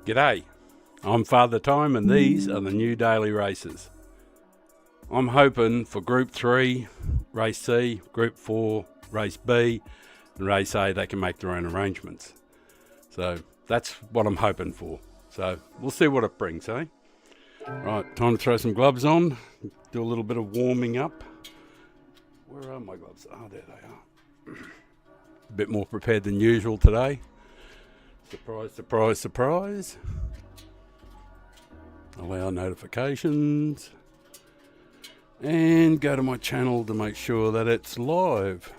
G'day, I'm Father Time and these are the new daily races. I'm hoping for Group 3, Race C, Group 4, Race B, and Race A they can make their own arrangements. So that's what I'm hoping for. So we'll see what it brings, eh? Right, time to throw some gloves on, do a little bit of warming up. Where are my gloves? Oh, there they are. A bit more prepared than usual today. Surprise, surprise, surprise. Allow notifications. And go to my channel to make sure that it's live.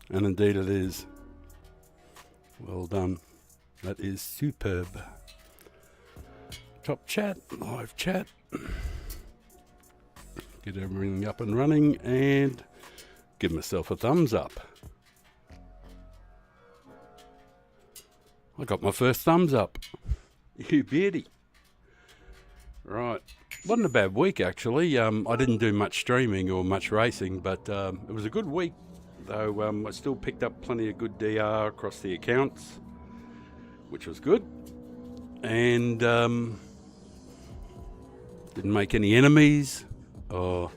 And indeed it is. Well done. That is superb. Top chat, live chat. Get everything up and running and give myself a thumbs up. I got my first thumbs up. You beauty. Right. Wasn't a bad week actually. I didn't do much streaming or much racing, but it was a good week. Though I still picked up plenty of good DR across the accounts, which was good. And didn't make any enemies. I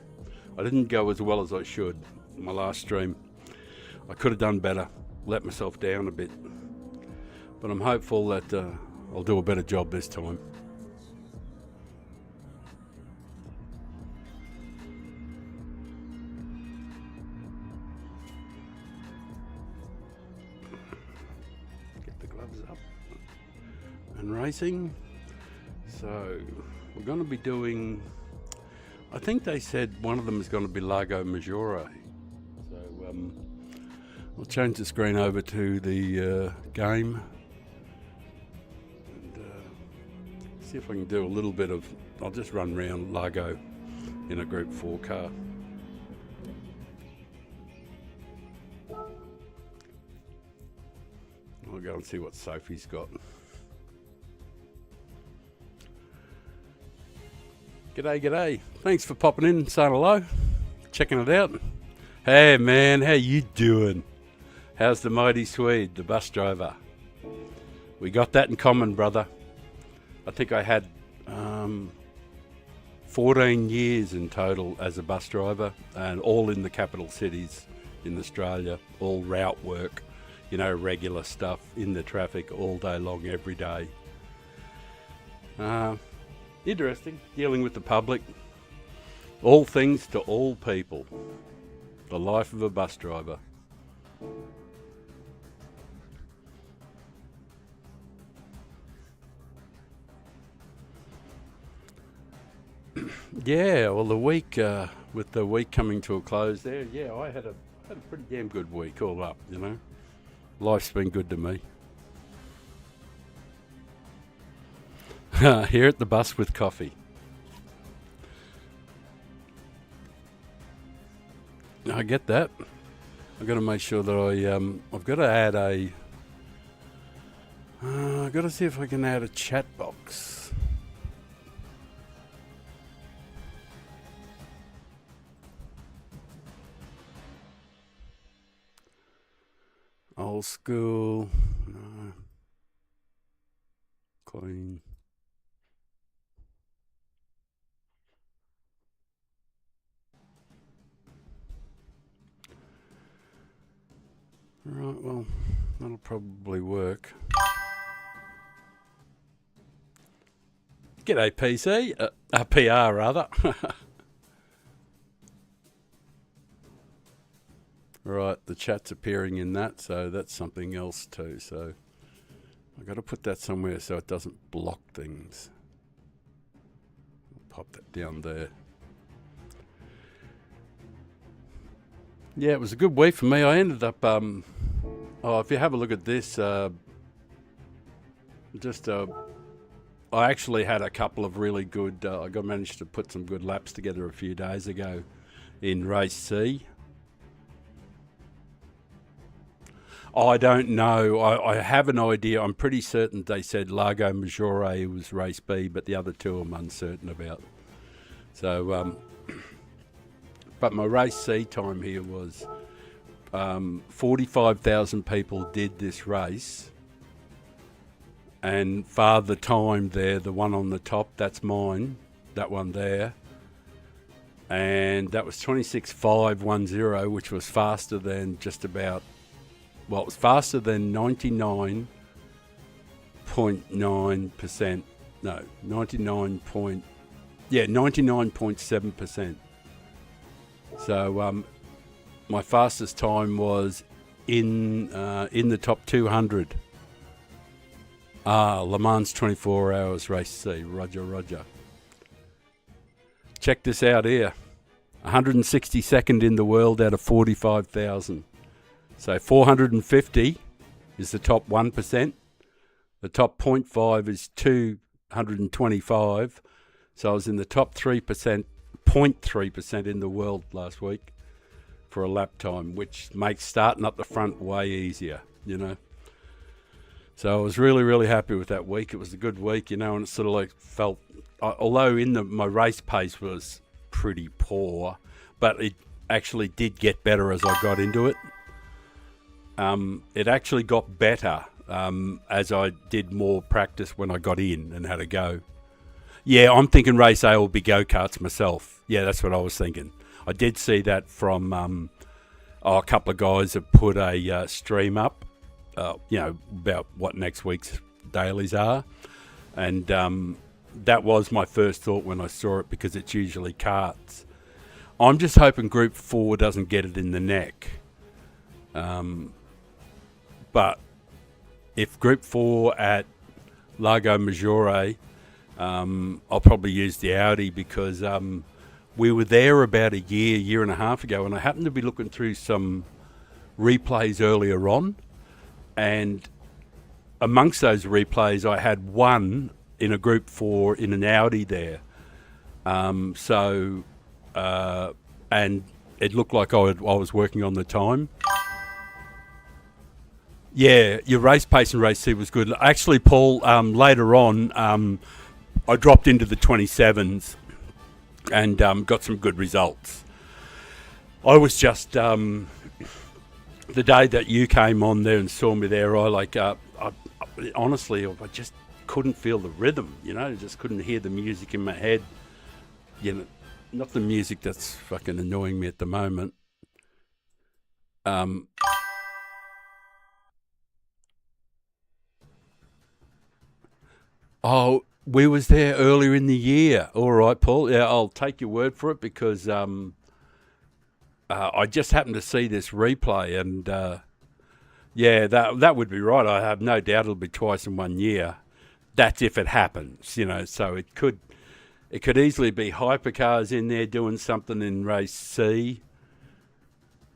didn't go as well as I should my last stream. I could have done better. Let myself down a bit. But I'm hopeful that I'll do a better job this time. Get the gloves up and racing. So we're going to be doing, I think they said one of them is going to be Lago Maggiore. So I'll change the screen over to the game. See if I can do a little bit of, I'll just run round Lago in a Group 4 car. I'll go and see what Sophie's got. G'day, g'day. Thanks for popping in, saying hello, checking it out. Hey man, how you doing? How's the mighty Swede, the bus driver? We got that in common, brother. I think I had 14 years in total as a bus driver, and all in the capital cities in Australia, all route work, you know, regular stuff in the traffic all day long, every day. Interesting, dealing with the public, all things to all people, the life of a bus driver. Yeah, well, the week with the week coming to a close there, yeah, I had a pretty damn good week all up, you know. Life's been good to me. Here at the bus with coffee. I get that. I've got to make sure that I've got to add a. I've got to see if I can add a chat box. Old school, no. Clean. Right, well, that'll probably work. G'day PC, PR rather. Right, the chat's appearing in that, so that's something else too. So I've got to put that somewhere so it doesn't block things. I'll pop that down there. Yeah, it was a good week for me. I ended up, if you have a look at this, I actually had a couple of really good, I managed to put some good laps together a few days ago in Race C. I don't know. I have an idea. I'm pretty certain they said Lago Maggiore was Race B, but the other two I'm uncertain about. So, but my Race C time here was 45,000 people did this race and Father Time there, the one on the top, that's mine, that one there. And that was 26.510, which was faster than just about, well, it was faster than 99.9%. No, 99.7%. So my fastest time was in the top 200. Le Mans 24 hours race C. Roger. Check this out here. 162nd in the world out of 45,000. So 450 is the top 1%. The top 0.5 is 225. So I was in the top 3%, 0.3% in the world last week for a lap time, which makes starting up the front way easier, you know. So I was really, really happy with that week. It was a good week, you know, and it sort of like felt, although my race pace was pretty poor, but it actually did get better as I got into it. It actually got better as I did more practice when I got in and had a go. Yeah, I'm thinking race A will be go-karts myself. Yeah, that's what I was thinking. I did see that from a couple of guys have put a stream up, you know, about what next week's dailies are. And that was my first thought when I saw it, because it's usually karts. I'm just hoping Group 4 doesn't get it in the neck. But if Group 4 at Lago Maggiore, I'll probably use the Audi, because we were there about a year and a half ago, and I happened to be looking through some replays earlier on, and amongst those replays I had one in a Group 4 in an Audi there. And it looked like I was working on the time. Yeah, your race pace in race C was good. Actually, Paul, later on, I dropped into the 27s and got some good results. I was just, the day that you came on there and saw me there, honestly, I just couldn't feel the rhythm, you know, just couldn't hear the music in my head. You know, not the music that's fucking annoying me at the moment. Oh, we was there earlier in the year. All right, Paul. Yeah, I'll take your word for it, because I just happened to see this replay, and yeah, that would be right. I have no doubt it'll be twice in 1 year. That's if it happens, you know. So it could easily be hypercars in there doing something in race C.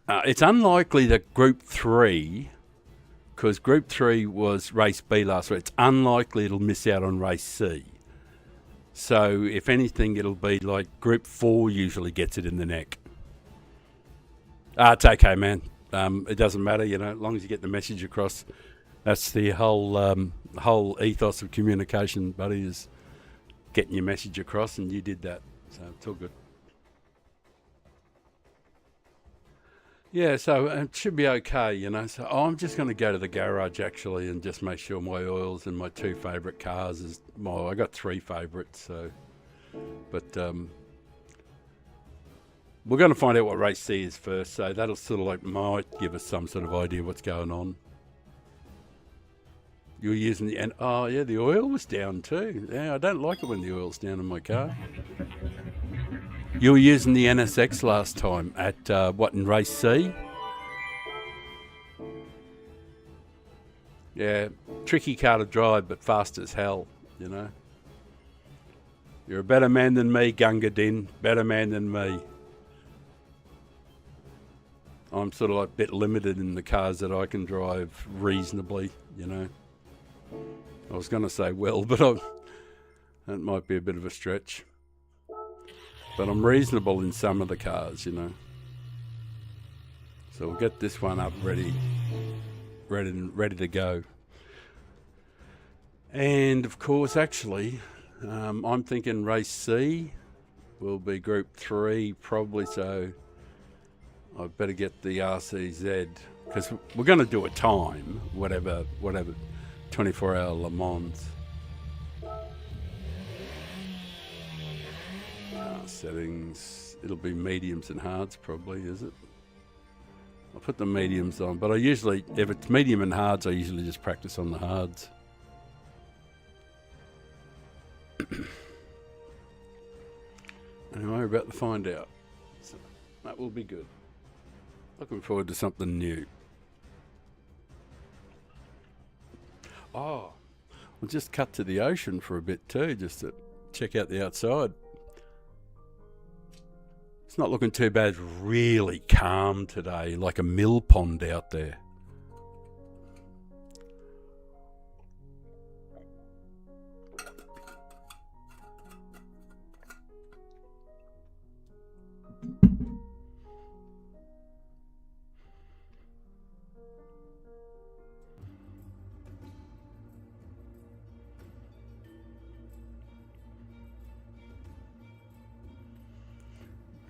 It's unlikely that Group 3, because Group 3 was race B last week, it's unlikely it'll miss out on race C. So if anything, it'll be like Group 4 usually gets it in the neck. It's okay, man. It doesn't matter, you know, as long as you get the message across. That's the whole ethos of communication, buddy, is getting your message across, and you did that. So it's all good. Yeah, so it should be okay, you know. So I'm just going to go to the garage, actually, and just make sure my oils and my two favourite cars is... I got three favourites, so... But we're going to find out what race C is first, so that'll sort of like might give us some sort of idea what's going on. You were using the... oh, yeah, the oil was down too. Yeah, I don't like it when the oil's down in my car. You were using the NSX last time at, in race C? Yeah, tricky car to drive, but fast as hell, you know. You're a better man than me, Gunga Din. Better man than me. I'm sort of like a bit limited in the cars that I can drive reasonably, you know. I was going to say well, but that might be a bit of a stretch. But I'm reasonable in some of the cars, you know. So we'll get this one up ready to go. And of course, actually, I'm thinking race C will be Group 3 probably, so I better get the RCZ, because we're going to do a time, whatever 24-hour Le Mans. Settings, it'll be mediums and hards probably, is it? I'll put the mediums on, but I usually, if it's medium and hards, I usually just practice on the hards. Anyway, we're about to find out. So that will be good. Looking forward to something new. Oh, we'll just cut to the ocean for a bit too, just to check out the outside. It's not looking too bad. It's really calm today, like a mill pond out there.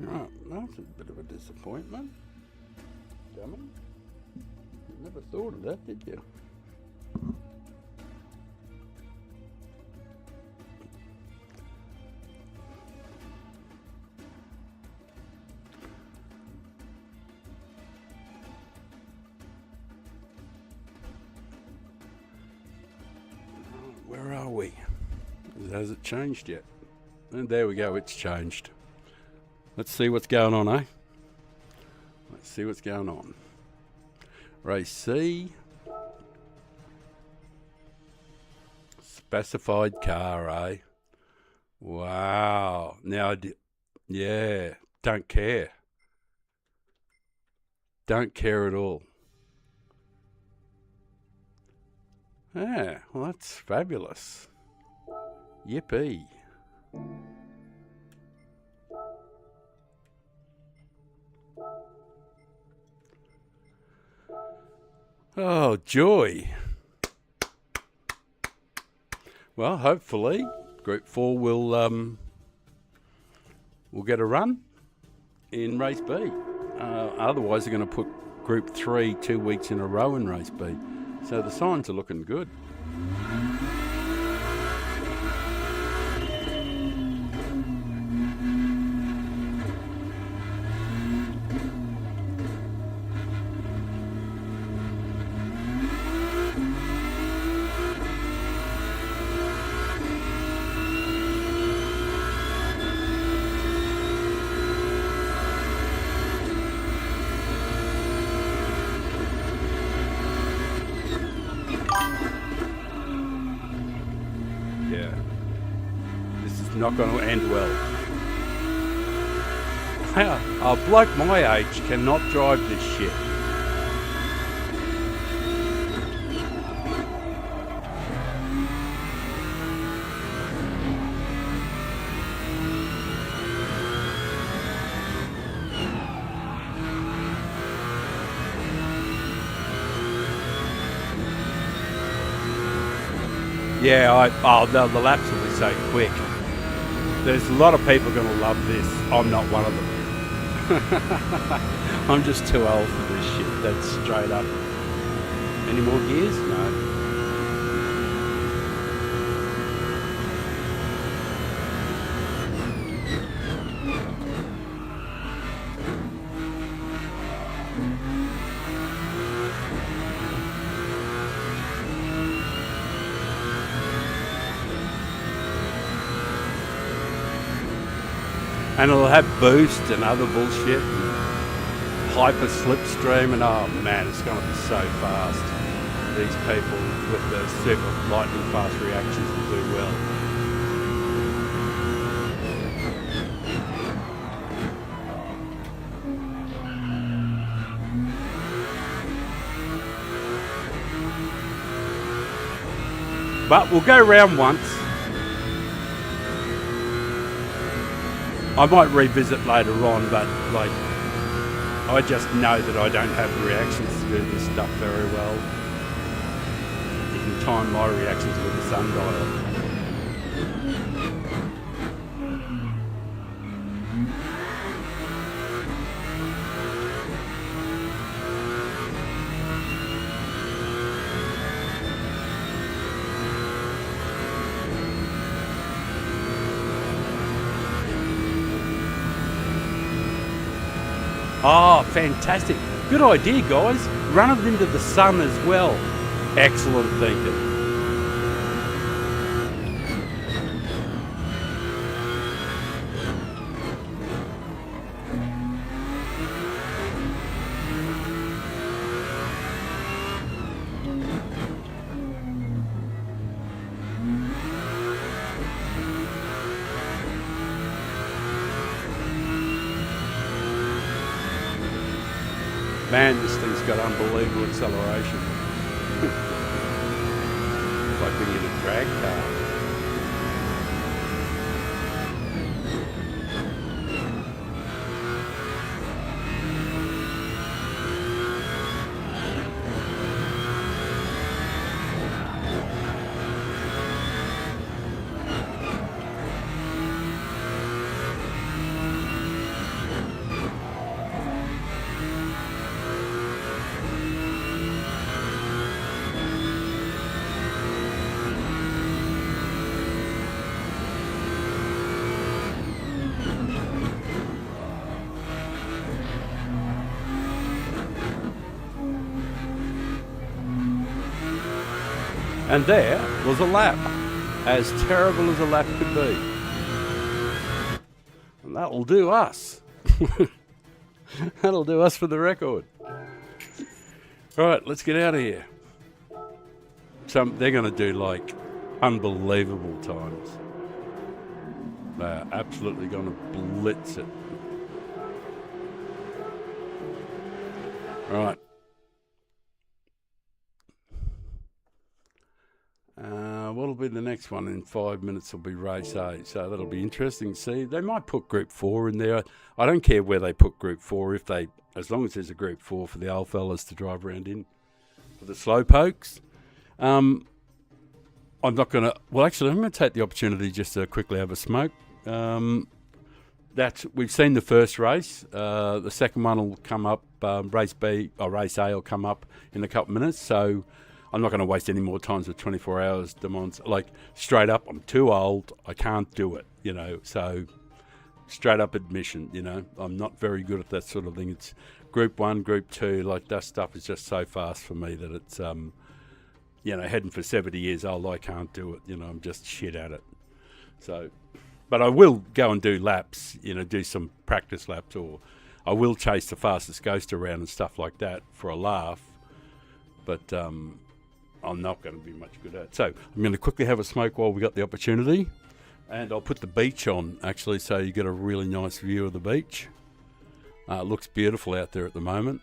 Right, that's a bit of a disappointment. Dummy. You never thought of that, did you? Where are we? Has it changed yet? And there we go, it's changed. Let's see what's going on, eh? Let's see what's going on. Race C. Specified car, eh? Wow. Now, yeah, don't care. Don't care at all. Yeah, well, that's fabulous. Yippee. Oh, joy. Well, hopefully Group 4 will get a run in Race B. Otherwise, they're going to put Group 3 2 weeks in a row in Race B. So the signs are looking good. Yeah, this is not going to end well. A bloke my age cannot drive this shit. Yeah, the laps will be so quick. There's a lot of people going to love this. I'm not one of them. I'm just too old for this shit. That's straight up. Any more gears? No. And it'll have boost and other bullshit, and hyper slipstream, and oh man, it's going to be so fast. These people with the super lightning fast reactions will do well. But we'll go round once. I might revisit later on, but like, I just know that I don't have the reactions to do this stuff very well. You can time my reactions with the sundial. Oh, fantastic. Good idea, guys. Run it into the sun as well. Excellent thinking. Man, this thing's got unbelievable acceleration. It's like being in a drag car. And there was a lap, as terrible as a lap could be. And that'll do us. That'll do us for the record. All right, let's get out of here. They're going to do like unbelievable times. They are absolutely going to blitz it. All right. What'll be the next one? In 5 minutes will be race 8, so that'll be interesting to see. They might put Group 4 in there. I don't care where they put Group 4, as long as there's a Group 4 for the old fellas to drive around in. For the slow pokes, I'm not going to... Well, actually, I'm going to take the opportunity just to quickly have a smoke. We've seen the first race. The second one will come up. Race B or Race A will come up in a couple of minutes, so... I'm not going to waste any more time with 24 hours demands. Like, straight up, I'm too old. I can't do it, So, straight up admission, I'm not very good at that sort of thing. It's Group 1, Group 2. Like, that stuff is just so fast for me that it's, heading for 70 years old, I can't do it. I'm just shit at it. So, but I will go and do laps, do some practice laps, or I will chase the fastest ghost around and stuff like that for a laugh. But, I'm not going to be much good at it. So I'm going to quickly have a smoke while we got the opportunity. And I'll put the beach on, actually, so you get a really nice view of the beach. It looks beautiful out there at the moment.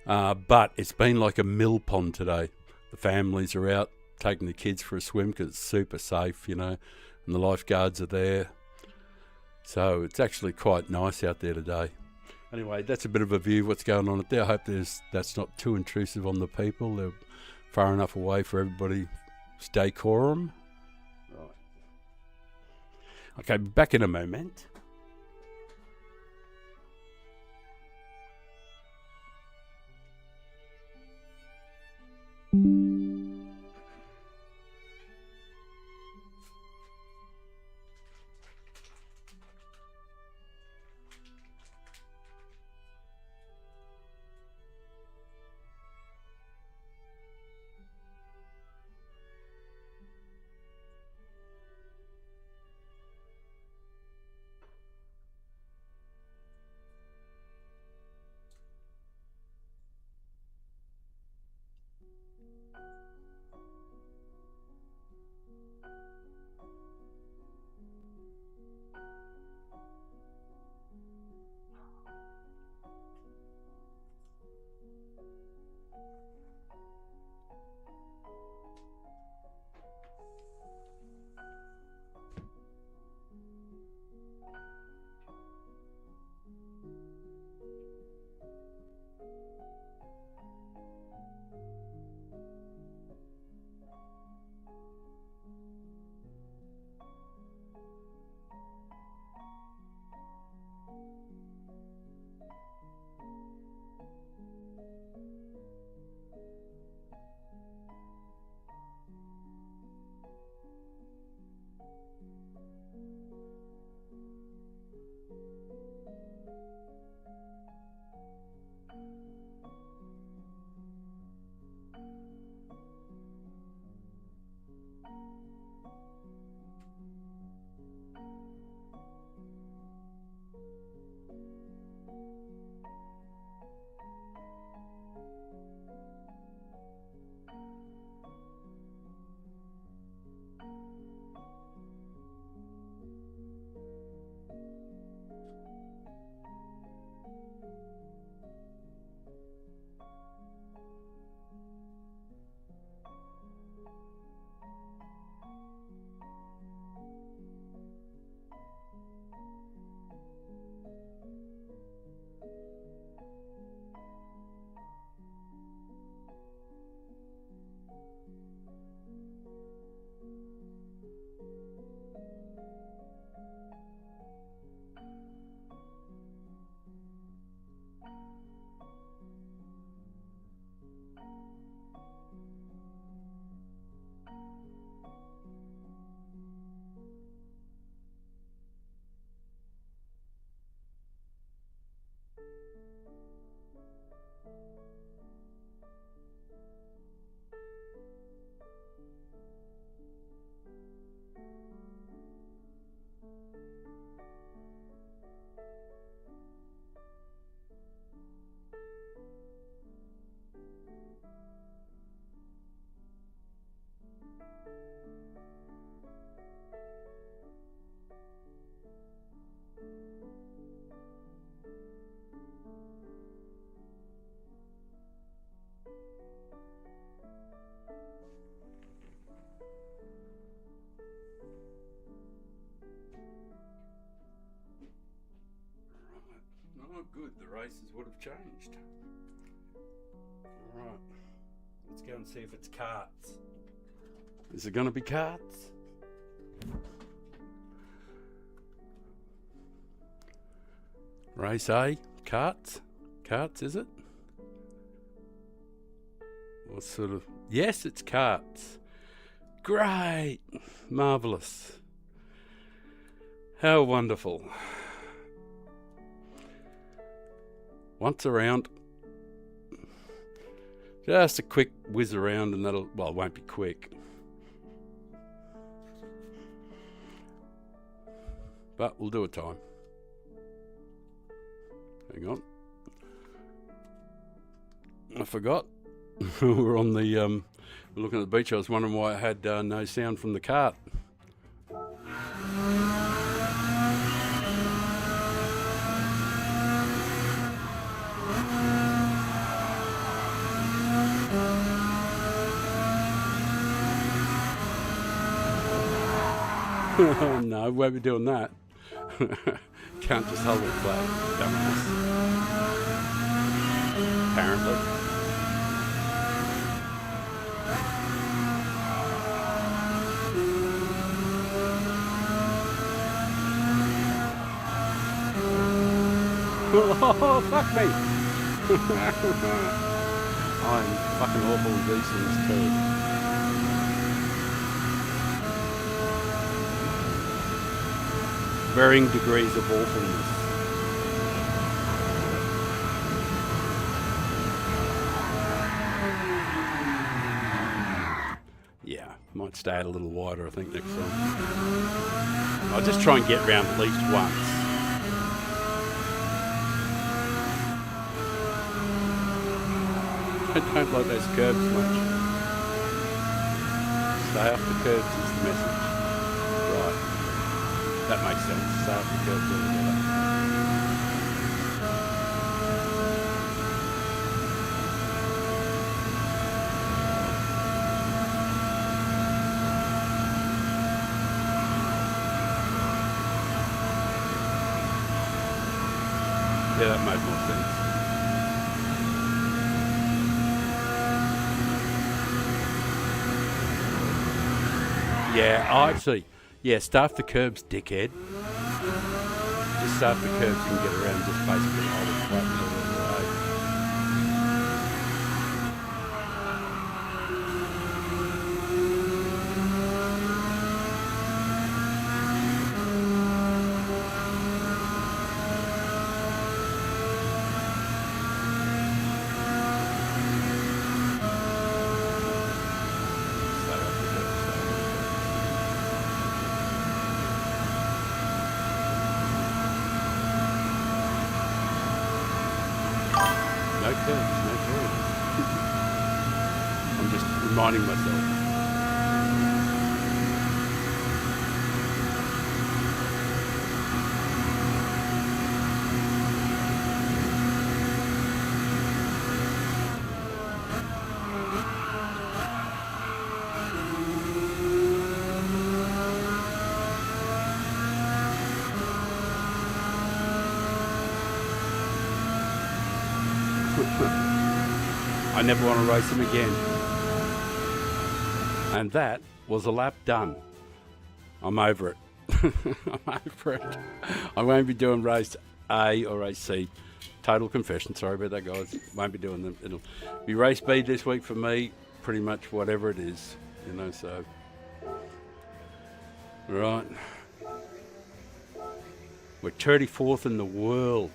But it's been like a mill pond today. The families are out taking the kids for a swim because it's super safe, and the lifeguards are there. So it's actually quite nice out there today. Anyway, that's a bit of a view of what's going on out there. I hope that's not too intrusive on the people. They're far enough away for everybody. Stay decorum. Right. Okay, back in a moment. races would have changed. Alright, let's go and see if it's karts. Is it going to be karts? Race A, karts? Karts, is it? What sort of... Yes, it's karts. Great! Marvellous. How wonderful. Once around. Just a quick whiz around and that'll... Well, it won't be quick. But we'll do a time. Hang on. I forgot. We're on the... we're looking at the beach. I was wondering why I had no sound from the cart. No, we won't be doing that. Can't just hold it flat, dumbass. Apparently. Oh, fuck me! I'm fucking awful with these things too. Varying degrees of awfulness. Yeah, might stay out a little wider, I think, next time. I'll just try and get round at least once. I don't like those curves much. Stay off the curves is the message. Right. That makes sense. Stay off the curves altogether. Yeah, that made more sense. Yeah, I see. Yeah, start the curbs, dickhead. Just start the curbs and get around, just basically hold it flat and all the way. No curves. I'm just reminding myself. I never want to race him again. And that was a lap done. I'm over it. I'm over it. I won't be doing race A or race C. Total confession. Sorry about that, guys. Won't be doing them. It'll be race B this week for me. Pretty much whatever it is, you know, so. Right. We're 34th in the world.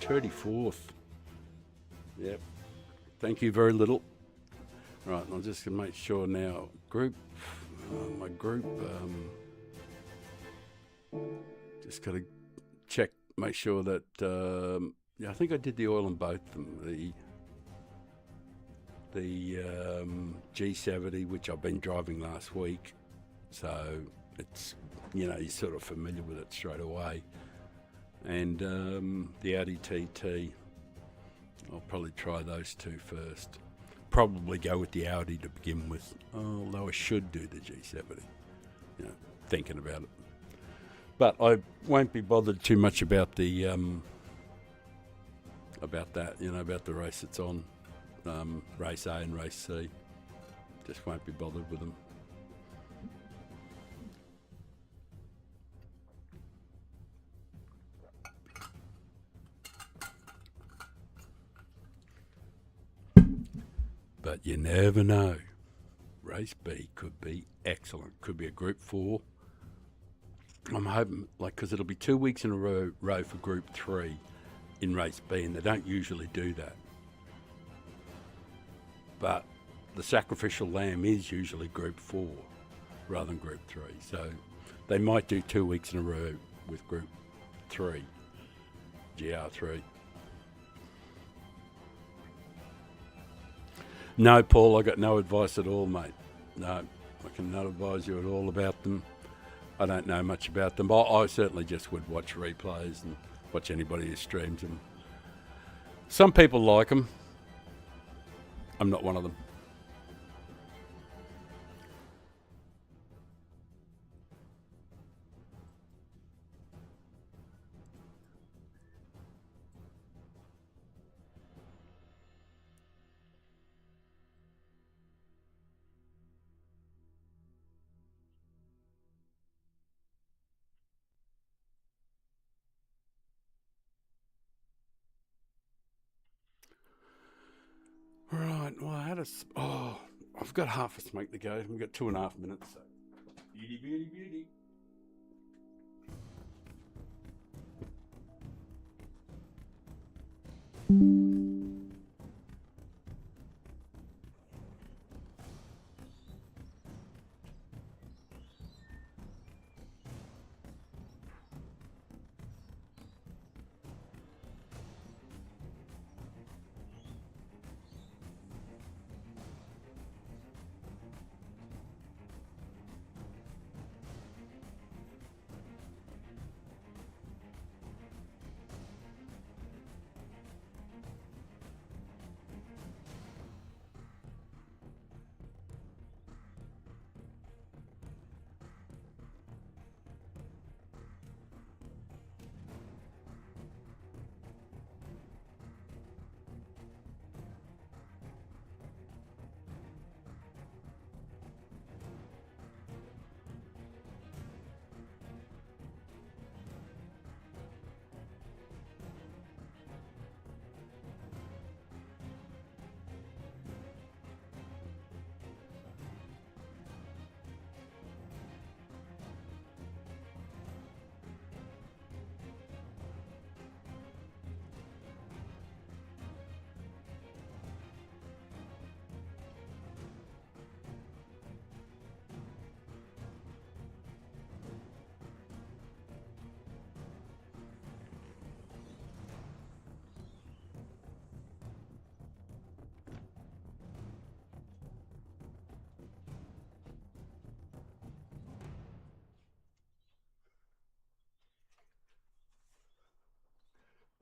34th. Yep. Thank you very little. Right, I'm just going to make sure now. My group, just got to check, make sure that, yeah, I think I did the oil in both of them. The G70, which I've been driving last week. So it's, you know, you're sort of familiar with it straight away. And the Audi TT, I'll probably try those two first. Probably go with the Audi to begin with, although I should do the G70, you know, thinking about it. But I won't be bothered too much about the about the race that's on, race A and race C. Just won't be bothered with them. But you never know. Race B could be excellent. Could be a Group 4. I'm hoping, because it'll be 2 weeks in a row for Group 3 in race B, and they don't usually do that. But the sacrificial lamb is usually Group 4 rather than Group 3. So they might do 2 weeks in a row with Group 3, GR3. No, Paul, I got no advice at all, mate. No, I cannot advise you at all about them. I don't know much about them. I certainly just would watch replays and watch anybody who streams them. Some people like them. I'm not one of them. Right, well, I've got half a smoke to go. We've got 2.5 minutes. So. Beauty, beauty, beauty.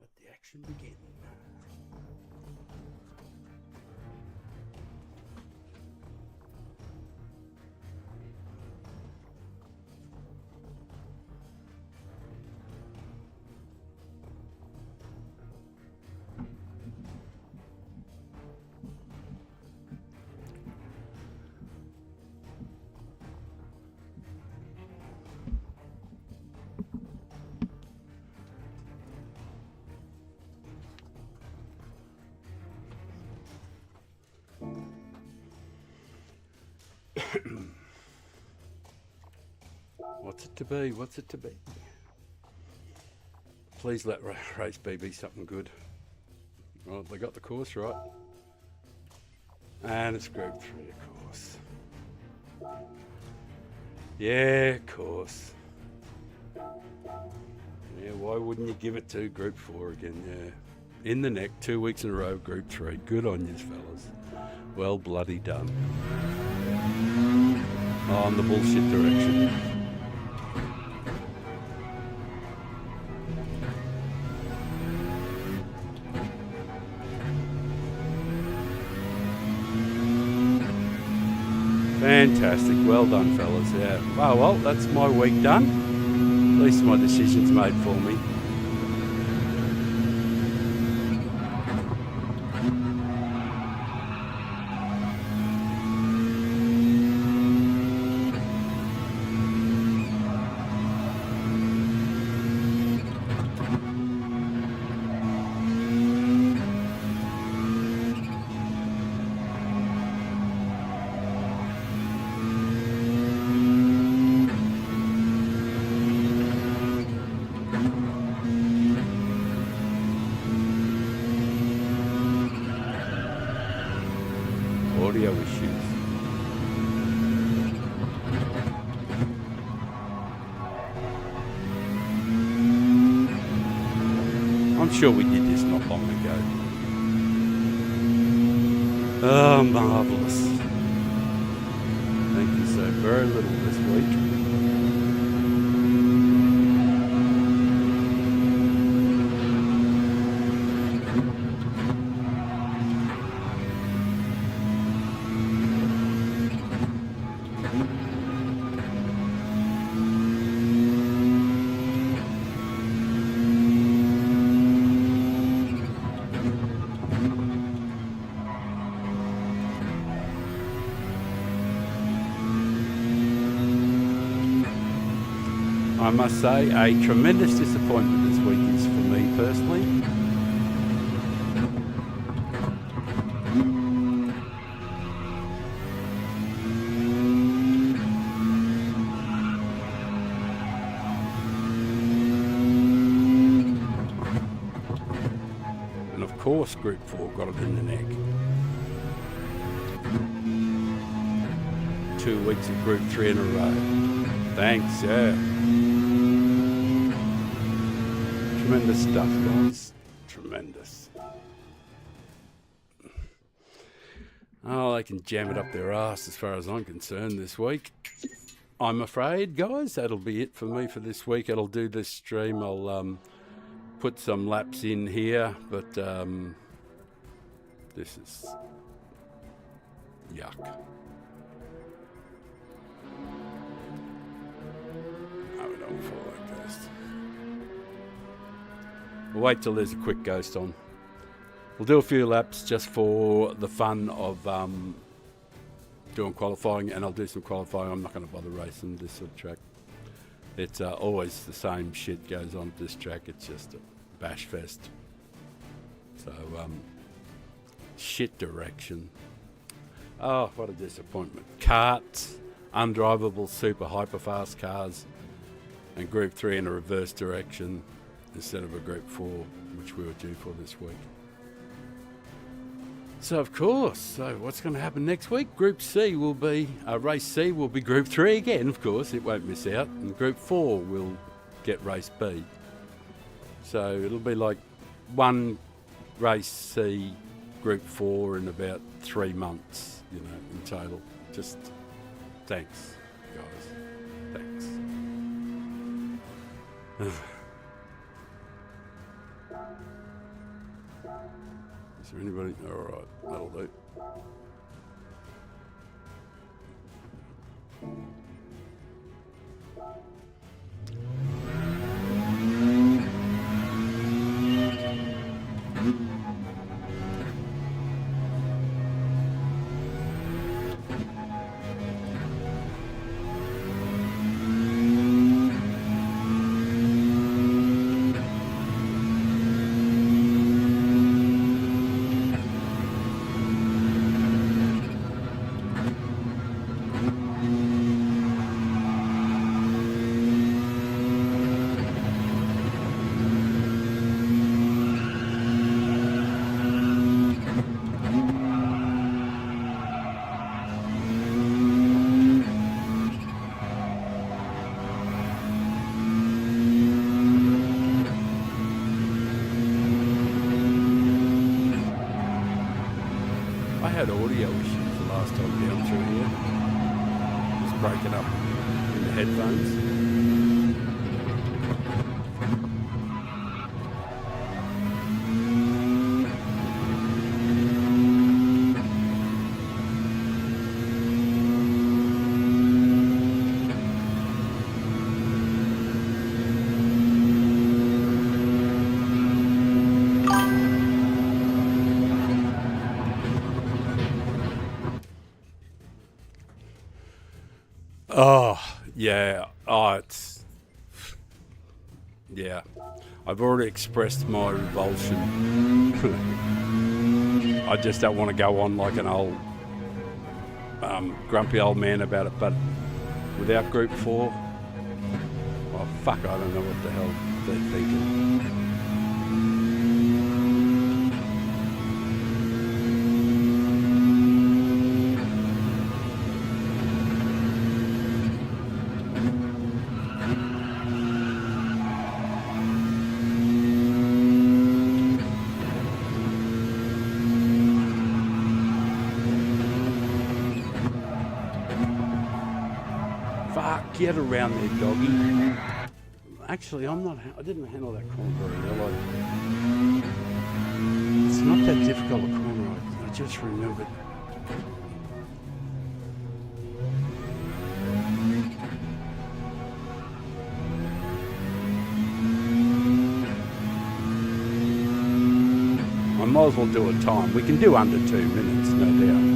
Let the action begin. What's it to be? What's it to be? Please let race B be something good. Well, they got the course right. And it's Group 3, of course. Yeah, of course. Yeah, why wouldn't you give it to Group 4 again? Yeah. In the neck, 2 weeks in a row, Group 3. Good on you, fellas. Well bloody done. Oh, in the bullshit direction. Fantastic. Well done, fellas. Yeah. Oh, well, that's my week done. least my decision's made for me. Audio issues. I'm sure we did this not long ago. Oh, marvellous. Thank you so very little this week. I must say, a tremendous disappointment this week is for me personally. And of course, Group 4 got it in the neck. 2 weeks of Group 3 in a row. Thanks, yeah. Tremendous stuff, guys. Tremendous. Oh, they can jam it up their arse as far as I'm concerned this week. I'm afraid, guys, that'll be it for me for this week. I'll do this stream. I'll put some laps in here, but this is yuck. No, we don't fall like this. We'll wait till there's a quick ghost on. We'll do a few laps just for the fun of doing qualifying, and I'll do some qualifying. I'm not going to bother racing this sort of track. It's always the same shit goes on at this track. It's just a bash fest. So, shit direction. Oh, what a disappointment. Karts, undrivable super hyper-fast cars, and Group 3 in a reverse direction instead of a Group 4, which we were due for this week. So, of course, so what's going to happen next week? Group C will be, Race C will be Group 3 again, of course, it won't miss out, and Group 4 will get Race B. So it'll be like one Race C, Group 4 in about 3 months, you know, in total. Just thanks, guys. Thanks. Is there anybody? All right, that'll do. I had audio issues the last time down through here. Just breaking up in the headphones. Oh, yeah. Oh, it's... Yeah. I've already expressed my revulsion. I just don't want to go on like an old grumpy old man about it, but without Group 4, oh fuck, I don't know what the hell they're thinking. Fuck, get around there, doggy. Actually, I didn't handle that corner very well. It's not that difficult a corner, I just remembered. I might as well do a time. We can do under 2 minutes, no doubt.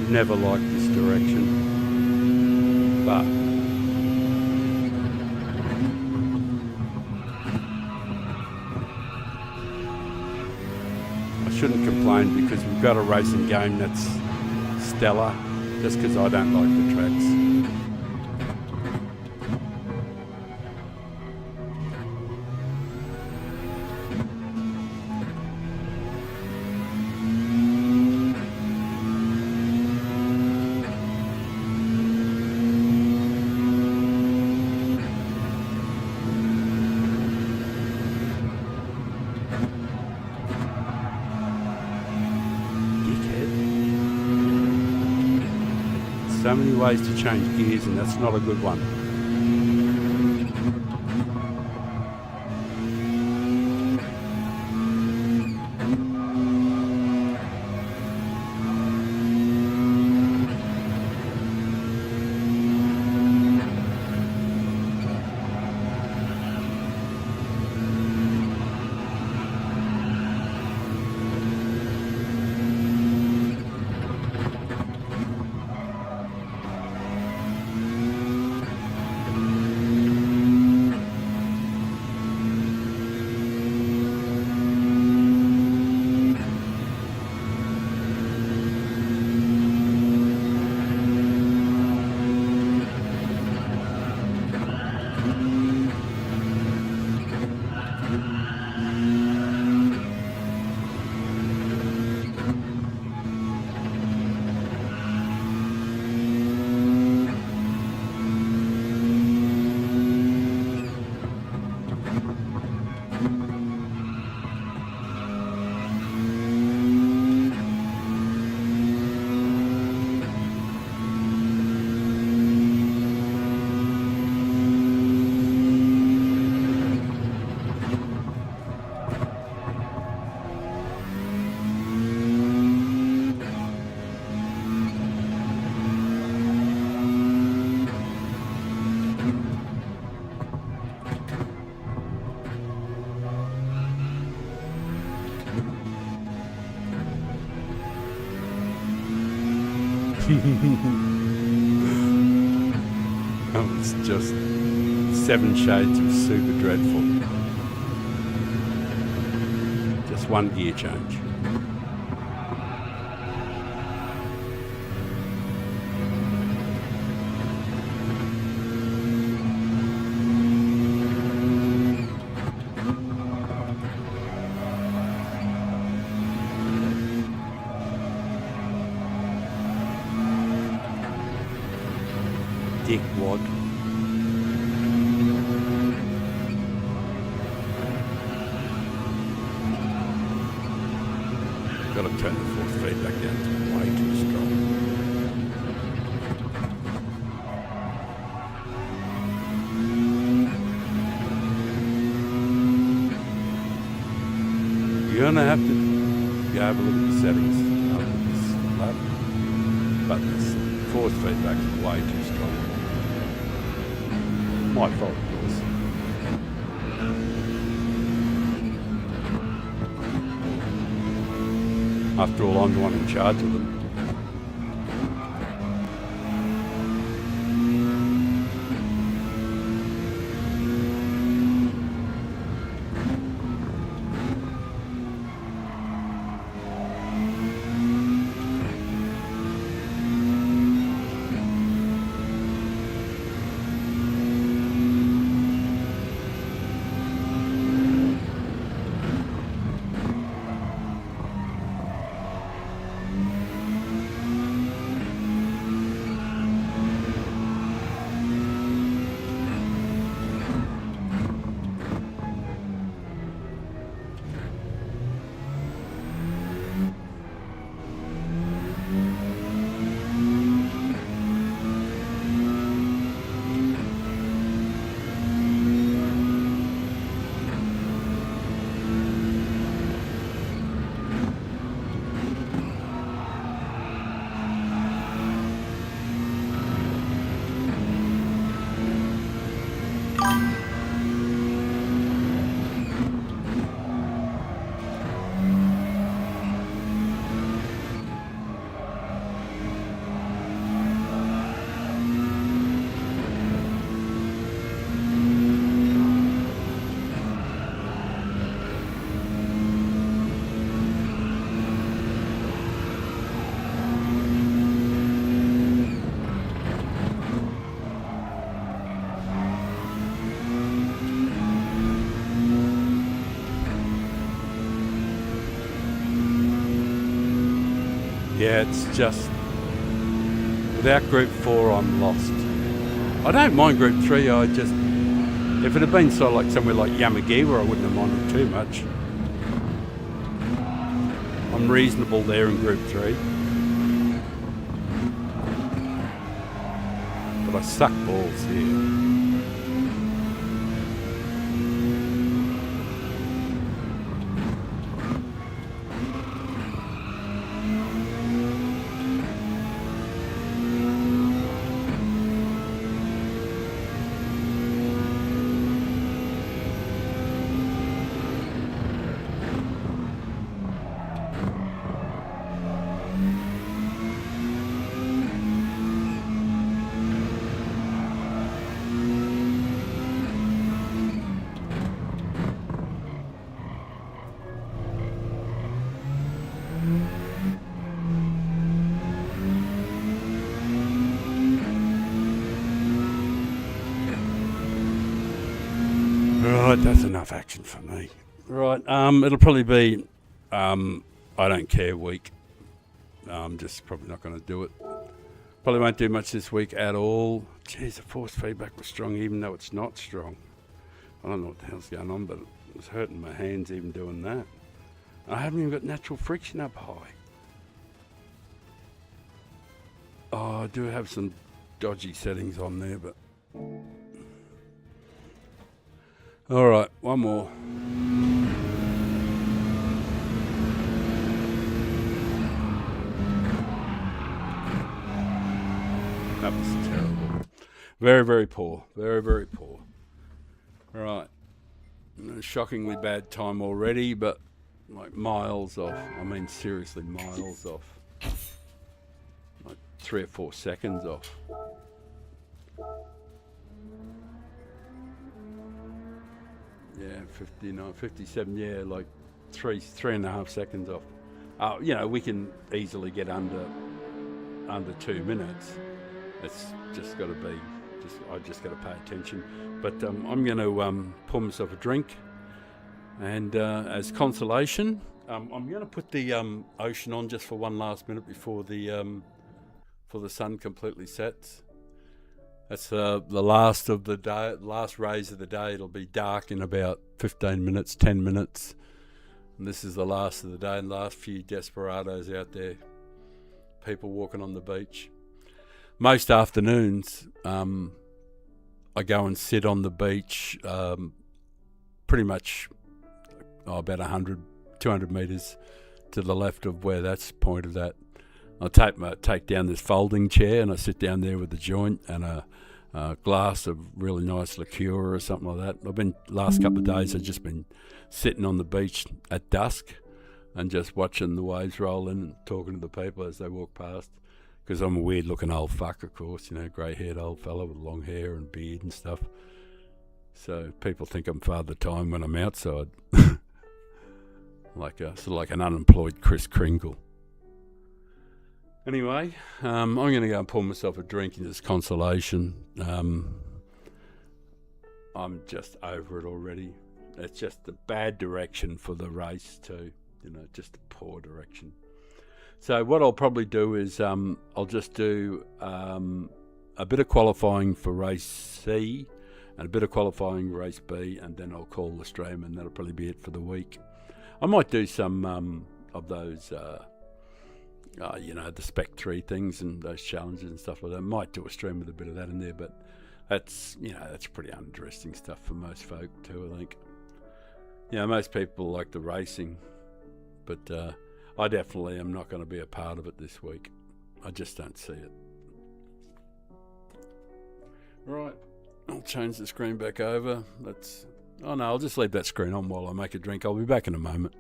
Never liked this direction, but I shouldn't complain because we've got a racing game that's stellar, just because I don't like the tracks. So many ways to change gears, and that's not a good one. Oh, it's just 7 shades of super dreadful. Just 1 gear change. Dickwad. Got to turn the force feedback down, it's way too strong. You're gonna have to go have a look at the settings after this lap, but this force feedback is way too strong. My fault, of course. After all, I'm the one in charge of them. Yeah, it's just, without Group 4, I'm lost. I don't mind Group 3, I just, if it had been sort of like somewhere like Yamagiwa, I wouldn't have minded too much. I'm reasonable there in Group 3. But I suck balls here. Right, that's enough action for me. Right, it'll probably be I don't care week. I'm just probably not going to do it. Probably won't do much this week at all. Jeez, the force feedback was strong even though it's not strong. I don't know what the hell's going on, but it was hurting my hands even doing that. I haven't even got natural friction up high. Oh, I do have some dodgy settings on there, but... Alright, one more. That was terrible. Very, very poor. Very, very poor. Right. Shockingly bad time already, but like miles off. I mean, seriously, miles off. Like 3 or 4 seconds off. Yeah, 59, 57, yeah, like 3.5 seconds off. You know, we can easily get under 2 minutes. It's just got to be, I just got to pay attention. But I'm going to pour myself a drink, and as consolation, I'm going to put the ocean on just for one last minute before the sun completely sets. That's the last of the day, last rays of the day. It'll be dark in about 15 minutes, 10 minutes. And this is the last of the day, and the last few desperados out there, people walking on the beach. Most afternoons, I go and sit on the beach, pretty much about 100, 200 metres to the left of where that's pointed at. I take down this folding chair, and I sit down there with a joint and a glass of really nice liqueur or something like that. Last couple of days, I've just been sitting on the beach at dusk and just watching the waves roll in and talking to the people as they walk past. Because I'm a weird-looking old fuck, of course, you know, grey-haired old fella with long hair and beard and stuff. So people think I'm Father Time when I'm outside, sort of like an unemployed Kris Kringle. Anyway, I'm going to go and pour myself a drink in this consolation. I'm just over it already. It's just a bad direction for the race too, you know, just a poor direction. So what I'll probably do is I'll just do a bit of qualifying for race C and a bit of qualifying race B, and then I'll call the stream, and that'll probably be it for the week. I might do some of those, you know, the Spec 3 things and those challenges and stuff like that. I might do a stream with a bit of that in there, but that's, you know, that's pretty uninteresting stuff for most folk too, I think. You know, most people like the racing, but I definitely am not going to be a part of it this week. I just don't see it. Right, I'll change the screen back over. I'll just leave that screen on while I make a drink. I'll be back in a moment.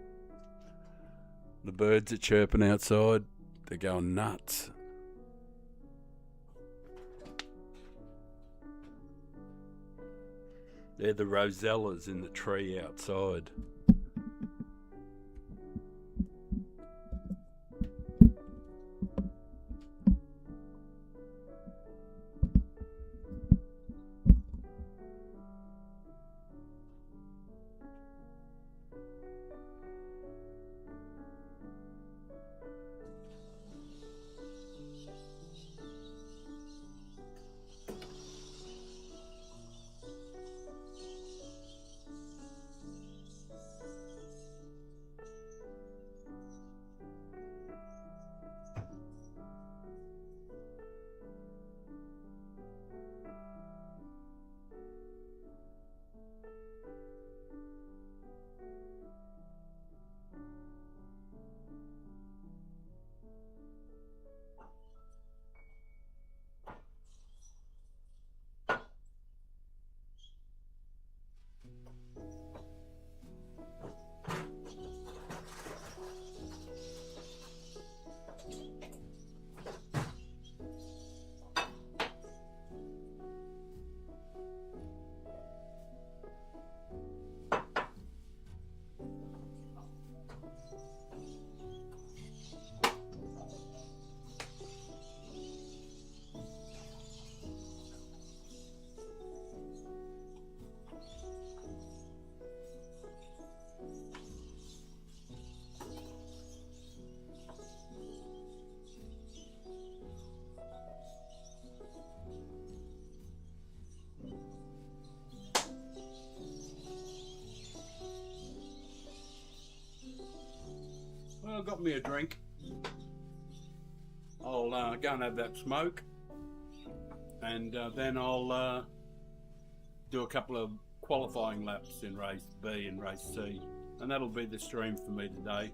The birds are chirping outside. They're going nuts. They're the rosellas in the tree outside. Well, I got me a drink. I'll go and have that smoke, and then I'll do a couple of qualifying laps in race B and race C, and that'll be the stream for me today.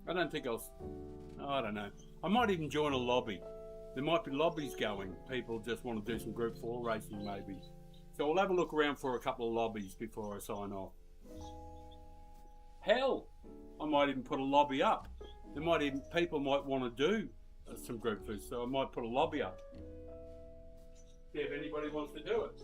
I don't know. I might even join a lobby. There might be lobbies going. People just want to do some Group 4 racing maybe. So I'll have a look around for a couple of lobbies before I sign off. Hell, I might even put a lobby up. People might want to do some group food, so I might put a lobby up. See if anybody wants to do it.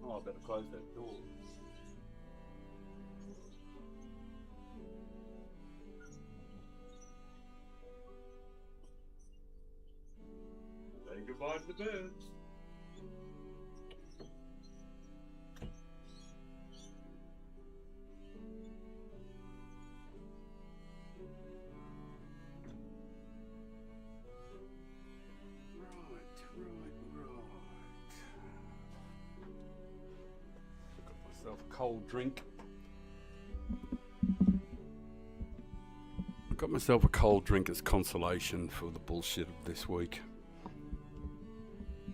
Oh, I better close that door. Say goodbye to the birds. A cold drink. Got myself a cold drink as consolation for the bullshit of this week.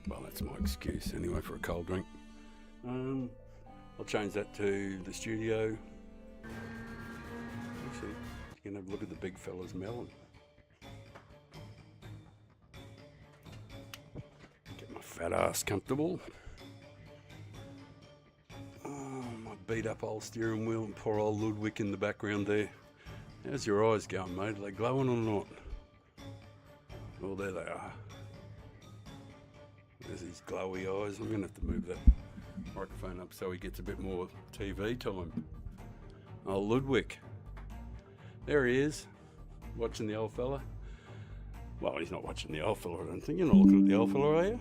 Well, that's my excuse anyway for a cold drink. I'll change that to the studio. Actually, you can have a look at the big fella's melon. Get my fat ass comfortable. Beat up old steering wheel and poor old Ludwig in the background there. How's your eyes going, mate? Are they glowing or not? Oh, there they are. There's his glowy eyes. I'm going to have to move that microphone up so he gets a bit more TV time. Oh, Ludwig. There he is, watching the old fella. Well, he's not watching the old fella, I don't think. You're not looking at the old fella, are you?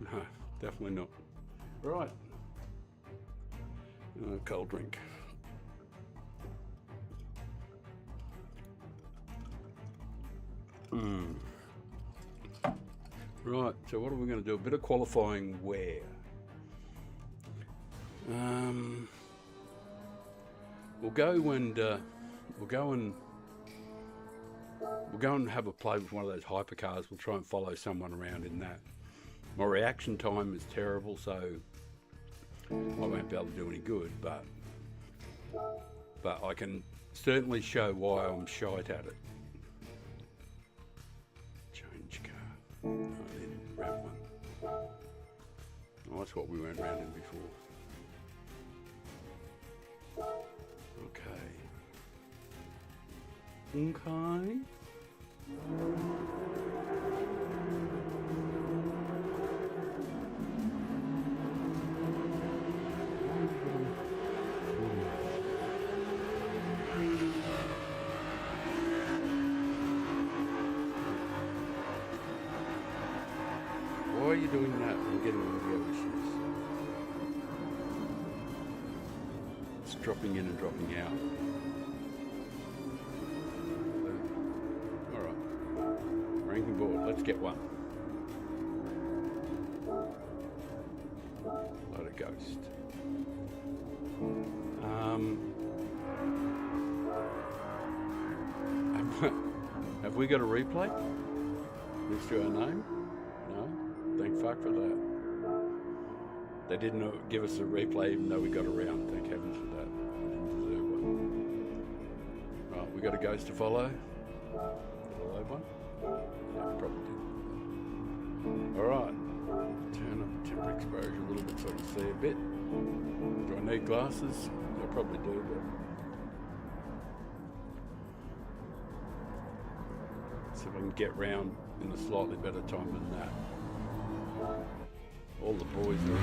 No, definitely not. Right. Cold drink. Right, so what are we going to do? A bit of qualifying where? We'll go and have a play with one of those hypercars. We'll try and follow someone around in that. My reaction time is terrible, so I won't be able to do any good, but I can certainly show why I'm shite at it. Change car. Oh, then grab one. Oh, that's what we went round in before. Okay. Okay. Why are you doing that? I'm getting audio issues. It's dropping in and dropping out. Alright. Ranking board, let's get one. Load of ghost. Have we got a replay next to our name? No? Thank fuck for that. They didn't give us a replay even though we got around. Thank heavens for that. I didn't deserve one. Right, we got a ghost to follow. Follow one? Yeah, probably did. Alright. Turn up the temporary exposure a little bit so I can see a bit. Do I need glasses? I probably do, but... See if I can get round in a slightly better time than that. All the boys are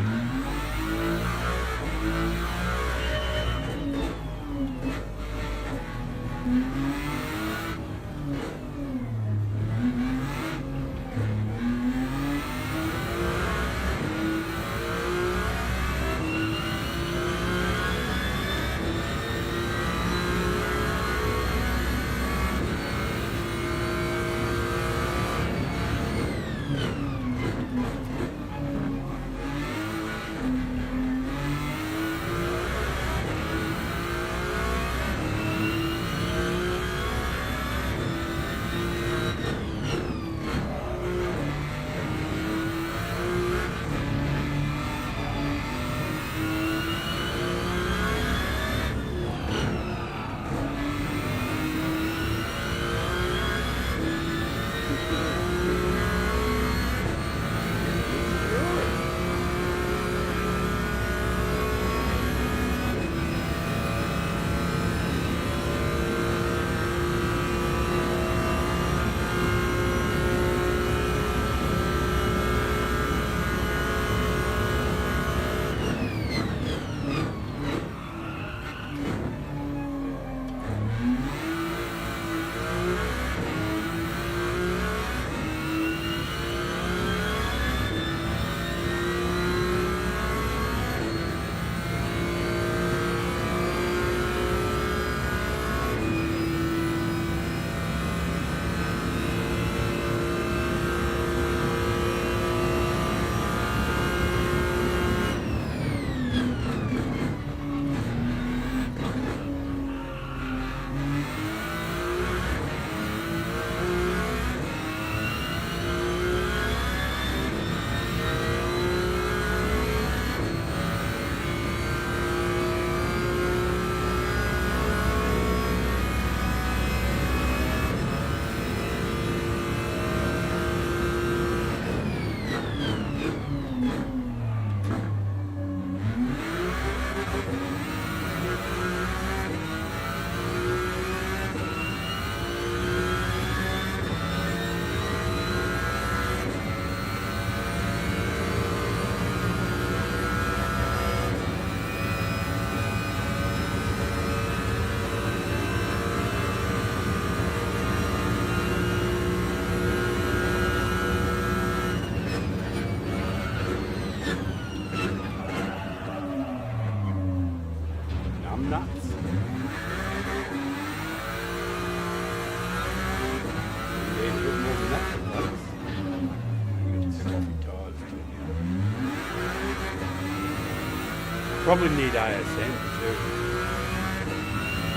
Probably need ASM too.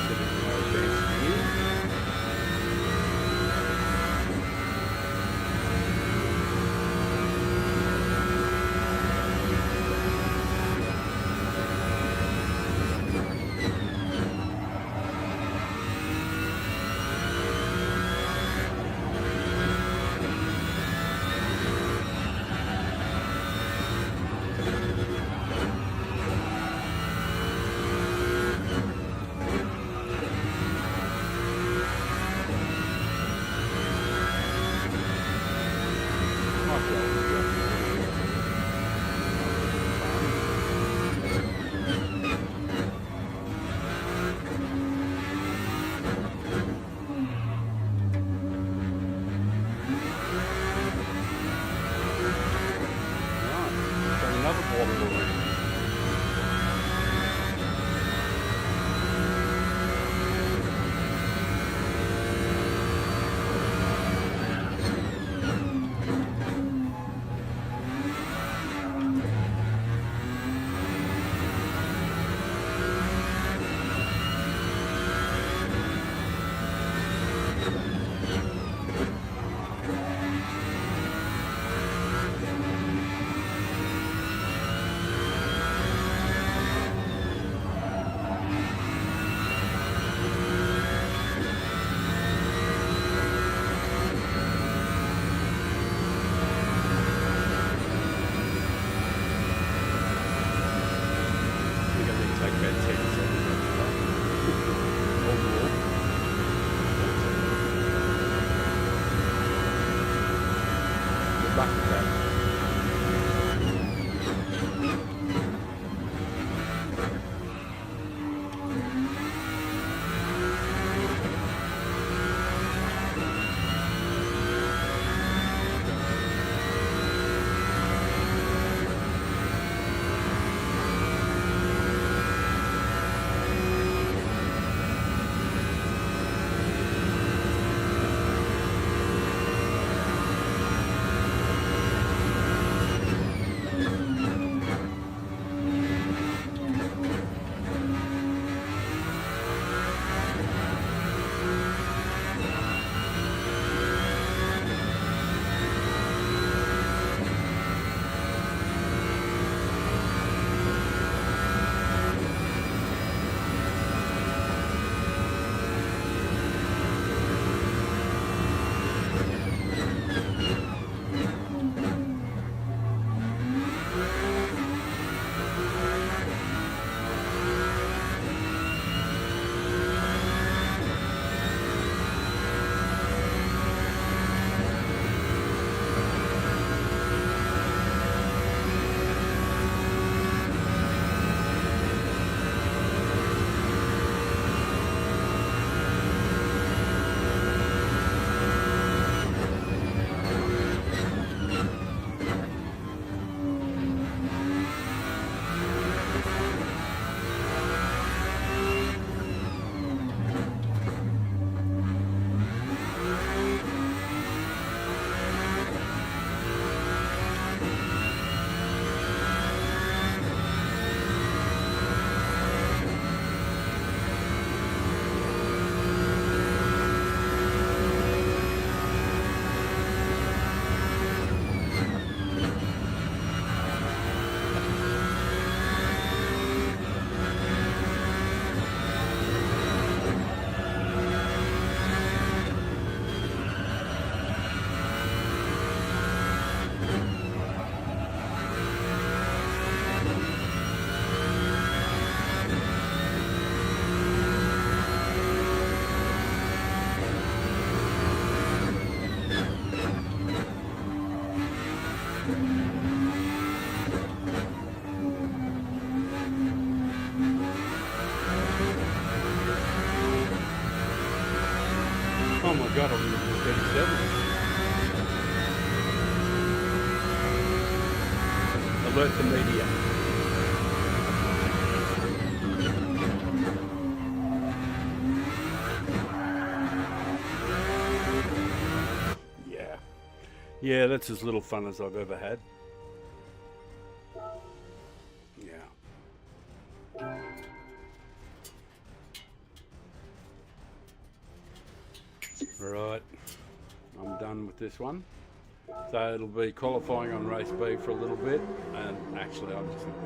Sitting more advanced here. my God, I'm in 37. Alert the media. Yeah, that's as little fun as I've ever had. Yeah. Right, I'm done with this one. So it'll be qualifying on race B for a little bit, and actually I'm just going to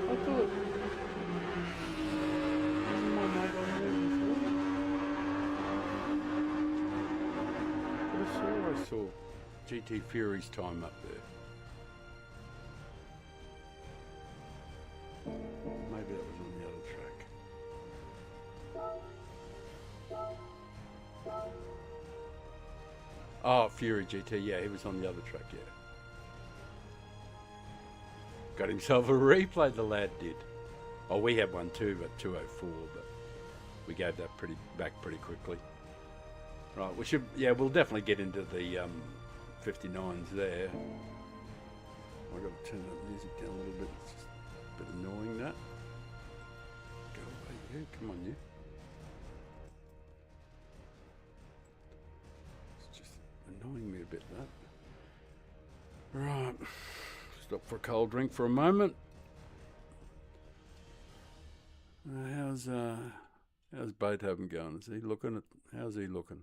I thought, wasn't my mate on there before? I saw GT Fury's time up there. Maybe that was on the other track. Oh, Fury GT, yeah, he was on the other track, yeah. Got himself a replay, the lad did. Oh, we had one too, but 204, but we gave that back pretty quickly. Right, we should, yeah, we'll definitely get into the 59s there. I've got to turn that music down a little bit. It's just a bit annoying, that. Go away, you. Come on, you. It's just annoying me a bit, that. Right. Stop for a cold drink for a moment. How's Beethoven going? Is he looking at? How's he looking?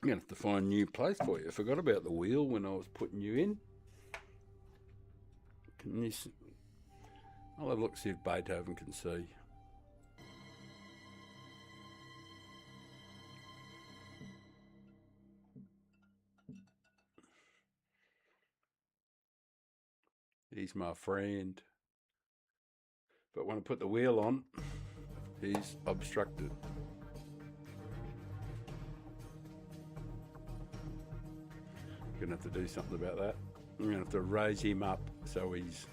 I'm gonna have to find a new place for you. I forgot about the wheel when I was putting you in. Can you see? I'll have a look, see if Beethoven can see. He's my friend. But when I put the wheel on, he's obstructed. Gonna have to do something about that. I'm gonna have to raise him up so he's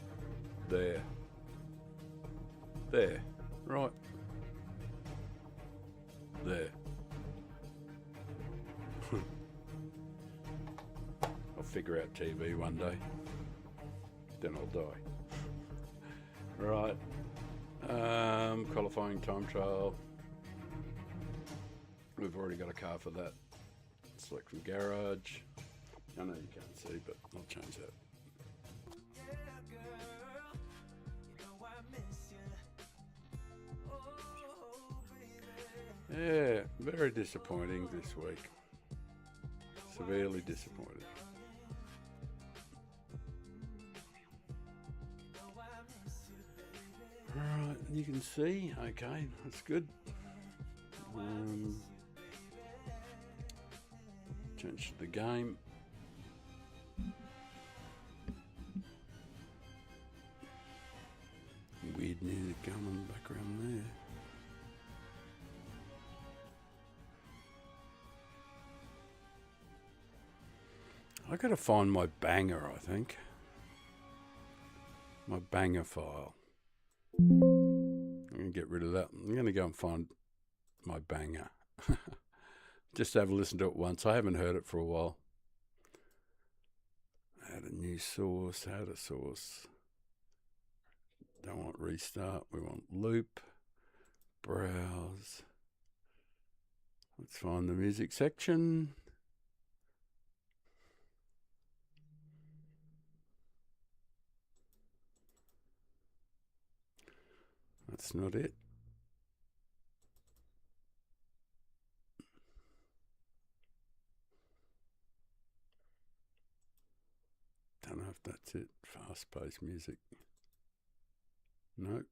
there. There. Right. There. I'll figure out TV one day. Then I'll die. Right. Qualifying time trial. We've already got a car for that. Select from garage. I know you can't see, but I'll change that. Yeah, very disappointing this week. Severely disappointed. Alright, you can see, okay, that's good. Change the game. Weird music going on in the background there. I gotta find my banger, I think. My banger file. I'm gonna get rid of that. I'm gonna go and find my banger. Just have a listen to it once. I haven't heard it for a while. Add a new source, add a source. Don't want restart, we want loop. Browse. Let's find the music section. That's not it. Don't know if that's it. Fast-paced music. No.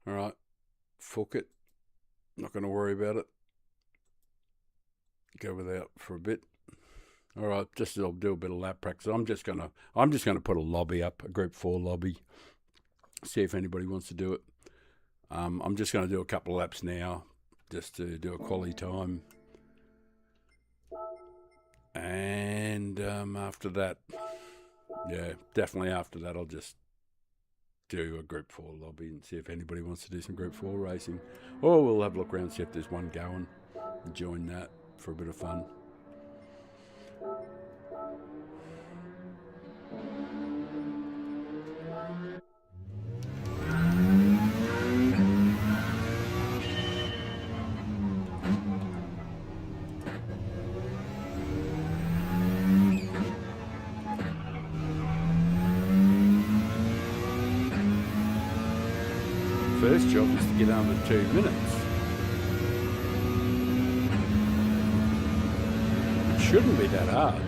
All right. Fuck it. Not going to worry about it. Go without for a bit. All right, just I'll do a bit of lap practice. I'm just gonna put a lobby up, a Group 4 lobby. See if anybody wants to do it. I'm just going to do a couple of laps now just to do a quality time. And after that, yeah, definitely after that, I'll just do a Group 4 lobby and see if anybody wants to do some Group 4 racing. Or we'll have a look around, see if there's one going, and join that for a bit of fun. First job is to get under 2 minutes. It shouldn't be that hard.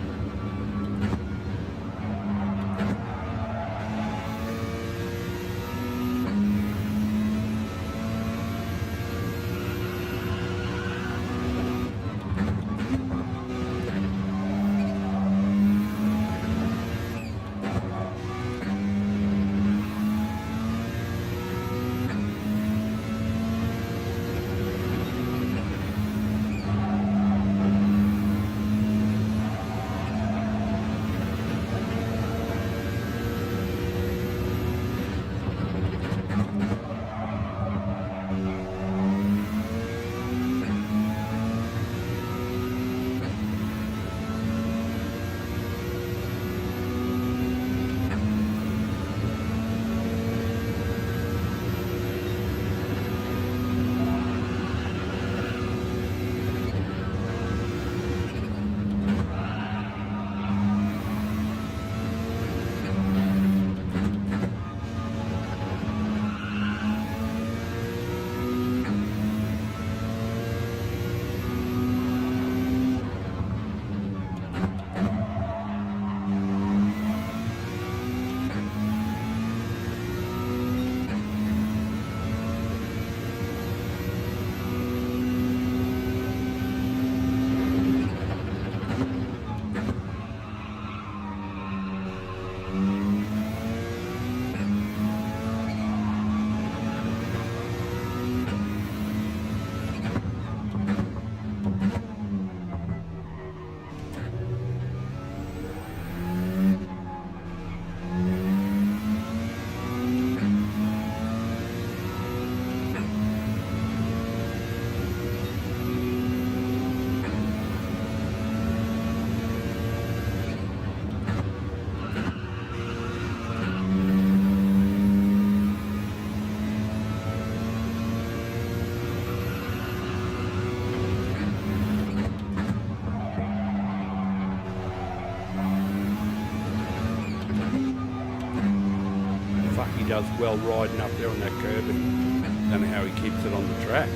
He does well riding up there on that curb, and don't know how he keeps it on the track.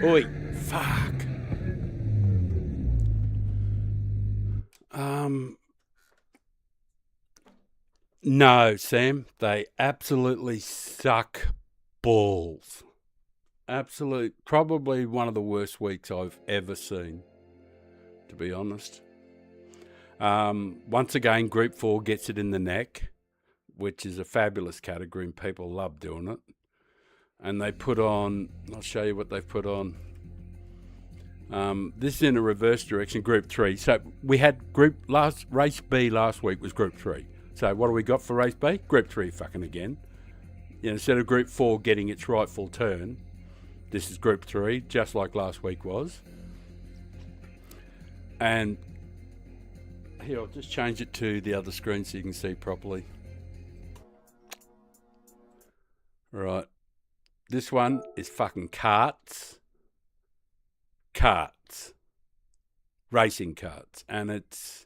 Oi, fuck. No, Sam, they absolutely suck balls. Probably one of the worst weeks I've ever seen, to be honest. Once again, Group 4 gets it in the neck, which is a fabulous category and people love doing it. And they put on, I'll show you what they've put on. This is in a reverse direction, Group 3. So we had race B last week was Group 3. So what do we got for race B? Group 3 fucking again. Instead of Group 4 getting its rightful turn, this is Group 3, just like last week was. And here, I'll just change it to the other screen so you can see properly. Right. This one is fucking carts. Racing carts. And it's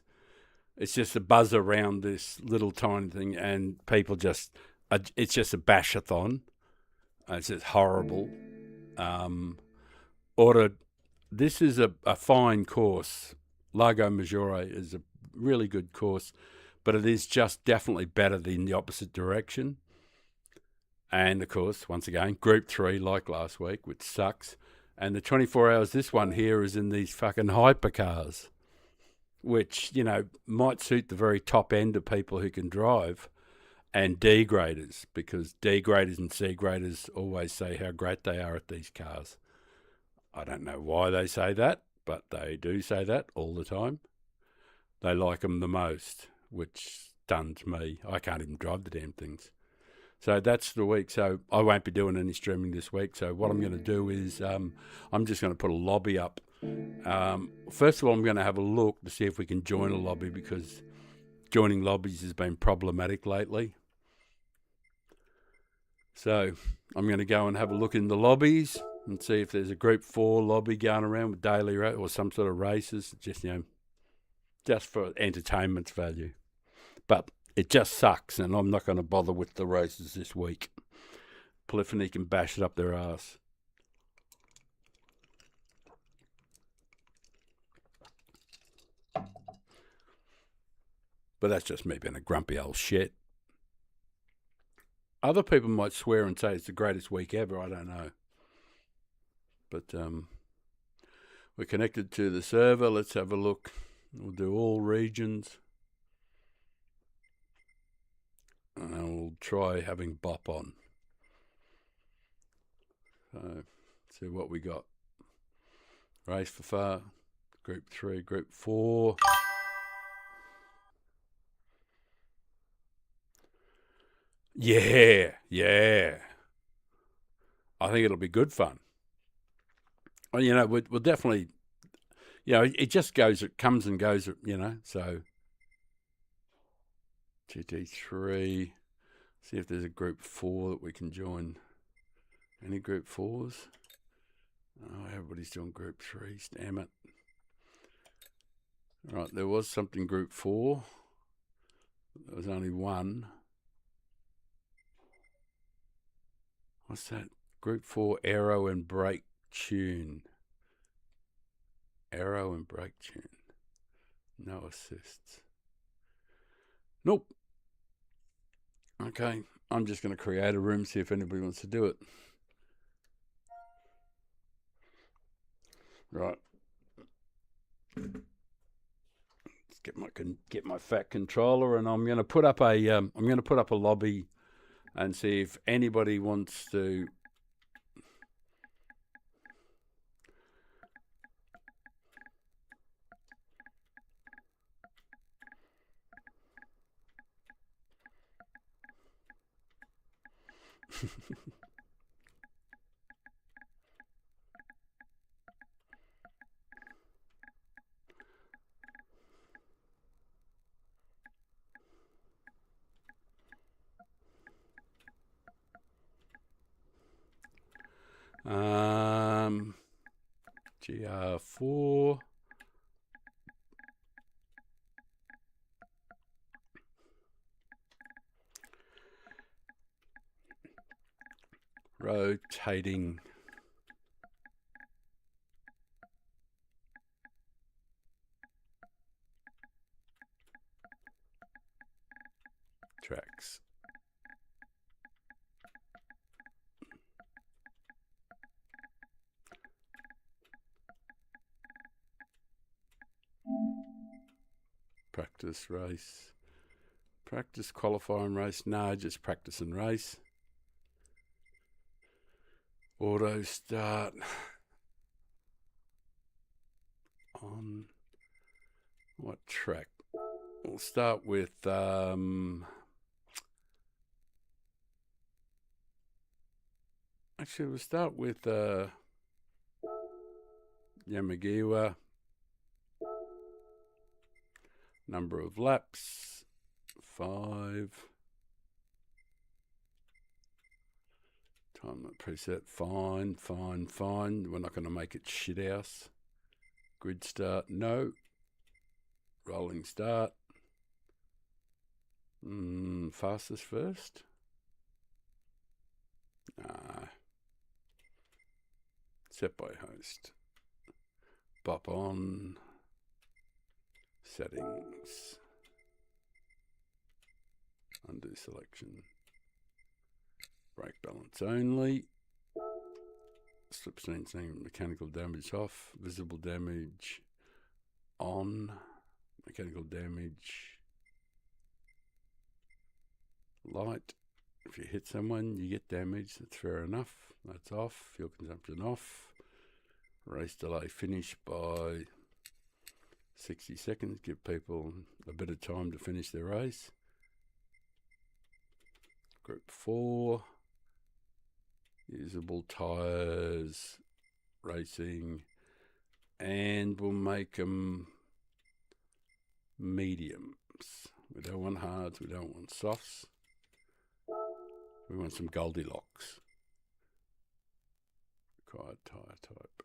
just a buzz around this little tiny thing, and people just, it's just a bashathon. It's just horrible. This is a fine course. Lago Maggiore is a really good course, but it is just definitely better than the opposite direction. And of course, once again, Group 3 like last week, which sucks. And the 24 hours, this one here is in these fucking hypercars, which, might suit the very top end of people who can drive, and D graders, because D graders and C graders always say how great they are at these cars. I don't know why they say that, but they do say that all the time. They like them the most, which stuns me. I can't even drive the damn things. So that's the week. So I won't be doing any streaming this week. So what I'm going to do is I'm just going to put a lobby up. First of all, I'm going to have a look to see if we can join a lobby, because joining lobbies has been problematic lately. So I'm going to go and have a look in the lobbies and see if there's a Group 4 lobby going around with daily or some sort of races, just for entertainment's value. But it just sucks, and I'm not going to bother with the races this week. Polyphony can bash it up their ass. But that's just me being a grumpy old shit. Other people might swear and say it's the greatest week ever. I don't know. But we're connected to the server. Let's have a look. We'll do all regions. And we'll try having Bop on. So, see what we got. Race for Far, Group 3, Group 4. Yeah. I think it'll be good fun. Well, we'll definitely, it just goes, it comes and goes, so. GT3, see if there's a Group 4 that we can join. Any Group 4s? Oh, everybody's doing Group 3s, damn it. All right, there was something Group 4. There was only one. What's that? Group 4 aero and brake tune. Aero and brake tune. No assists. Nope. Okay, I'm just going to create a room, see if anybody wants to do it. Right. Let's get my fat controller, and I'm going to put up a lobby and see if anybody wants to. GR4. Rotating tracks. Practice race. Practice qualifying race. No, just practice and race. Auto start. On what track? We'll start with actually we'll start with Yamagiwa. Number of laps 5. Time preset fine. We're not going to make it shit house. Grid start, no. Rolling start. Fastest first? Nah. Set by host. Bop on. Settings. Undo selection. Brake balance only. Slipstream saying mechanical damage off. Visible damage on. Mechanical damage light. If you hit someone, you get damage. That's fair enough. That's off. Fuel consumption off. Race delay finish by 60 seconds. Give people a bit of time to finish their race. Group 4. Usable tyres, racing, and we'll make them mediums. We don't want hards, we don't want softs. We want some Goldilocks. Required tyre type.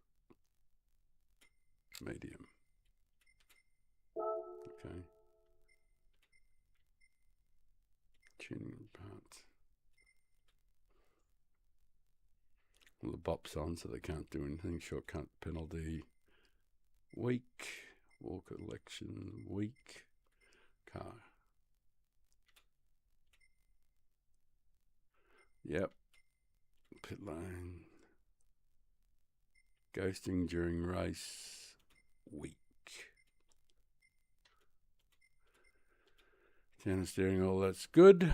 Medium. Okay. Tuning parts. Well, the bop's on, so they can't do anything. Shortcut penalty. Weak. Walker election. Weak. Car. Yep. Pit lane. Ghosting during race. Weak. Counter steering, all that's good.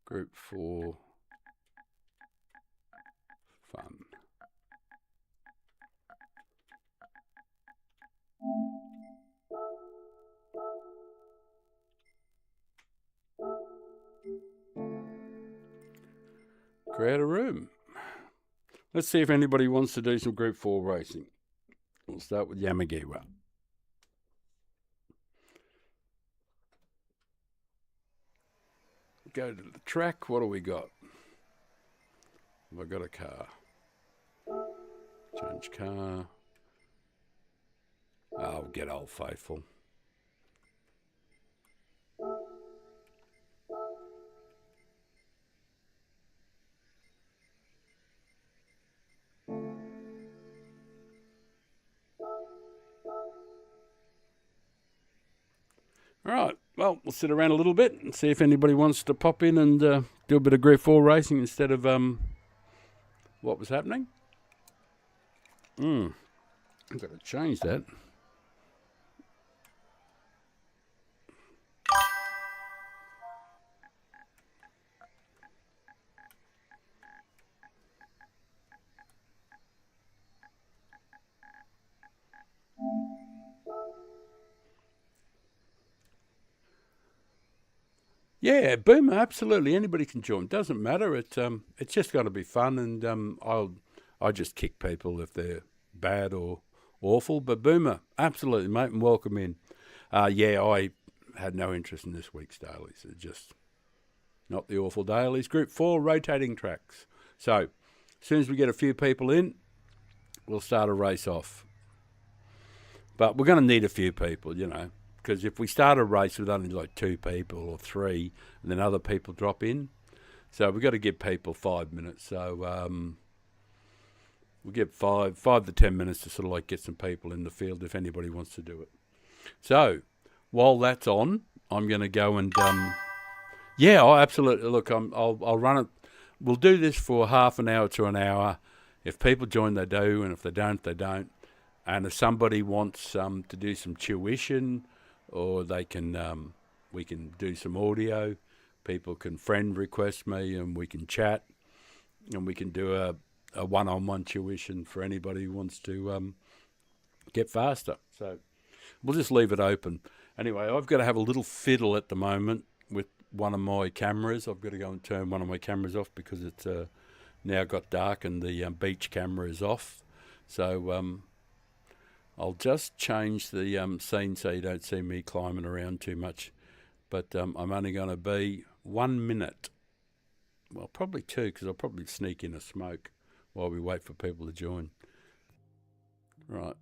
Group 4, fun. Create a room. Let's see if anybody wants to do some Group 4 racing. We'll start with Yamagiwa. Go to the track. What do we got? Have I got a car? Change car. I'll get Old Faithful. All right. Well, we'll sit around a little bit and see if anybody wants to pop in and do a bit of Group 4 racing instead of what was happening. I've got to change that. Yeah, boom, absolutely. Anybody can join. Doesn't matter. It's just got to be fun, and I just kick people if they're bad or awful. But Boomer, absolutely, mate, and welcome in. Yeah, I had no interest in this week's dailies. It's just not the awful dailies. Group 4, rotating tracks. So as soon as we get a few people in, we'll start a race off. But we're going to need a few people, you know. Because if we start a race with only like 2 people or 3, and then other people drop in, so we've got to give people 5 minutes. So we'll give 5 to 10 minutes to sort of like get some people in the field if anybody wants to do it. So while that's on, I'm going to go and yeah, absolutely. Look, I'll run it. We'll do this for half an hour to an hour. If people join, they do, and if they don't, they don't. And if somebody wants to do some tuition, or they can, we can do some audio. People can friend request me, and we can chat, and we can do a one-on-one tuition for anybody who wants to get faster. So we'll just leave it open. Anyway, I've got to have a little fiddle at the moment with one of my cameras. I've got to go and turn one of my cameras off because it's now got dark and the beach camera is off. So I'll just change the scene so you don't see me climbing around too much. But I'm only going to be 1 minute. Well, probably 2, because I'll probably sneak in a smoke while we wait for people to join. Right.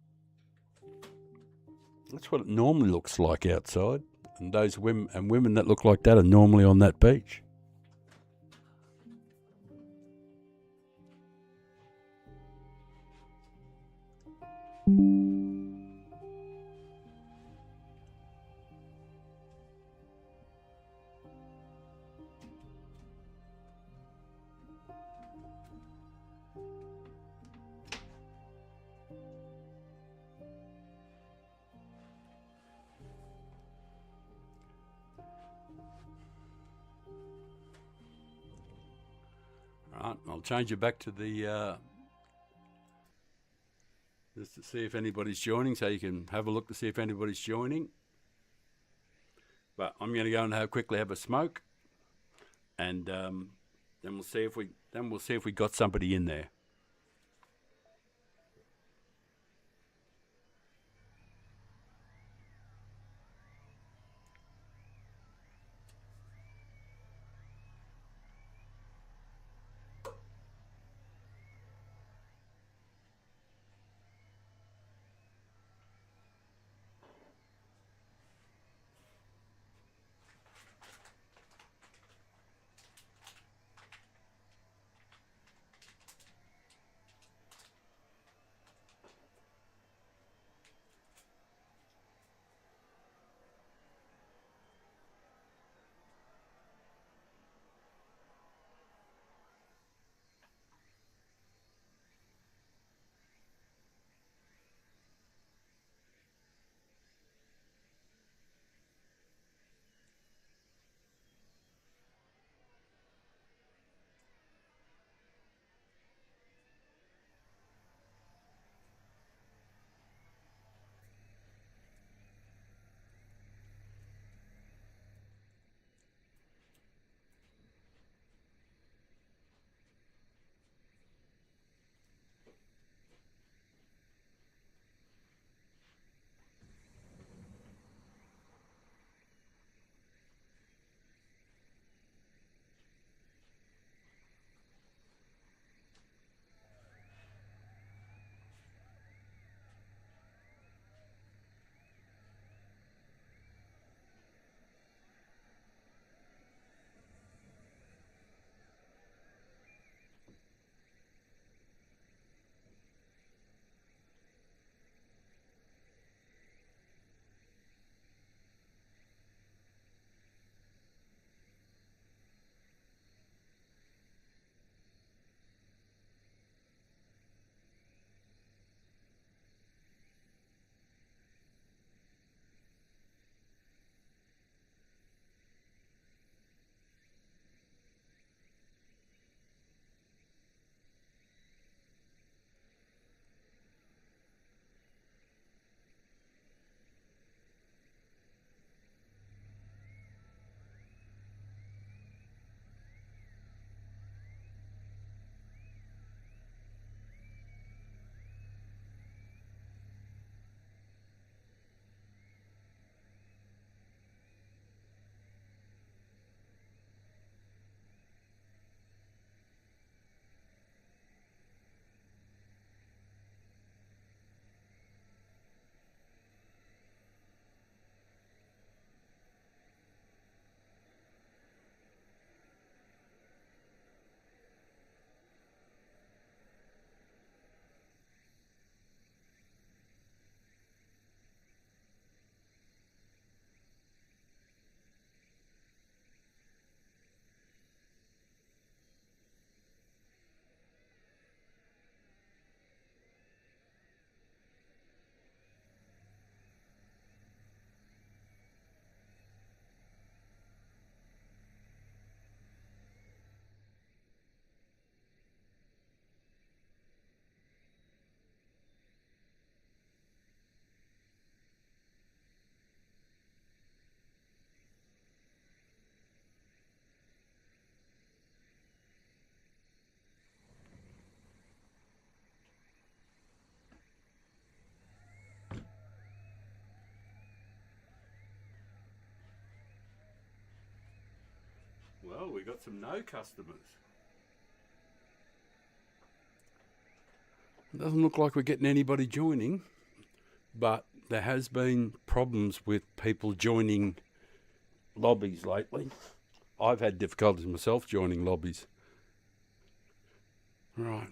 That's what it normally looks like outside. And those women that look like that are normally on that beach. Right, I'll change it back to the just to see if anybody's joining, so you can have a look to see if anybody's joining. But I'm going to go and quickly have a smoke, and then we'll see if we got somebody in there. Well, we got some no customers. It doesn't look like we're getting anybody joining, but there has been problems with people joining lobbies lately. I've had difficulties myself joining lobbies. Right.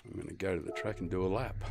I'm going to go to the track and do a lap.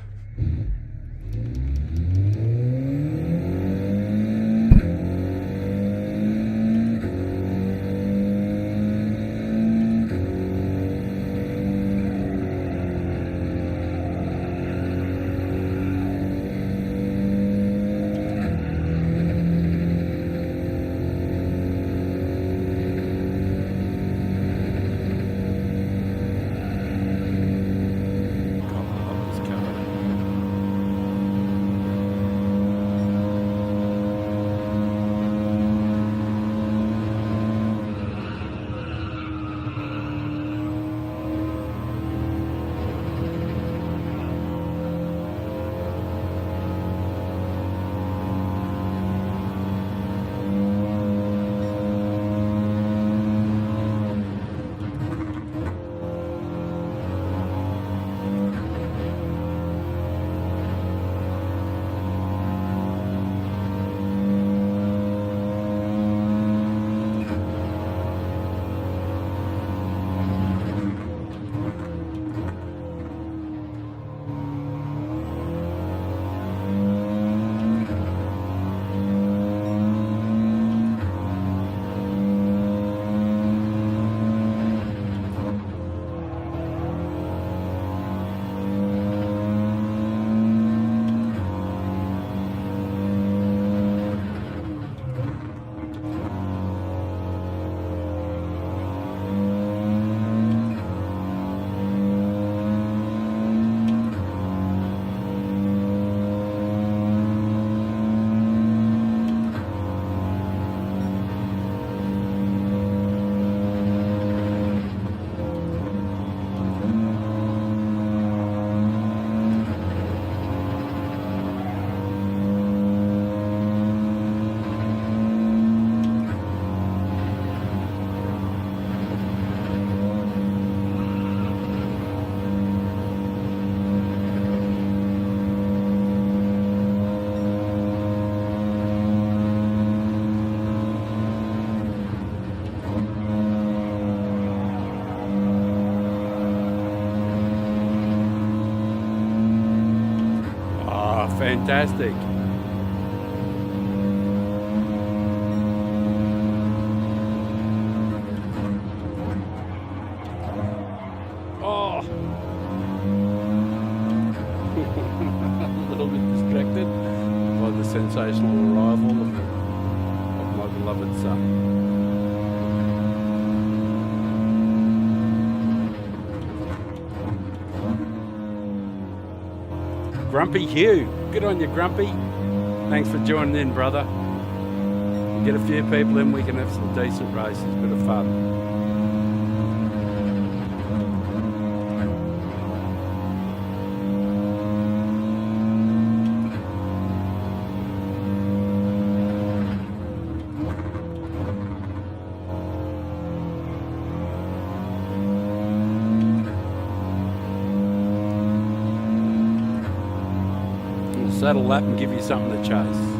Fantastic. Oh. A little bit distracted by the sensational arrival of my beloved son. Grumpy Hugh. Good on you, Grumpy. Thanks for joining in, brother. Get a few people in, we can have some decent races, bit of fun. Settle that and give you something to chase.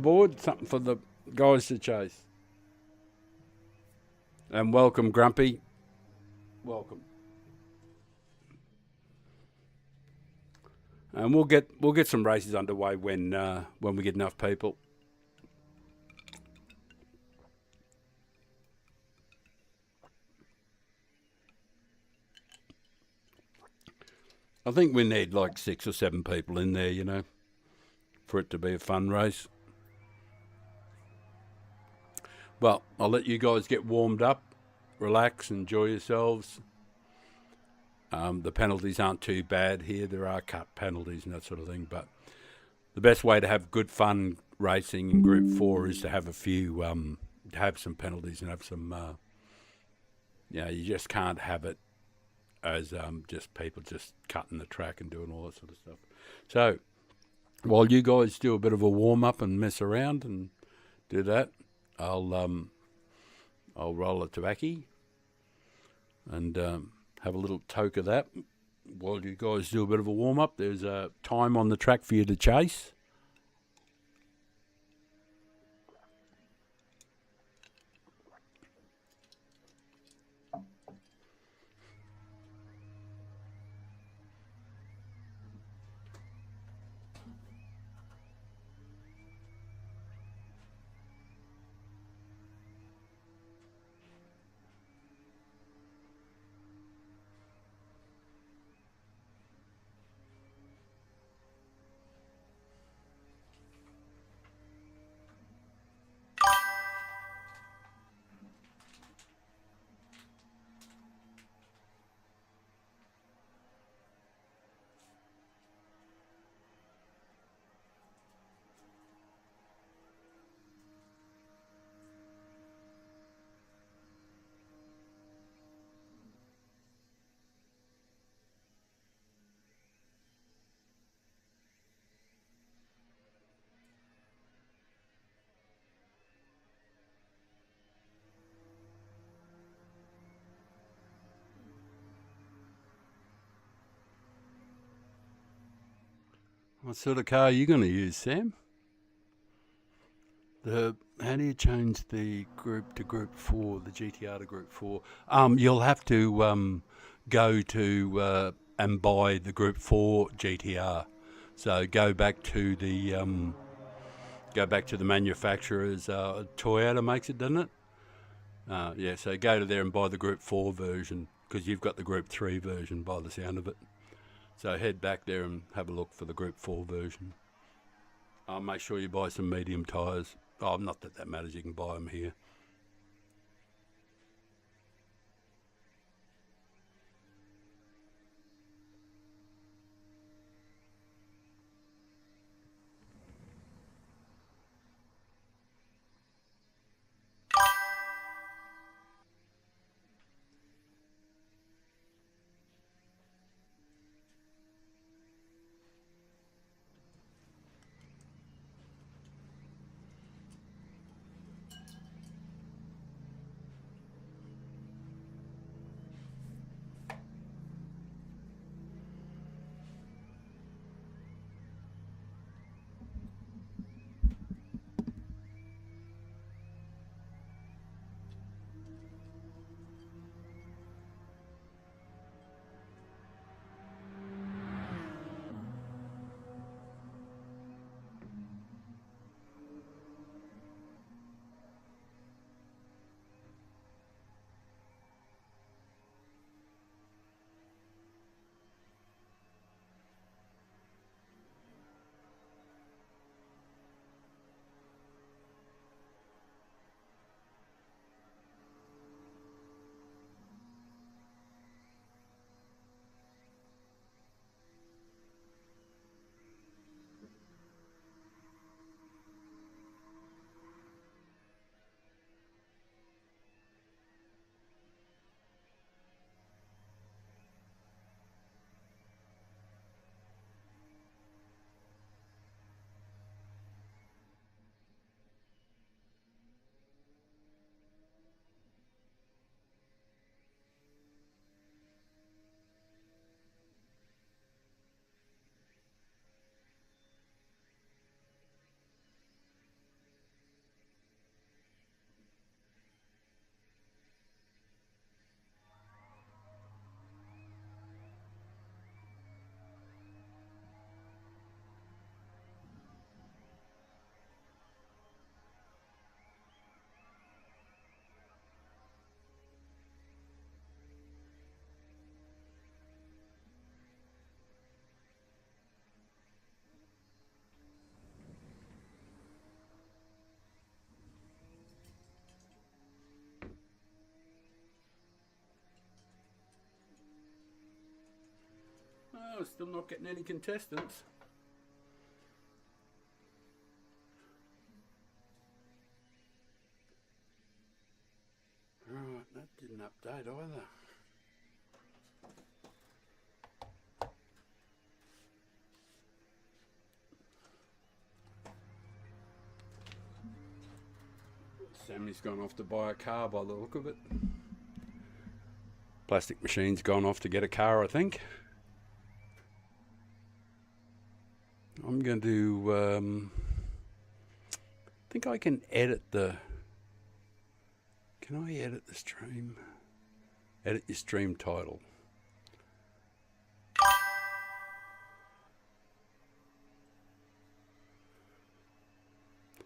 board, something for the guys to chase. And welcome, Grumpy. Welcome. And we'll get some races underway when we get enough people. I think we need like 6 or 7 people in there, you know, for it to be a fun race. Well, I'll let you guys get warmed up, relax, enjoy yourselves. The penalties aren't too bad here. There are cut penalties and that sort of thing, but the best way to have good fun racing in Group 4 is to have a few, have some penalties and have some, you just can't have it as just people just cutting the track and doing all that sort of stuff. So while you guys do a bit of a warm-up and mess around and do that, I'll roll a tobacco and have a little toke of that while you guys do a bit of a warm-up. There's a time on the track for you to chase. What sort of car are you going to use, Sam? How do you change the group to Group 4, the GTR to Group 4? You'll have to go to and buy the Group 4 GTR. So go back to the manufacturer's. Toyota makes it, doesn't it? Yeah. So go to there and buy the Group 4 version because you've got the Group 3 version by the sound of it. So head back there and have a look for the Group 4 version. Make sure you buy some medium tyres. Oh, not that matters. You can buy them here. Oh, still not getting any contestants. Right, that didn't update either. Sammy's gone off to buy a car by the look of it. Plastic Machine's gone off to get a car, I think. I'm going to, I think I can edit the, can I edit the stream? Edit your stream title.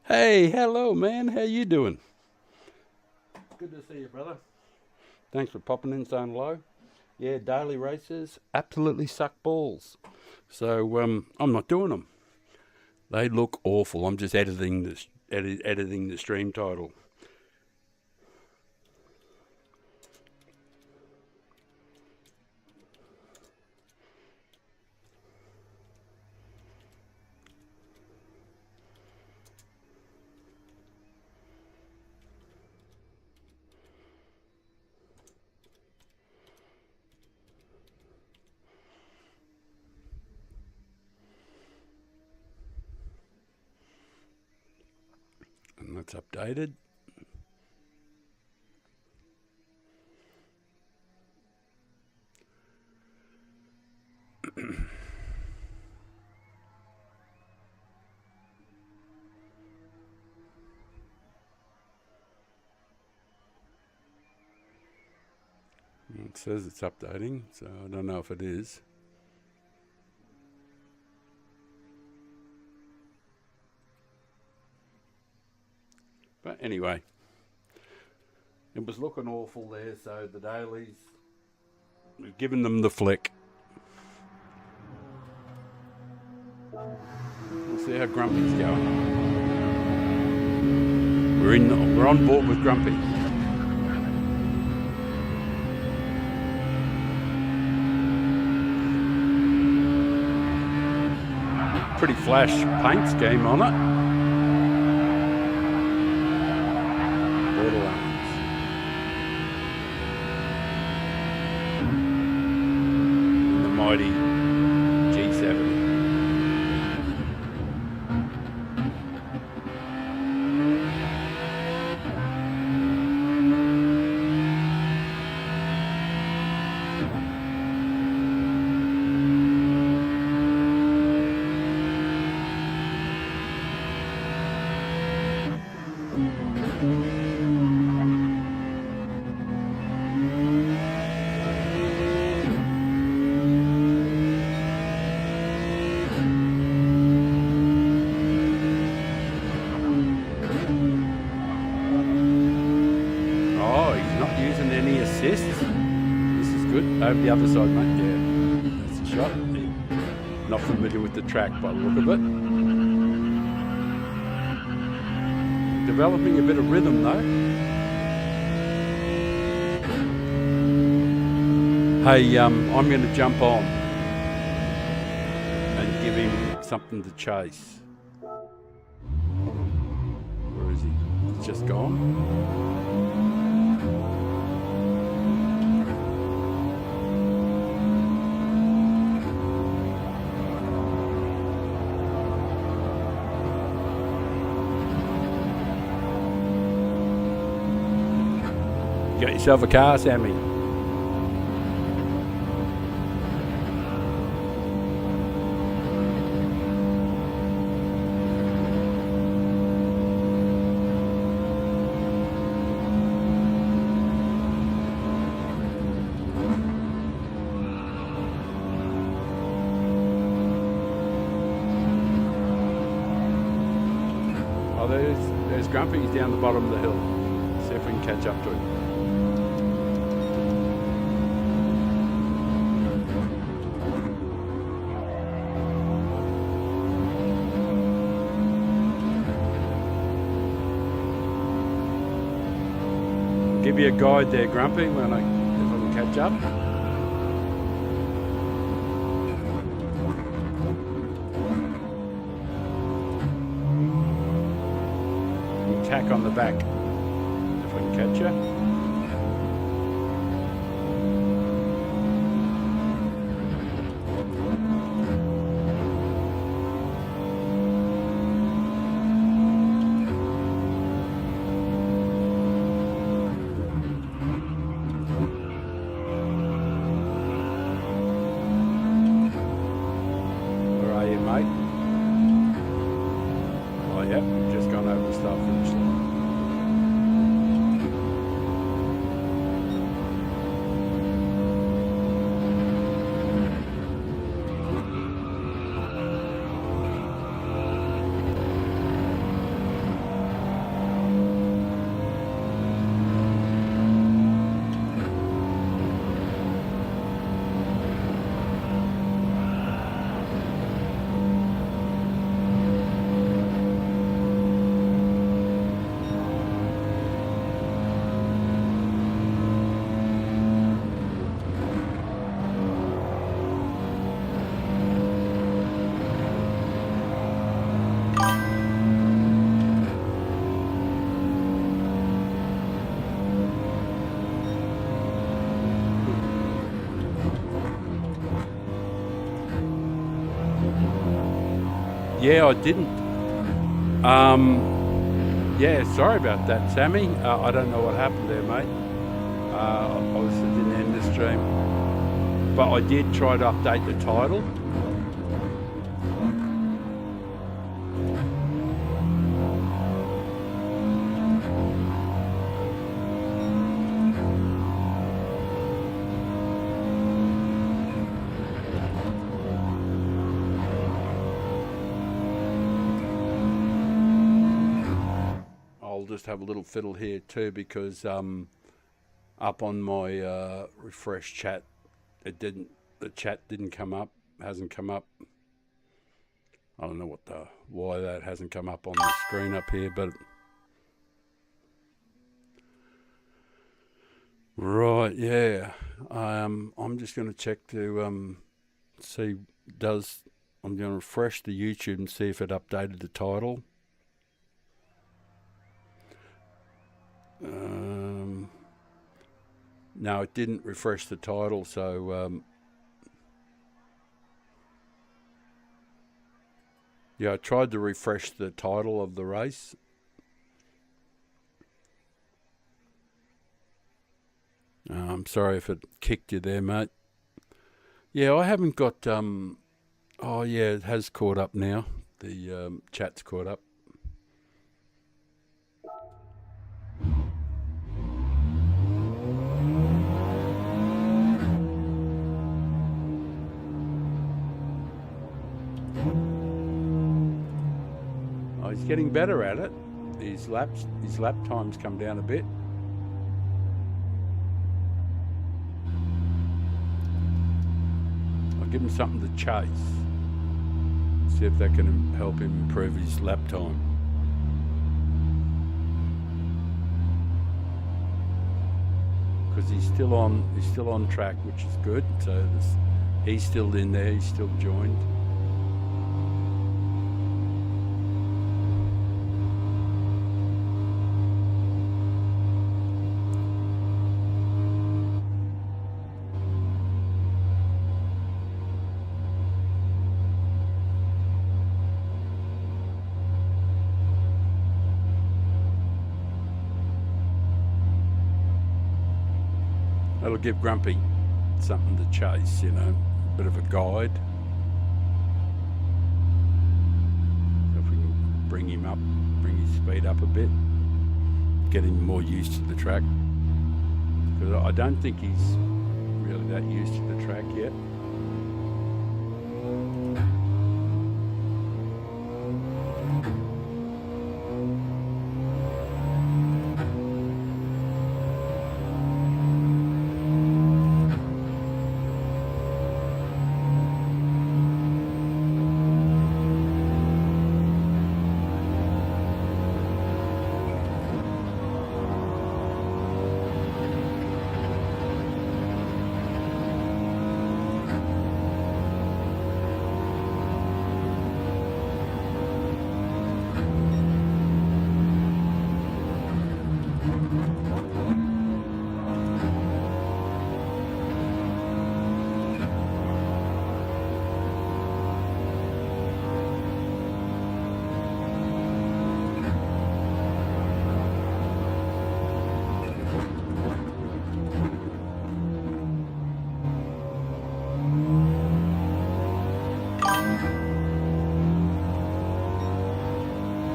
Hey, hello man, how you doing? Good to see you, brother. Thanks for popping in saying hello. Yeah, daily races absolutely suck balls. So I'm not doing them. They look awful. I'm just editing this, editing the stream title. And that's updated. It says it's updating, so I don't know if it is. But anyway, it was looking awful there, so the dailies, we've given them the flick. We'll see how Grumpy's going. We're on board with Grumpy. Pretty flash paint scheme on it. The mighty G7. Over the other side, mate. Yeah, that's a shot. Not familiar with the track by the look of it. Developing a bit of rhythm though. Hey, I'm going to jump on and give him something to chase. Where is he? He's just gone. Get yourself a car, Sammy. Oh, there's Grumpy. He's down the bottom of the hill. See if we can catch up to him. Give you a guide there, Grumpy, if I can catch up. tack on the back. If I can catch you. Mate. Oh yeah, we've just gone over the start finish line. Yeah, I didn't. Yeah, sorry about that, Sammy. I don't know what happened there, mate. Obviously didn't end the stream. But I did try to update the title. Just have a little fiddle here too, because up on my refresh chat, the chat didn't come up, hasn't come up. I don't know why that hasn't come up on the screen up here, but right, yeah. I'm just going to check to see I'm going to refresh the YouTube and see if it updated the title. No, it didn't refresh the title, so yeah, I tried to refresh the title of the race. I'm sorry if it kicked you there, mate. Yeah, I haven't got oh yeah, it has caught up now. The chat's caught up. He's getting better at it. His lap times come down a bit. I'll give him something to chase. See if that can help him improve his lap time. Because he's still on track, which is good. So he's still in there. He's still joined. That'll give Grumpy something to chase, you know, a bit of a guide. So if we can bring him up, bring his speed up a bit, get him more used to the track. Because I don't think he's really that used to the track yet.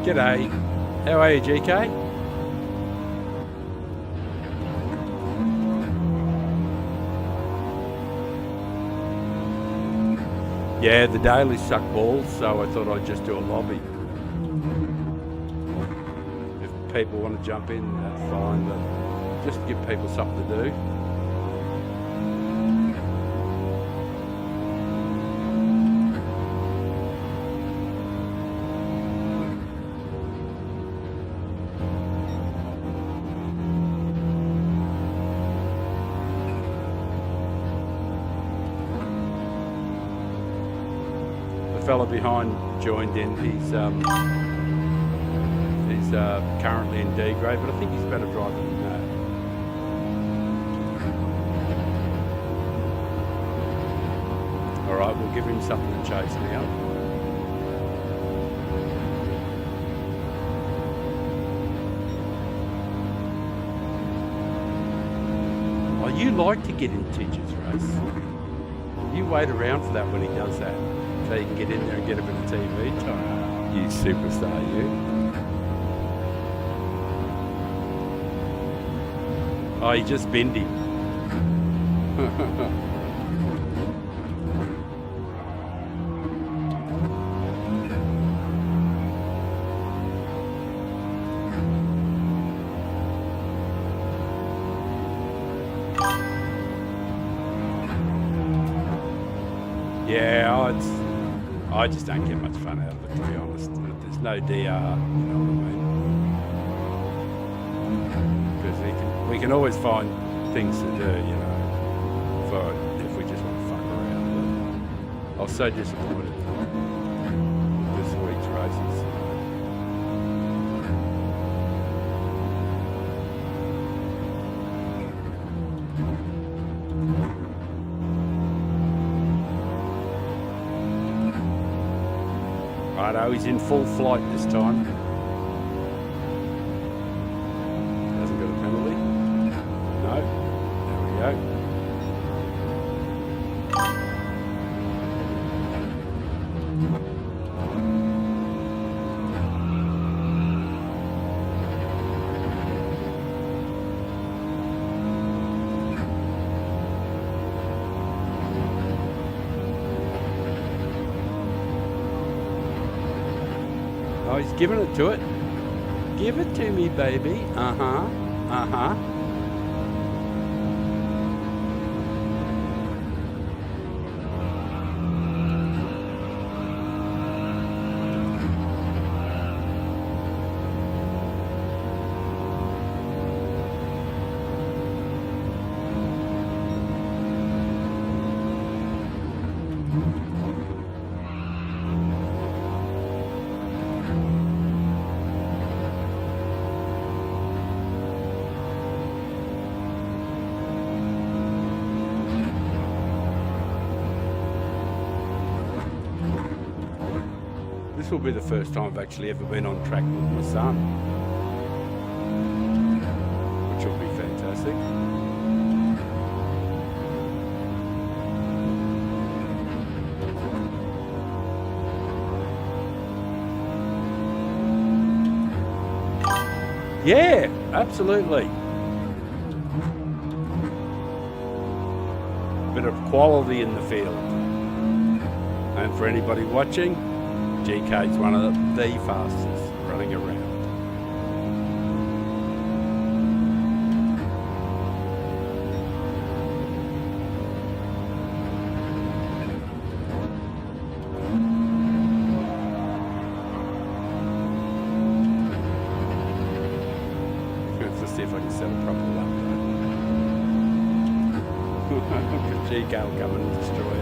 G'day. How are you, GK? Yeah, the dailies suck balls, so I thought I'd just do a lobby. If people want to jump in, that's fine, but just give people something to do. The fella behind joined in. He's currently in D grade, but I think he's a better driver than that. All right, we'll give him something to chase now. Oh, you like to get in Tidge's race. You wait around for that when he does that, so you can get in there and get a bit of TV time. You superstar, you. Oh, you just binned him. Yeah, I just don't get much fun out of it, to be honest. There's no DR, you know what I mean? Because we can always find things to do, you know, for if we just want to fuck around. But I was so disappointed with this week's races. Righto, he's in full flight this time. Hasn't got a penalty. No. There we go. Oh, he's giving it to it. Give it to me, baby. Uh-huh. Uh-huh. This will be the first time I've actually ever been on track with my son, which will be fantastic. Yeah, absolutely. Bit of quality in the field. And for anybody watching, GK's one of the fastest running around. Let's see if I can set it properly up. GK will come and destroy it.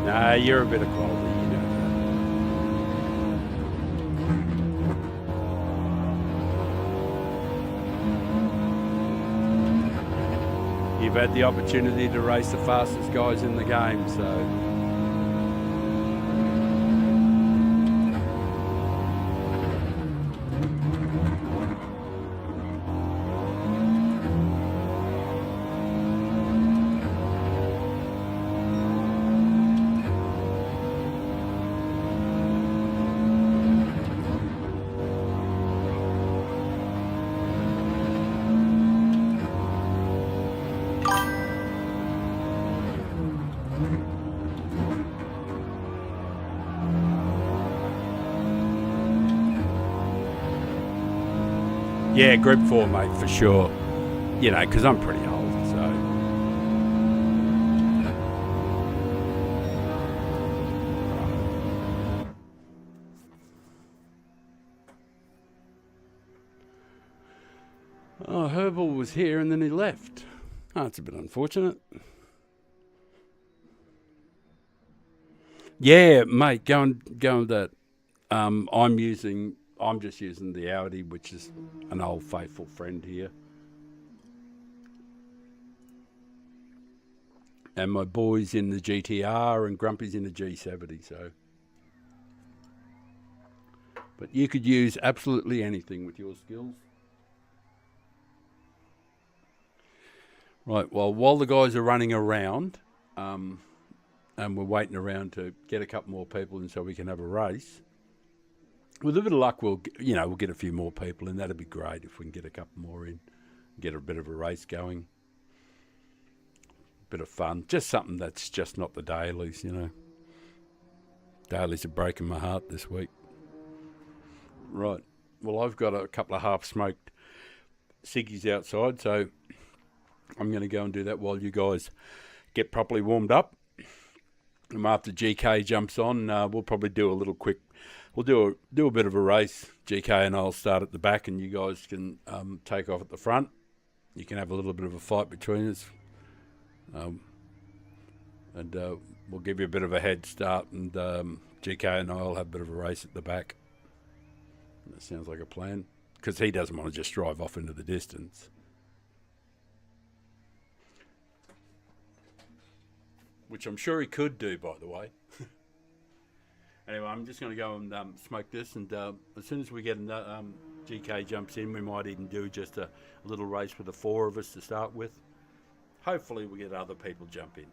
Nah, you're a bit of quality, you know that. you've had the opportunity to race the fastest guys in the game, so... Yeah, Group 4, mate, for sure. You know, because I'm pretty old, so... Oh, Herbal was here and then he left. Oh, it's a bit unfortunate. Yeah, mate, going that. I'm just using the Audi, which is an old faithful friend here. And my boy's in the GTR and Grumpy's in the G70, so... But you could use absolutely anything with your skills. Right, well, while the guys are running around, and we're waiting around to get a couple more people in so we can have a race, with a bit of luck, we'll get a few more people in. That'd be great if we can get a couple more in, get a bit of a race going. Bit of fun, just something that's just not the dailies, you know. Dailies are breaking my heart this week. Right, well, I've got a couple of half-smoked ciggies outside, so I'm going to go and do that while you guys get properly warmed up. And after GK jumps on, we'll probably do a little quick... We'll do a bit of a race. GK and I'll start at the back, and you guys can take off at the front. You can have a little bit of a fight between us, and we'll give you a bit of a head start. And GK and I'll have a bit of a race at the back. That sounds like a plan, because he doesn't want to just drive off into the distance. Which I'm sure he could do, by the way. Anyway, I'm just going to go and smoke this, and as soon as we get GK jumps in, we might even do just a little race with the four of us to start with. Hopefully we get other people jump in.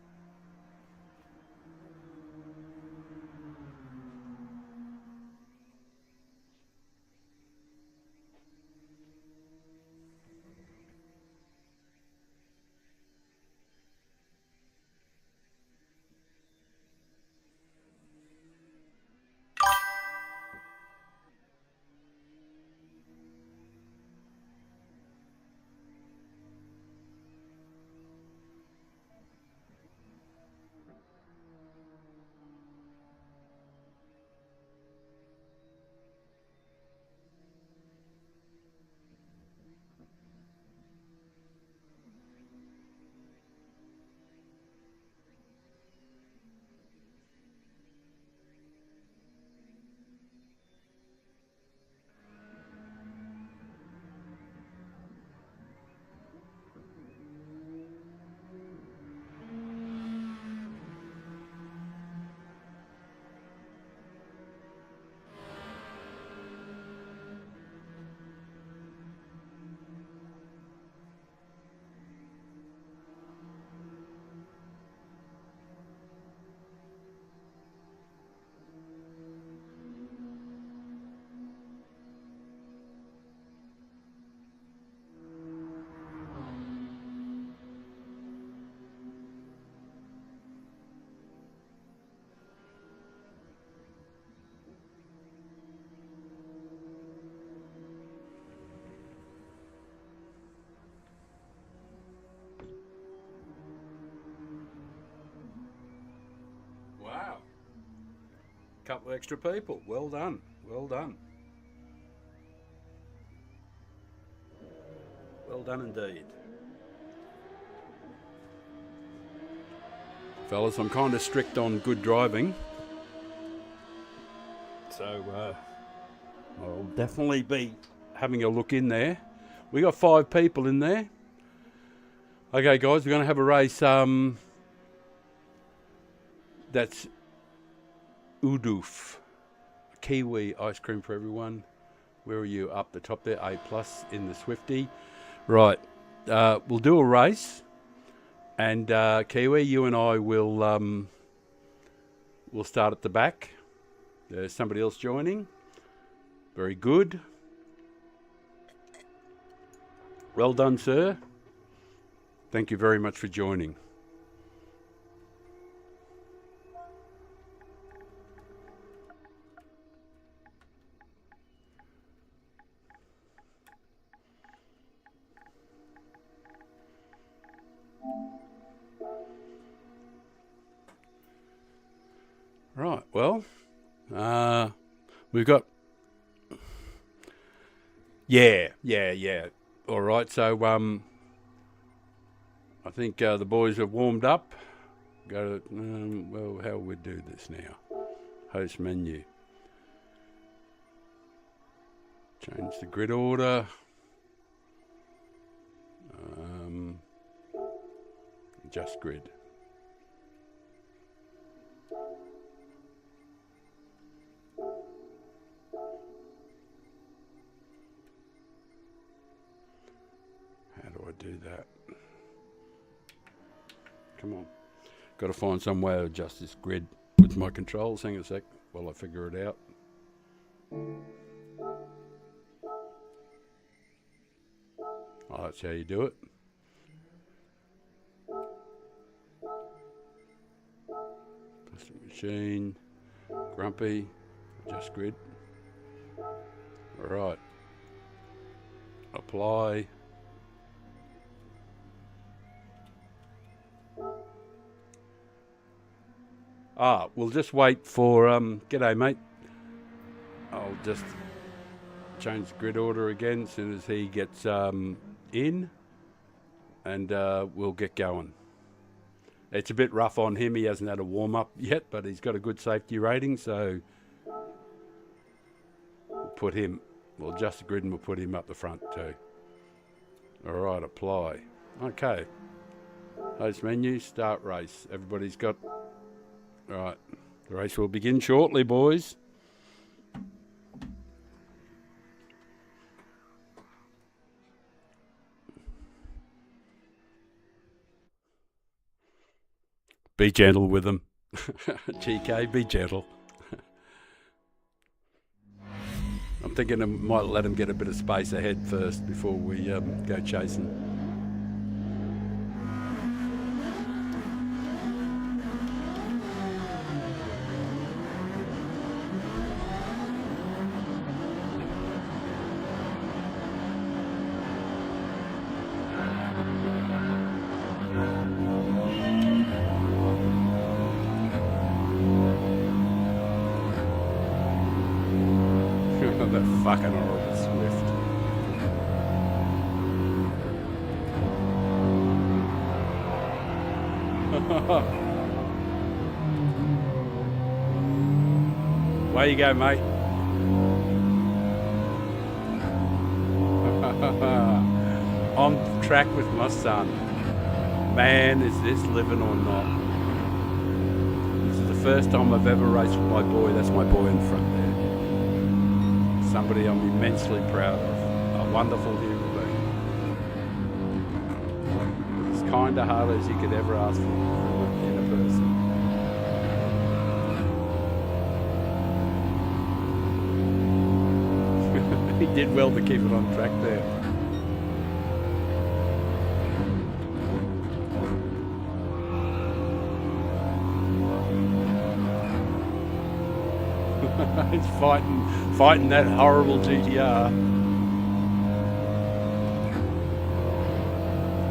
Wow. Couple of extra people. Well done. Well done. Well done indeed. Fellas, I'm kind of strict on good driving. So I'll definitely be having a look in there. We got 5 people in there. Okay, guys, we're going to have a race. That's Udoof. Kiwi ice cream for everyone. Where are you? Up the top there, A+ in the Swifty. Right, we'll do a race. And Kiwi, you and I will we'll start at the back. There's somebody else joining. Very good. Well done, sir. Thank you very much for joining. Right, well, we've got... Yeah. All right, so I think the boys have warmed up. Go to, well, how we do this now? Host menu. Change the grid order. Adjust grid. How do I do that? Come on. Got to find some way to adjust this grid with my controls. Hang on a sec while I figure it out. Oh, that's how you do it. Custom machine. Grumpy. Adjust grid. All right. Apply. We'll just wait for, g'day mate. I'll just change the grid order again as soon as he gets in, and we'll get going. It's a bit rough on him. He hasn't had a warm-up yet, but he's got a good safety rating, so we'll adjust the grid and we'll put him up the front too. All right, apply. Okay. Host menu, start race. Everybody's got... Right, the race will begin shortly, boys. Be gentle with them. GK, be gentle. I'm thinking I might let him get a bit of space ahead first before we go chasing. That fucking horrible Swift. Way you go, mate. On track with my son. Man, is this living or not? This is the first time I've ever raced with my boy. That's my boy in front there. Somebody I'm immensely proud of. A wonderful human being. As kind of heart as you could ever ask for in a person. He did well to keep it on track there. He's fighting that horrible GTR.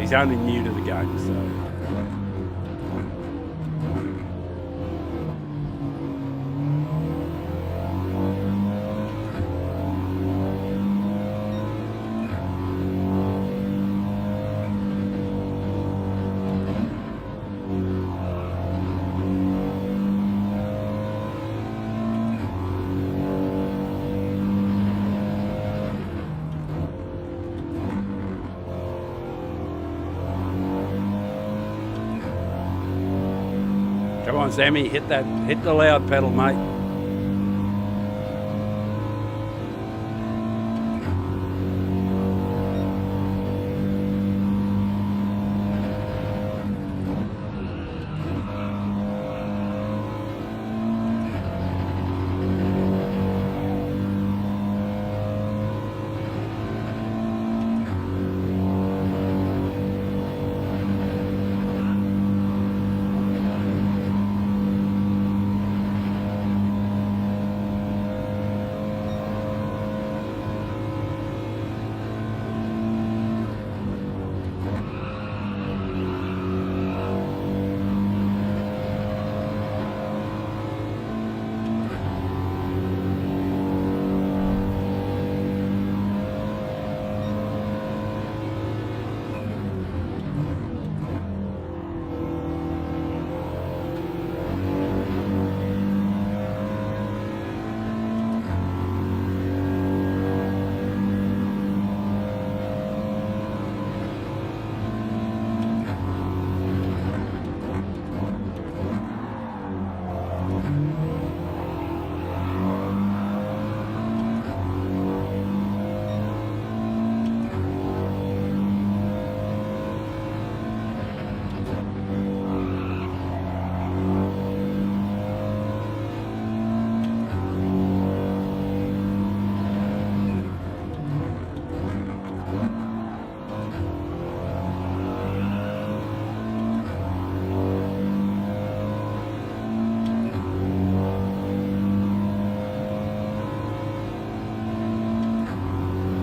He's only new to the game, so. Come on, Sammy, hit the loud pedal, mate.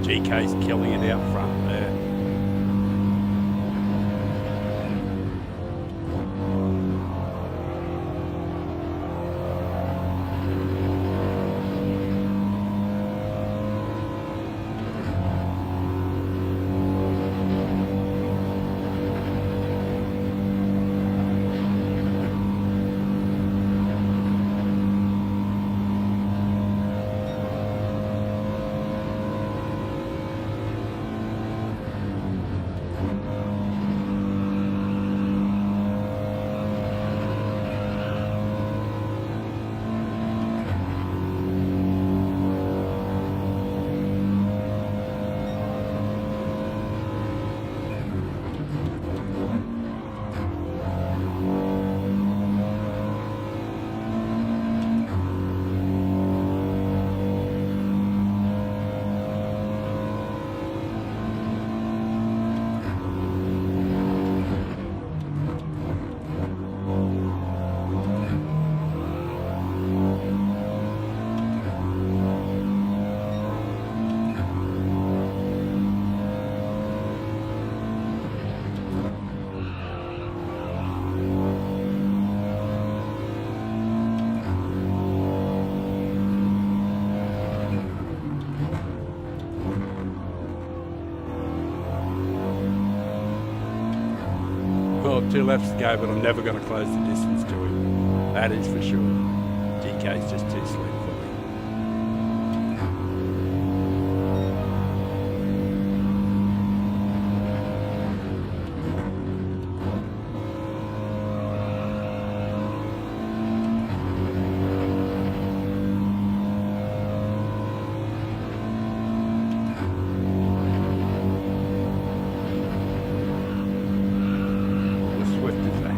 GK's killing it out front there. Well, 2 laps to go, but I'm never going to close the distance to him. That is for sure. GK's just too slick for me.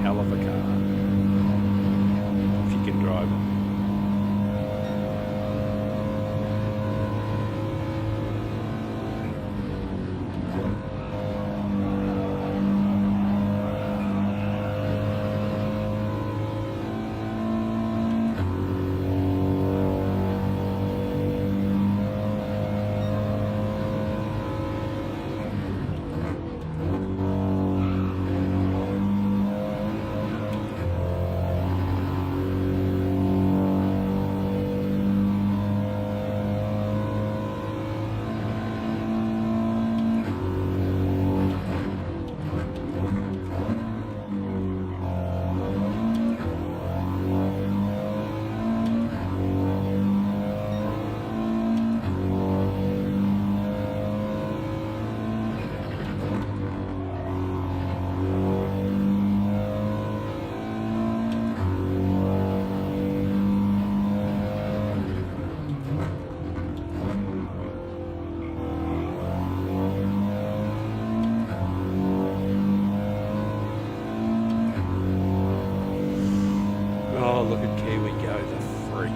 Hell of a car, if you can drive it. Oh, look at Kiwi go, the freak.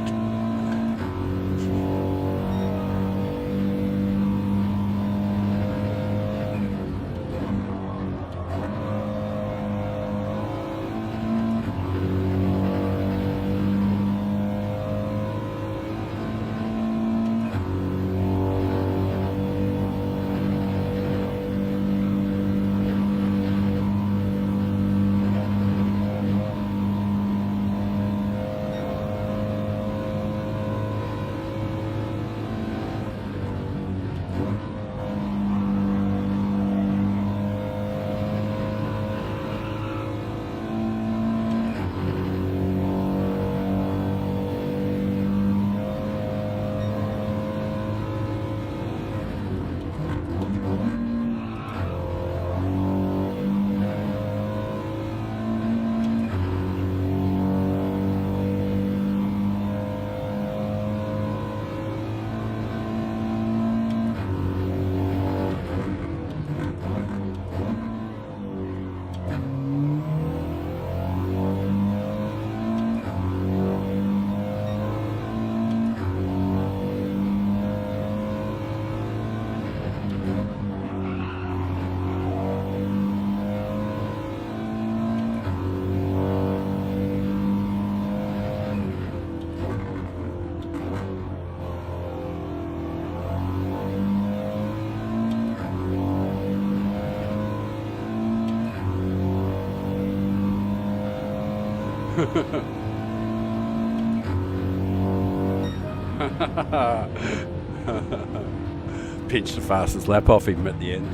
Pinched the fastest lap off him at the end.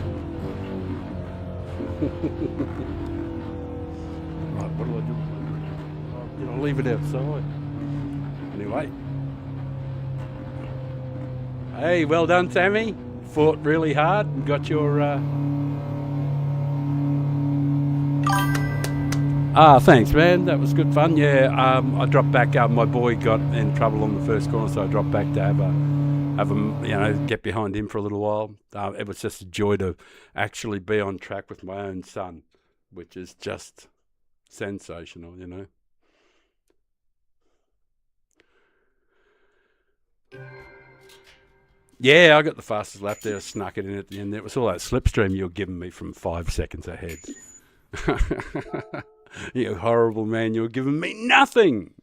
Right, what do I do? I'll leave it outside. Anyway. Hey, well done, Sammy. Fought really hard and got your... thanks, man. That was good fun. Yeah, I dropped back. My boy got in trouble on the first corner, so I dropped back to have him, get behind him for a little while. It was just a joy to actually be on track with my own son, which is just sensational, you know. Yeah, I got the fastest lap there. I snuck it in at the end. It was all that slipstream you were giving me from 5 seconds ahead. You horrible man, you were giving me nothing.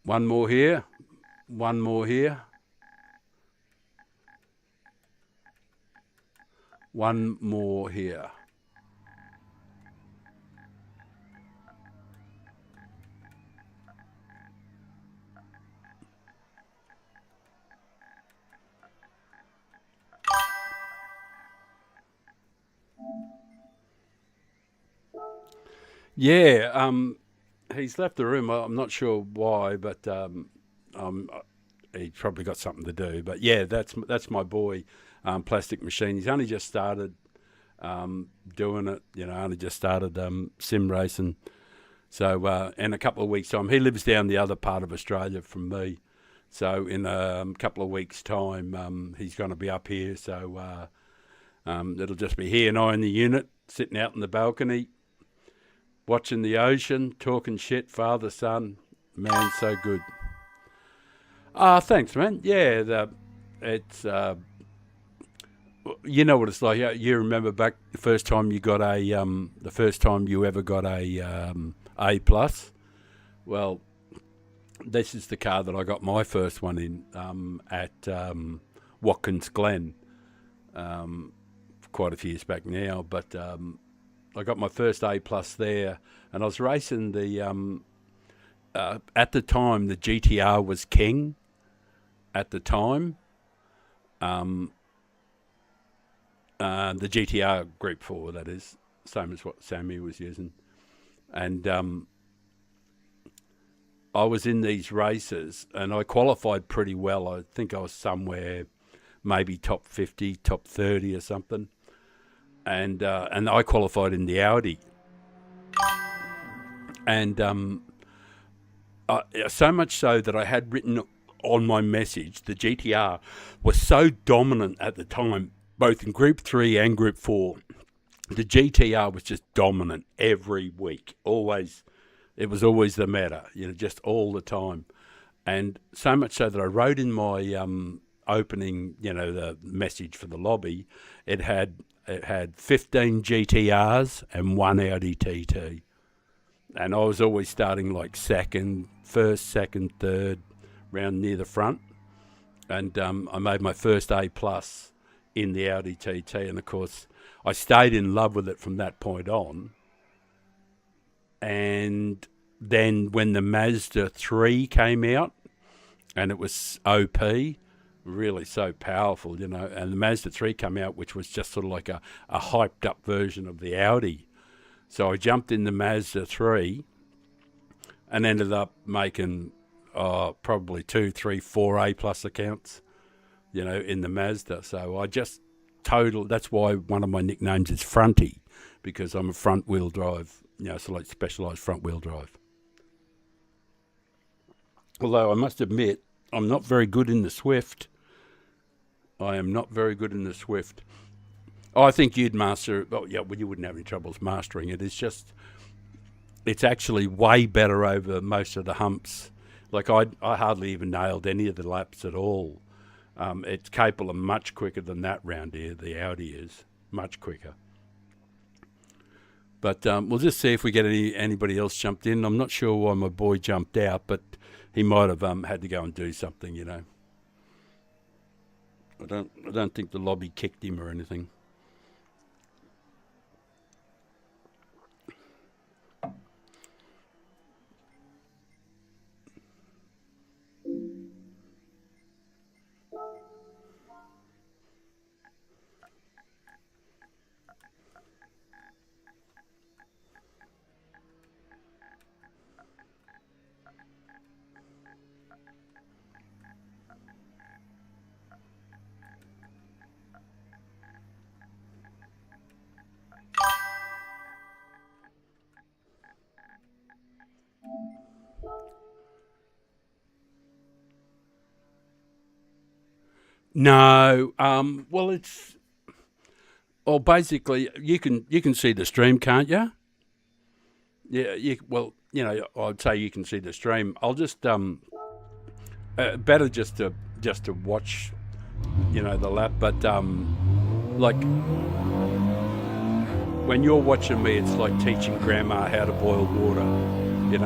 One more here. One more here. One more here. Yeah, he's left the room. I'm not sure why, but he's probably got something to do. But yeah, that's my boy, Plastic Machine. He's only just started doing it. You know, only just started sim racing. So in a couple of weeks' time, he lives down the other part of Australia from me. So in a couple of weeks' time, he's going to be up here. So it'll just be he and I in the unit, sitting out in the balcony, watching the ocean, talking shit, father, son. Man, so good. Thanks, man. Yeah, it's... you know what it's like. You remember back the first time you got the first time you ever got A+. Well, this is the car that I got my first one in at Watkins Glen quite a few years back now. But I got my first A+ there, and I was racing the at the time the GTR was king. At the time, the GTR Group 4, that is, same as what Sammy was using. And I was in these races, and I qualified pretty well. I think I was somewhere maybe top 50, top 30 or something. And I qualified in the Audi. And so much so that I had written on my message, the GTR was so dominant at the time, both in Group 3 and Group 4, the GTR was just dominant every week. Always, it was always the matter, just all the time. And so much so that I wrote in my opening, the message for the lobby, it had 15 GTRs and one Audi TT. And I was always starting like first, second, third, round near the front. And I made my first A+ in the Audi TT. And of course, I stayed in love with it from that point on. And then when the Mazda 3 came out, and it was OP, really so powerful, and the Mazda 3 came out, which was just sort of like a hyped up version of the Audi. So I jumped in the Mazda 3 and ended up making probably 2, 3, 4 A+ accounts, in the Mazda. So I just that's why one of my nicknames is Fronty, because I'm a front wheel drive, so like specialised front wheel drive. Although I must admit, I'm not very good in the Swift. I am not very good in the Swift. I think you'd master it. Well, you wouldn't have any troubles mastering it. It's actually way better over most of the humps. Like I hardly even nailed any of the laps at all. It's capable of much quicker than that round here. The Audi is much quicker. But we'll just see if we get anybody else jumped in. I'm not sure why my boy jumped out, but he might have had to go and do something, I don't think the lobby kicked him or anything. No, basically you can see the stream, can't you? Yeah, I'd say you can see the stream. I'll just better just to watch, the lap. But like when you're watching me, it's like teaching grandma how to boil water. You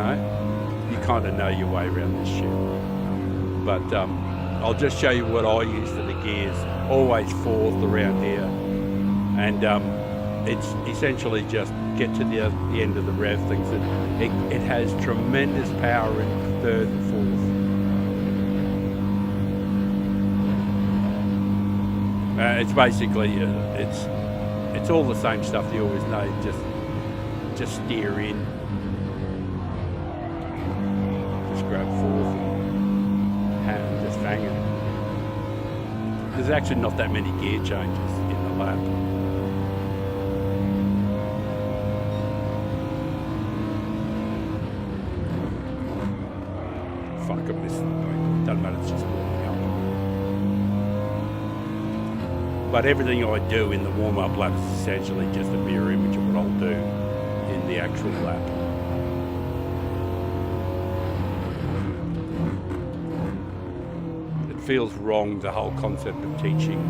kind of know your way around this shit. But I'll just show you what I use for the gears. Always fourth around here, and it's essentially just get to the end of the rev things. It has tremendous power in third and fourth. It's basically it's all the same stuff you always know. Just steer in, just grab fourth and just hang it. There's actually not that many gear changes in the lap. Fuck, I missed it. Doesn't matter, it's just warming up. But everything I do in the warm-up lap is essentially just a mirror image of what I'll do in the actual lap. It feels wrong, the whole concept of teaching,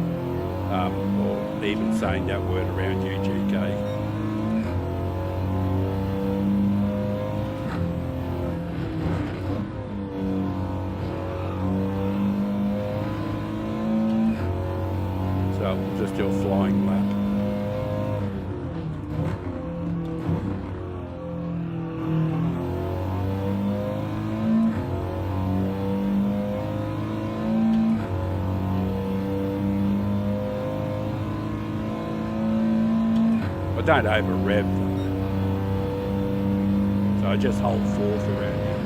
or even saying that word around you, GK. Just your flying lap. I don't over rev though, so I just hold fourth around here,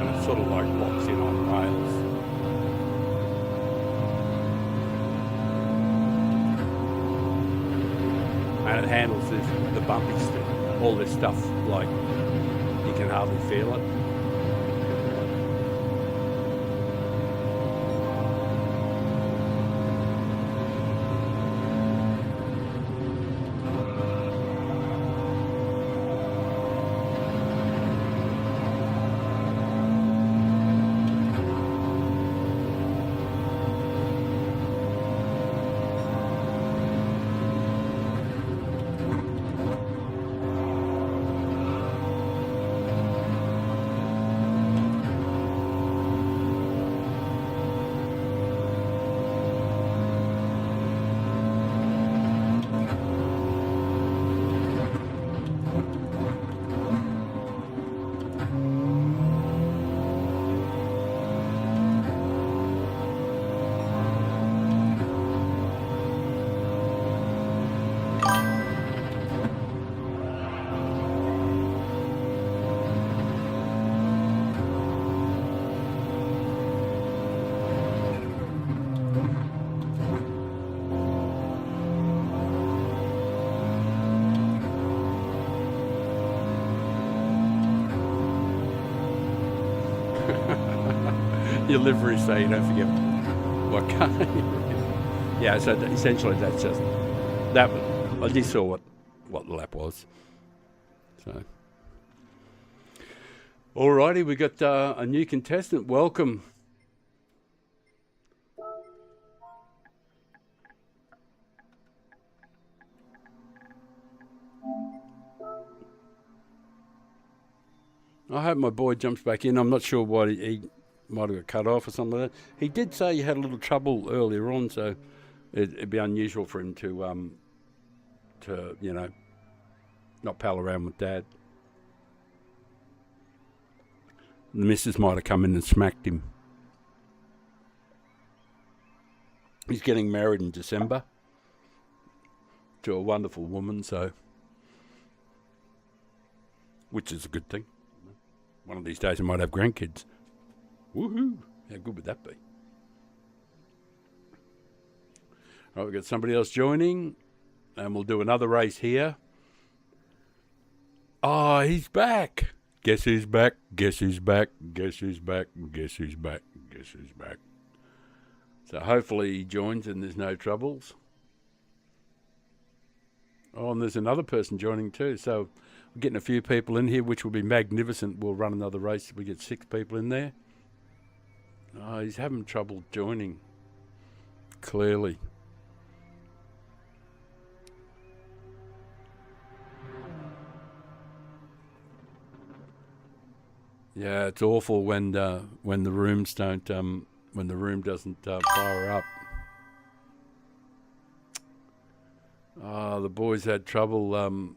and it sort of like locks in on rails. And it handles the bumpy stuff, all this stuff, like you can hardly feel it. your livery so you don't forget what car you're in. Yeah, so essentially that's just that. I just saw what the lap was. So, alrighty, we got a new contestant. Welcome. I hope my boy jumps back in. I'm not sure why he might have got cut off or something like that. He did say he had a little trouble earlier on, so it'd be unusual for him to not pal around with Dad. The missus might have come in and smacked him. He's getting married in December to a wonderful woman, so which is a good thing. One of these days he might have grandkids. Woohoo! How good would that be? All right, we've got somebody else joining, and we'll do another race here. Oh, he's back. Guess who's back? Guess who's back? Guess who's back? Guess who's back? Guess who's back? So hopefully he joins and there's no troubles. Oh, and there's another person joining too. So we're getting a few people in here, which will be magnificent. We'll run another race if we get 6 people in there. Oh, he's having trouble joining. Clearly. Yeah, it's awful when the rooms don't when the room doesn't fire up. Oh, the boys had trouble,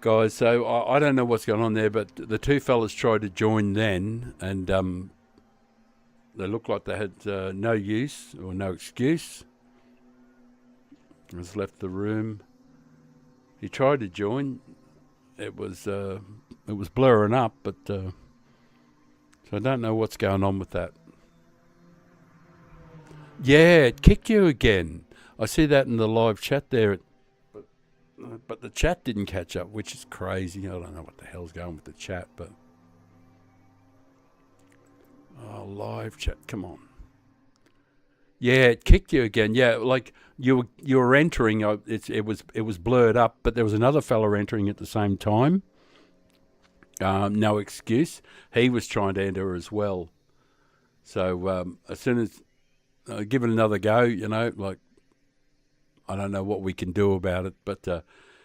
guys. So I don't know what's going on there, but the 2 fellas tried to join then, and they looked like they had no use or no excuse. Just left the room. He tried to join. It was blurring up, but so I don't know what's going on with that. Yeah, it kicked you again. I see that in the live chat there, but the chat didn't catch up, which is crazy. I don't know what the hell's going with the chat, but live chat, come on. Yeah, it kicked you again. Yeah, like you were entering. It was blurred up, but there was another fella entering at the same time. No excuse. He was trying to enter as well. So as soon as give it another go, like I don't know what we can do about it, but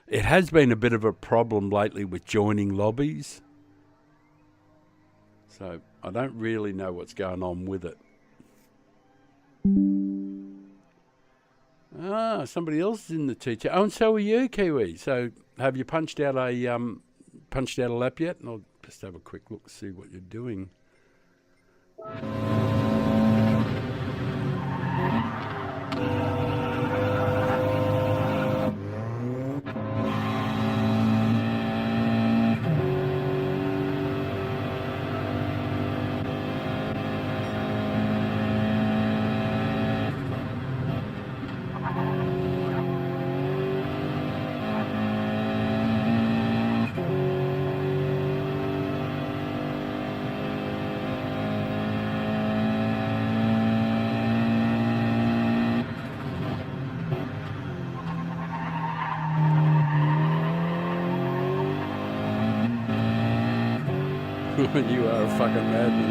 it has been a bit of a problem lately with joining lobbies. So I don't really know what's going on with it. Somebody else is in the teacher. Oh, and so are you, Kiwi. So have you punched out a lap yet? And I'll just have a quick look to see what you're doing. You are a fucking madman,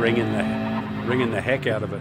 aren't you? Ringing the heck out of it.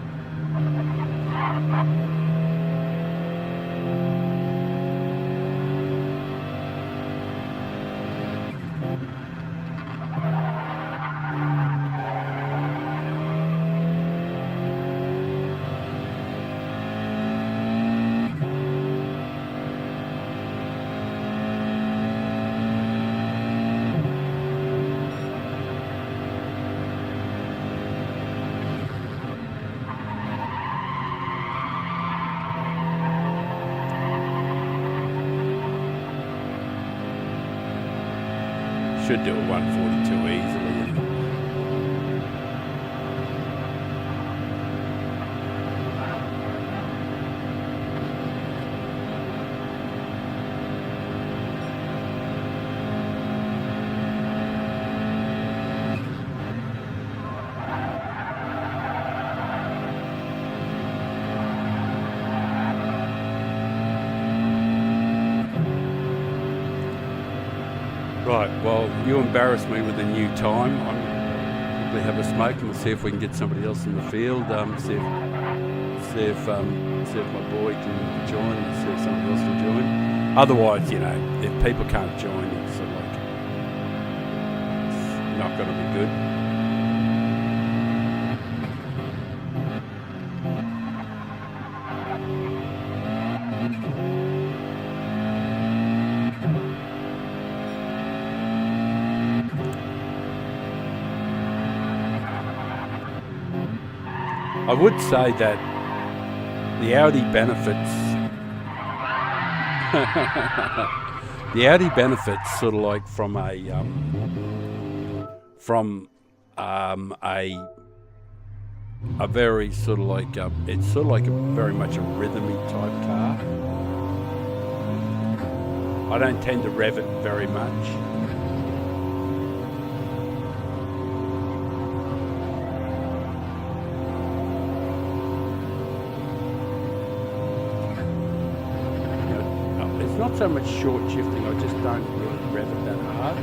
Should do a 142 easily. Right, well, you embarrassed me with a new time. I'm probably have a smoke and we'll see if we can get somebody else in the field. See if my boy can join. See if somebody else can join. Otherwise, you know, if people can't join, it's sort of like it's not going to be good. I would say that the Audi benefits, the Audi benefits sort of like from a very sort of like it's sort of like a very much a rhythmy type car. I don't tend to rev it very much. It's not so much short shifting, I just don't really rev it that hard.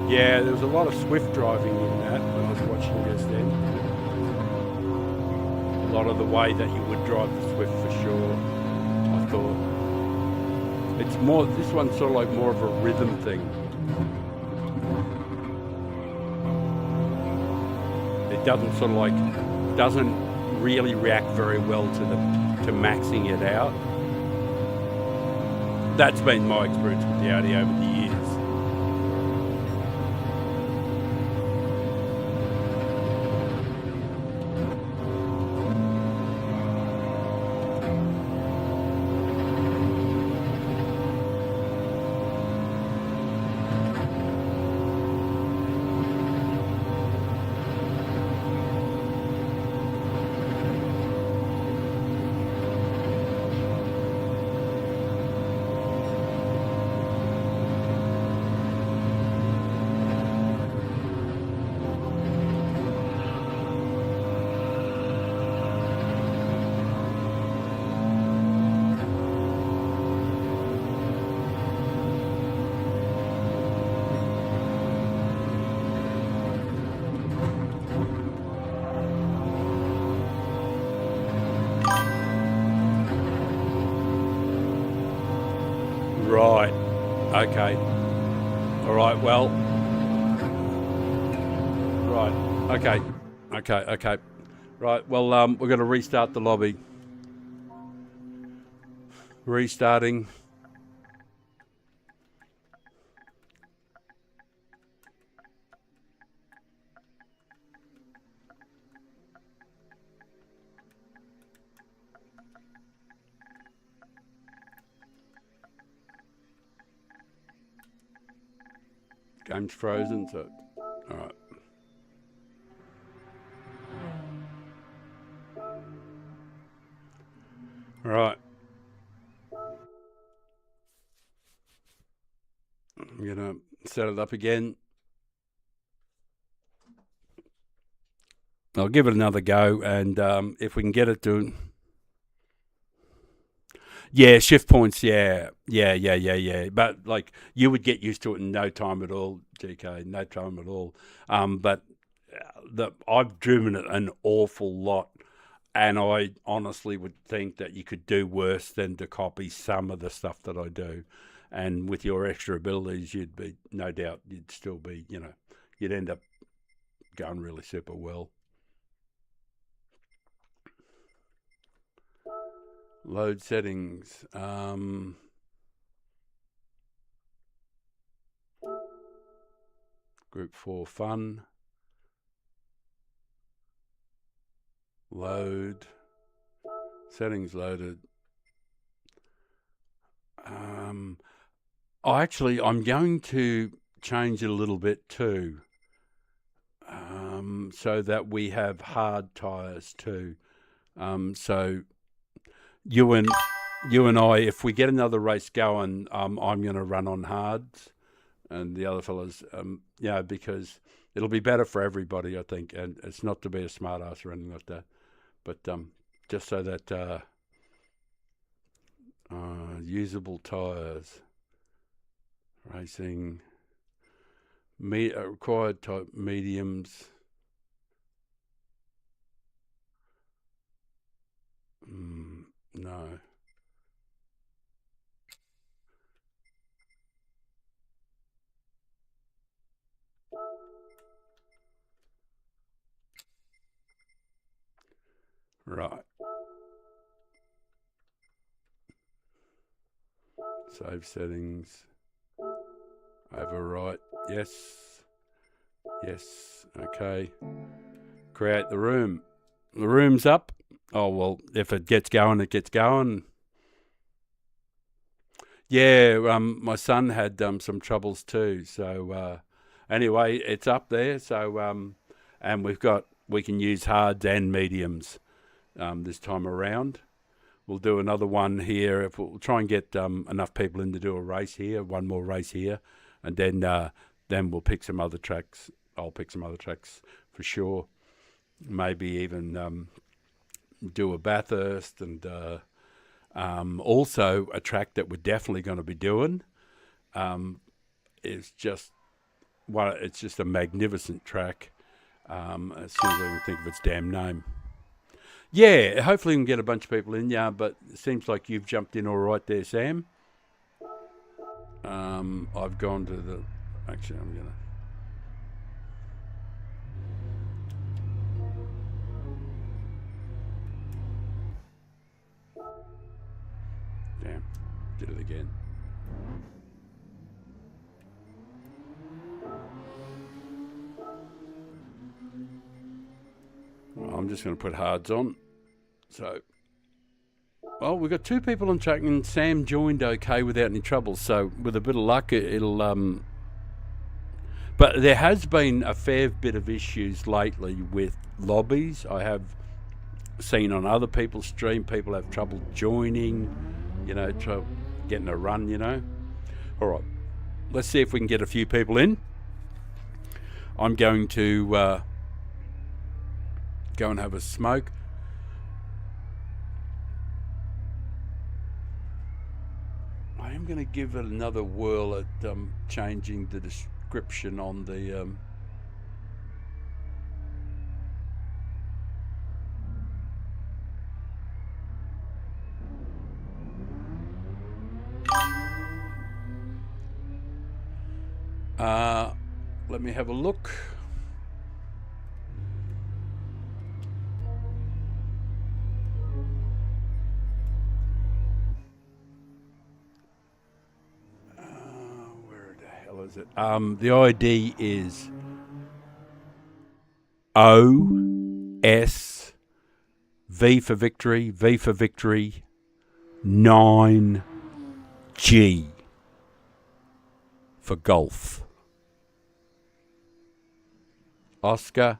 Yeah, there was a lot of swift driving in that when I was watching this then. A lot of the way that you would drive the Swift for sure, I thought. It's more, this one's sort of like more of a rhythm thing. It doesn't sort of like, doesn't really react very well to maxing it out. That's been my experience with the Audi over the years. Right. Okay. All right. Well. Right. Okay. Okay. Right. Well, we're going to restart the lobby. Restarting. Game's frozen, so all right. All right. I'm gonna set it up again. I'll give it another go, and if we can get it to, yeah, shift points, yeah. But like you would get used to it in no time at all, GK, no time at all. But I've driven it an awful lot, and I honestly would think that you could do worse than to copy some of the stuff that I do. And with your extra abilities, you'd be, no doubt, you'd still be, you'd end up going really super well. Load settings. Group 4 fun. Load. Settings loaded. I'm going to change it a little bit too, so that we have hard tyres too. So you and I, if we get another race going, I'm going to run on hards, and the other fellas, because it'll be better for everybody, I think. And it's not to be a smart ass or anything like that, but just so that usable tyres, racing, required type mediums. No. Right. Save settings. Overwrite. Yes. Yes. Okay. Create the room. The room's up. Oh, well, if it gets going, it gets going. Yeah, my son had some troubles too. So anyway, it's up there. So and we can use hards and mediums this time around. We'll do another one here. If we'll try and get enough people in to do a race here, one more race here, and then we'll pick some other tracks. I'll pick some other tracks for sure. Maybe even do a Bathurst, and also a track that we're definitely going to be doing. It's just a magnificent track. As soon as I can think of its damn name. Yeah, hopefully we can get a bunch of people in. Yeah, but it seems like you've jumped in all right there, Sam. I've gone to the. Actually, I'm gonna. Damn, did it again. Well, I'm just going to put hards on. So, well, we've got two people on track, and Sam joined okay without any trouble. So, with a bit of luck, it'll. But there has been a fair bit of issues lately with lobbies. I have seen on other people's stream, people have trouble joining, getting a run. All right, let's see if we can get a few people in. I'm going to go and have a smoke. I am going to give it another whirl at changing the description on the let me have a look. Where the hell is it? The ID is OS V for victory 9G for golf. Oscar,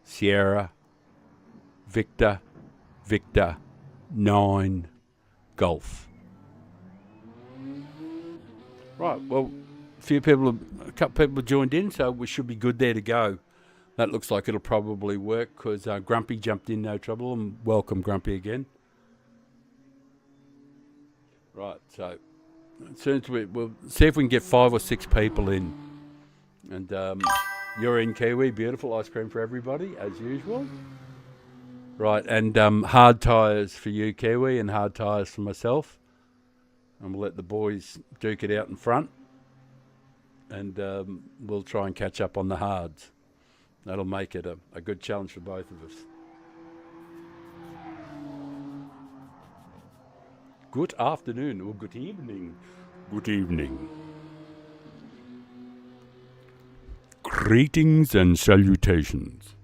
Sierra, Victor, 9, golf. Right, well, a couple of people joined in, so we should be good there to go. That looks like it'll probably work because Grumpy jumped in, no trouble, and welcome Grumpy again. Right, so as soon as we'll see if we can get 5 or 6 people in. And you're in, Kiwi. Beautiful ice cream for everybody, as usual. Right, and hard tyres for you, Kiwi, and hard tyres for myself. And we'll let the boys duke it out in front. And we'll try and catch up on the hards. That'll make it a good challenge for both of us. good afternoon or good evening. Good evening. Greetings and salutations.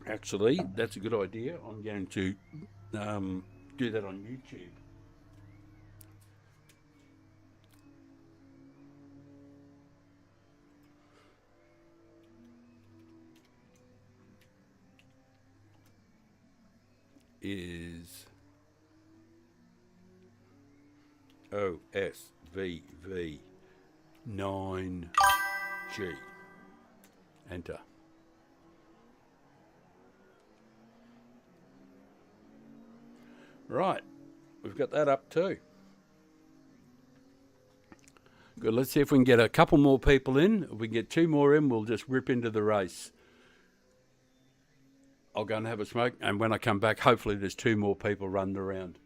Actually, that's a good idea. I'm going to do that on YouTube. Is OSVV 9G. Enter. Right, we've got that up too. Good, let's see if we can get a couple more people in. If we can get 2 more in, we'll just rip into the race. I'll go and have a smoke, and when I come back, hopefully there's 2 more people running around.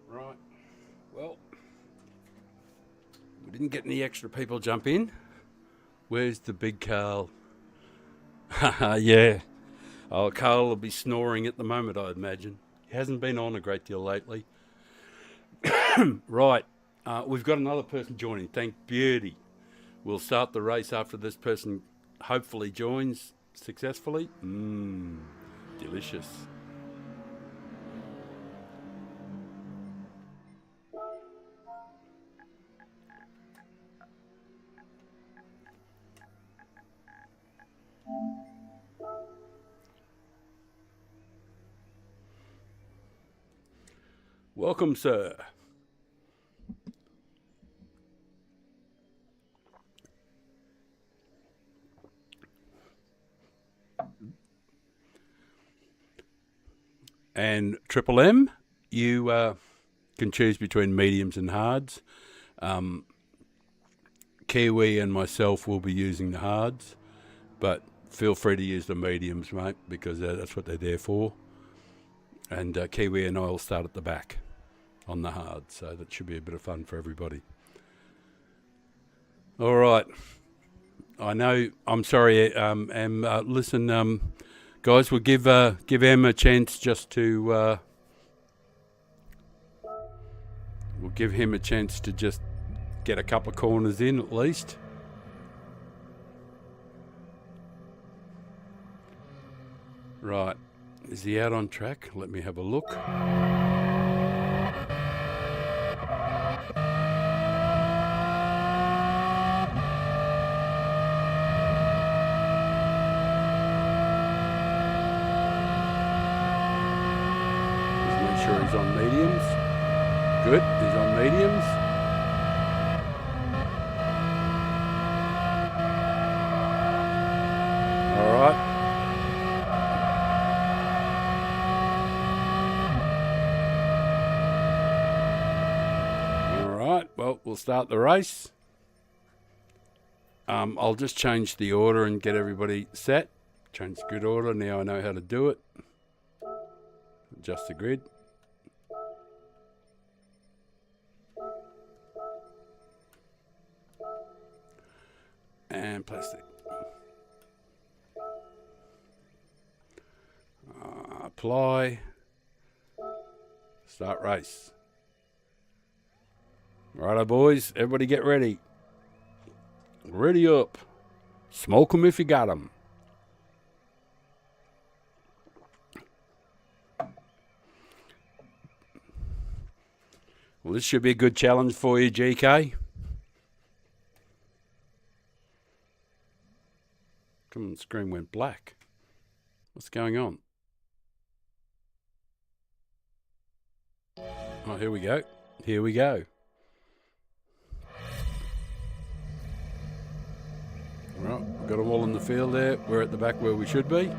Right, well, we didn't get any extra people jump in. Where's the big Carl? Yeah. Oh, Carl will be snoring at the moment, I imagine. He hasn't been on a great deal lately. Right, we've got another person joining. Thank beauty. We'll start the race after this person hopefully joins successfully. Delicious. Welcome, sir. And Triple M, you can choose between mediums and hards. Kiwi and myself will be using the hards, but feel free to use the mediums, mate, because that's what they're there for. And Kiwi and I will start at the back on the hard, so that should be a bit of fun for everybody. All right. I know, I'm sorry, listen, guys, we'll give Em a chance just to, we'll give him a chance to just get a couple of corners in at least. Right. Is he out on track? Let me have a look. Just make sure he's on mediums. Good, he's on mediums. All right. well, we'll start the race. I'll just change the order and get everybody set. Change the grid order. Now I know how to do it. Adjust the grid. And plastic. Apply. Start race. Righto, boys. Everybody get ready. Ready up. Smoke 'em if you got 'em. Well, this should be a good challenge for you, GK. Come on, the screen went black. What's going on? Oh, here we go. Here we go. Right, we've got them all in the field there. We're at the back where we should be.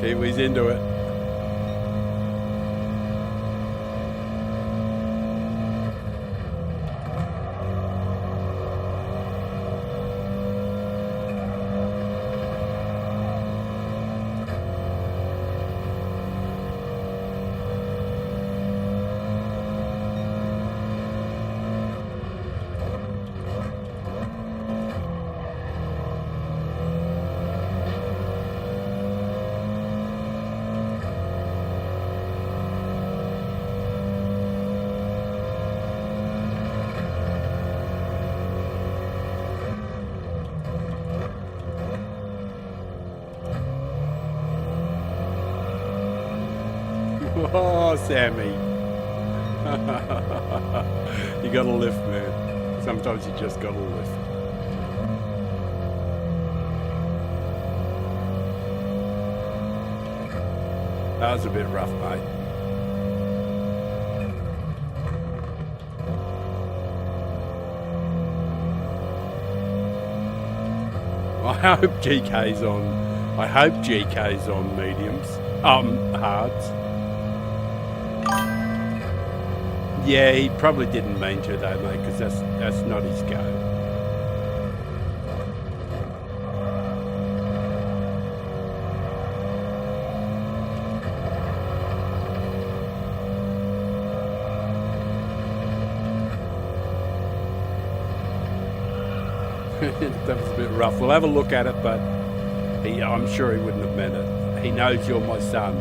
Kiwi's into it. Oh, Sammy. You got to lift, man. Sometimes you just got to lift. That was a bit rough, mate. I hope GK's on. I hope GK's on mediums. Hards. Yeah, he probably didn't mean to though, mate, because that's not his go. That was a bit rough. We'll have a look at it, but I'm sure he wouldn't have meant it. He knows you're my son,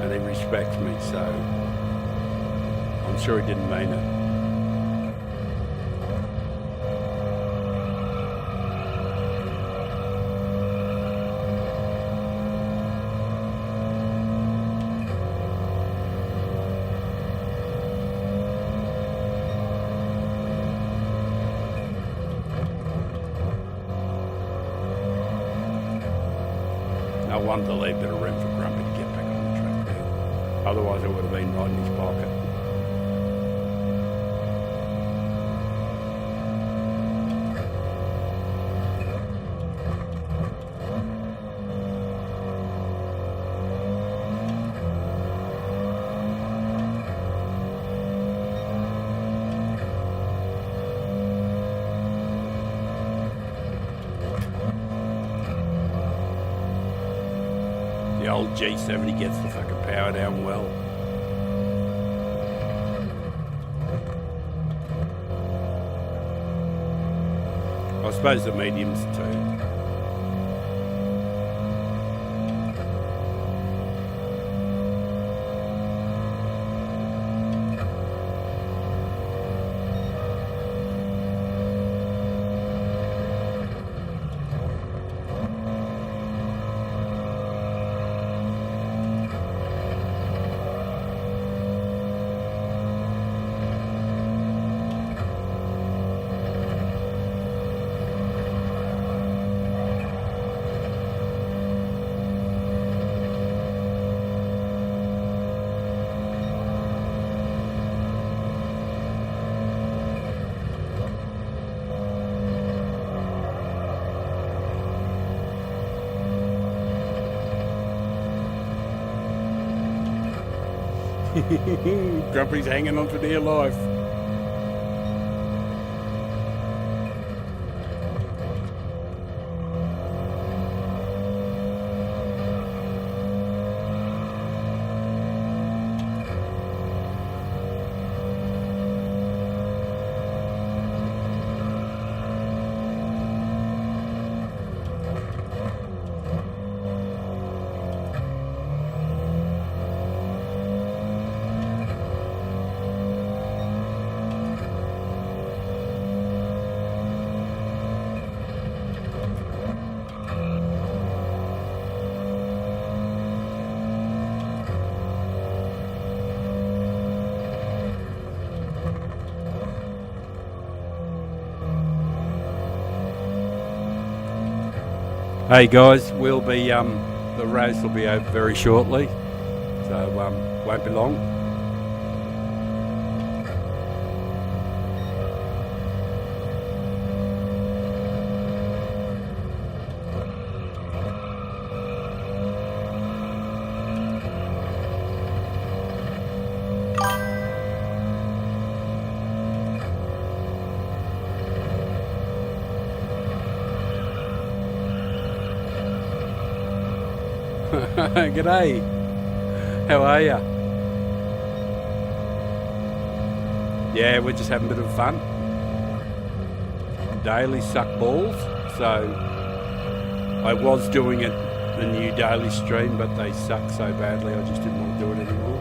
and he respects me, so I'm sure he didn't mean it. No wonder to leave a bit of room for Grumpy to get back on the track there. Otherwise, it would have been right in his pocket. The old G70 gets the fucking power down well. I suppose the mediums too. Grumpy's hanging on for dear life. Hey guys, we'll be the race will be over very shortly, so won't be long. G'day, how are ya? Yeah, we're just having a bit of fun. Daily suck balls, so I was doing it, the new daily stream, but they suck so badly I just didn't want to do it anymore.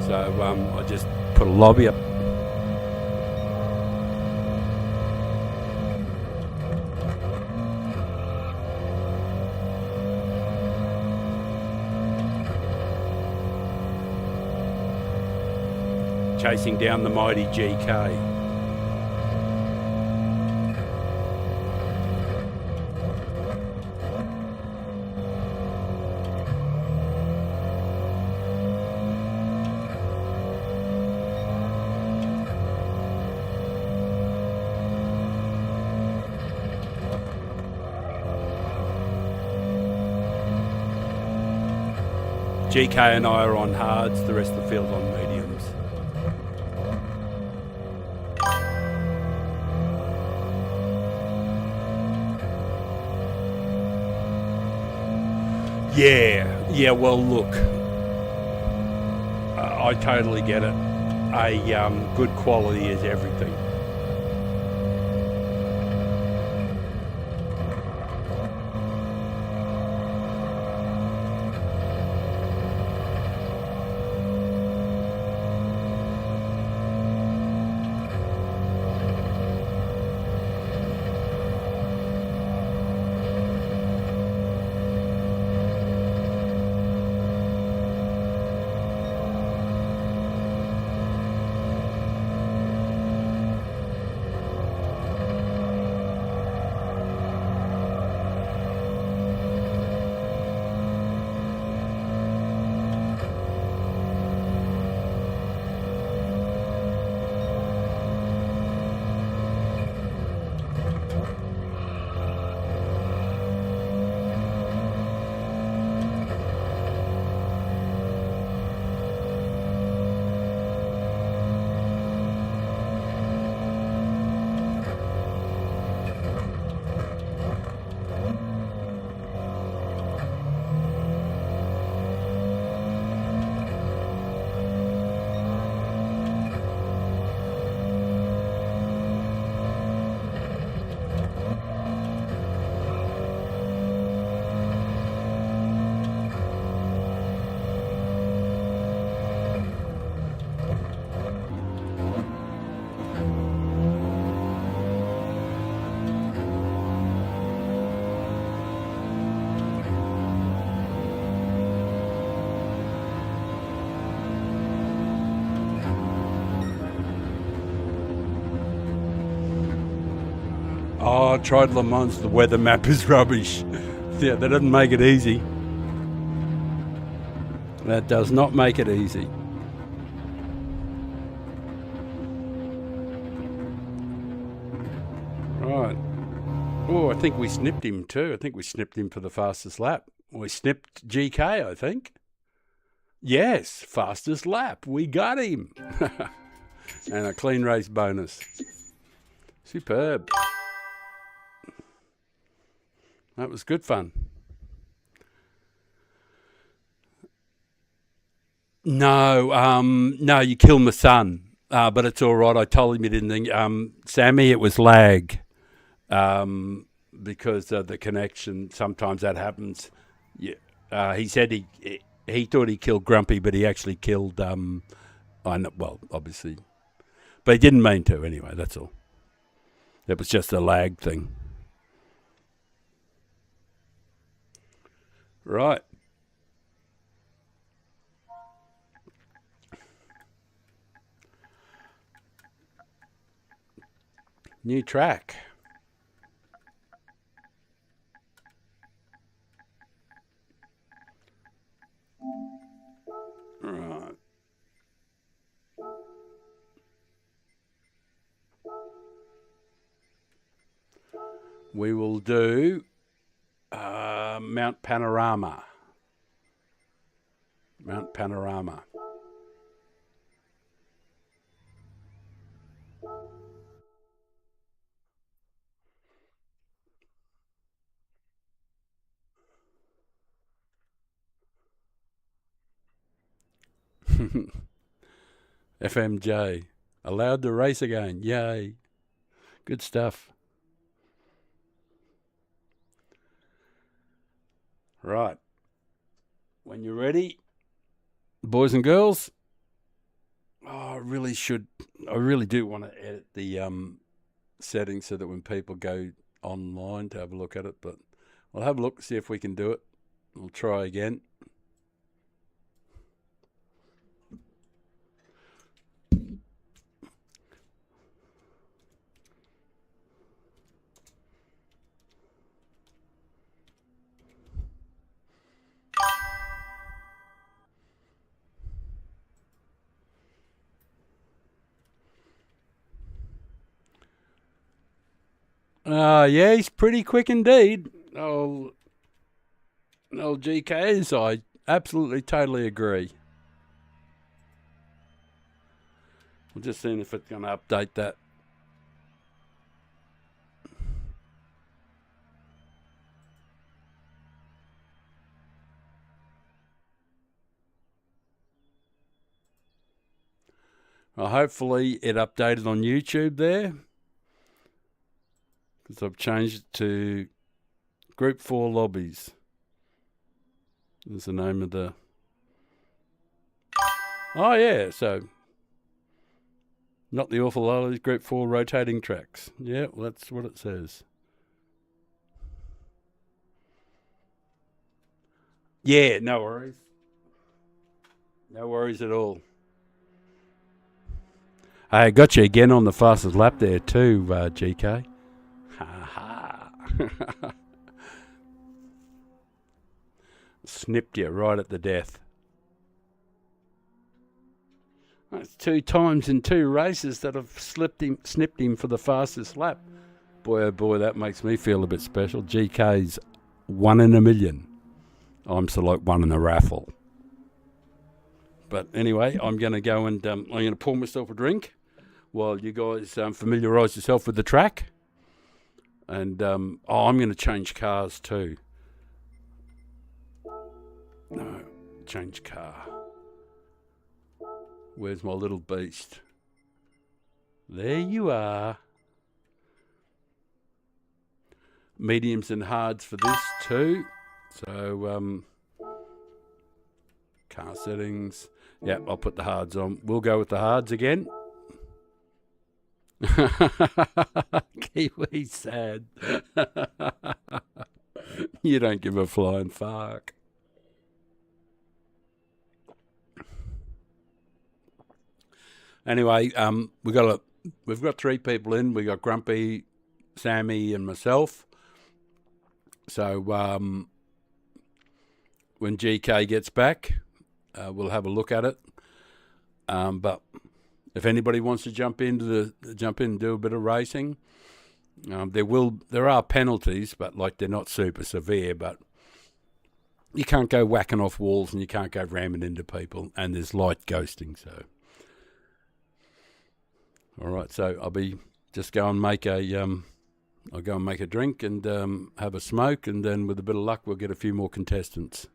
So I just put a lobby up. Chasing down the mighty GK. GK and I are on hards, the rest of the field's on mediums. Yeah, well look, I totally get it. Good quality is everything. Oh, I tried Le Mans, the weather map is rubbish. Yeah, that doesn't make it easy. That does not make it easy. Right. Oh, I think we snipped him too. I think we snipped him for the fastest lap. We snipped GK, I think. Yes, fastest lap. We got him. And a clean race bonus. Superb. That was good fun. No, you killed my son. But it's all right. I told him you didn't think. Sammy, it was lag. Because of the connection. Sometimes that happens. Yeah. He said he thought he killed Grumpy, but he actually killed. I know, well, obviously, but he didn't mean to. Anyway, that's all. It was just a lag thing. Right. New track. Right. We will do Mount Panorama. Mount Panorama. FMJ. Allowed to race again. Yay. Good stuff. Right. When you're ready, boys and girls. I really do want to edit the settings so that when people go online to have a look at it, but I'll have a look, see if we can do it. We'll try again. Yeah, he's pretty quick indeed. Old GKs, I absolutely totally agree. We're just seeing if it's going to update that. Well, hopefully it updated on YouTube there, because I've changed it to Group 4 Lobbies. Is the name of the... Oh, yeah, so... Not the awful lollies, Group 4 rotating tracks. Yeah, well, that's what it says. Yeah, no worries. No worries at all. I got you again on the fastest lap there too, GK. Ha ha. Snipped you right at the death. That's 2 times in 2 races that have snipped him for the fastest lap. Boy, oh boy, that makes me feel a bit special. GK's 1 in a million. I'm sort of like 1 in a raffle. But anyway, I'm going to go and I'm going to pour myself a drink while you guys familiarise yourself with the track. And I'm going to change cars too. No, change car. Where's my little beast? There you are. Mediums and hards for this too. So, car settings. Yeah, I'll put the hards on. We'll go with the hards again. Kiwi sad. You don't give a flying fuck. Anyway, we've got 3 people in. We got Grumpy, Sammy, and myself. So when GK gets back, we'll have a look at it. But if anybody wants to jump in and do a bit of racing, there are penalties, but like they're not super severe. But you can't go whacking off walls and you can't go ramming into people, and there's light ghosting. So, all right. So I'll be just go and make a I'll go and make a drink and have a smoke, and then with a bit of luck, we'll get a few more contestants.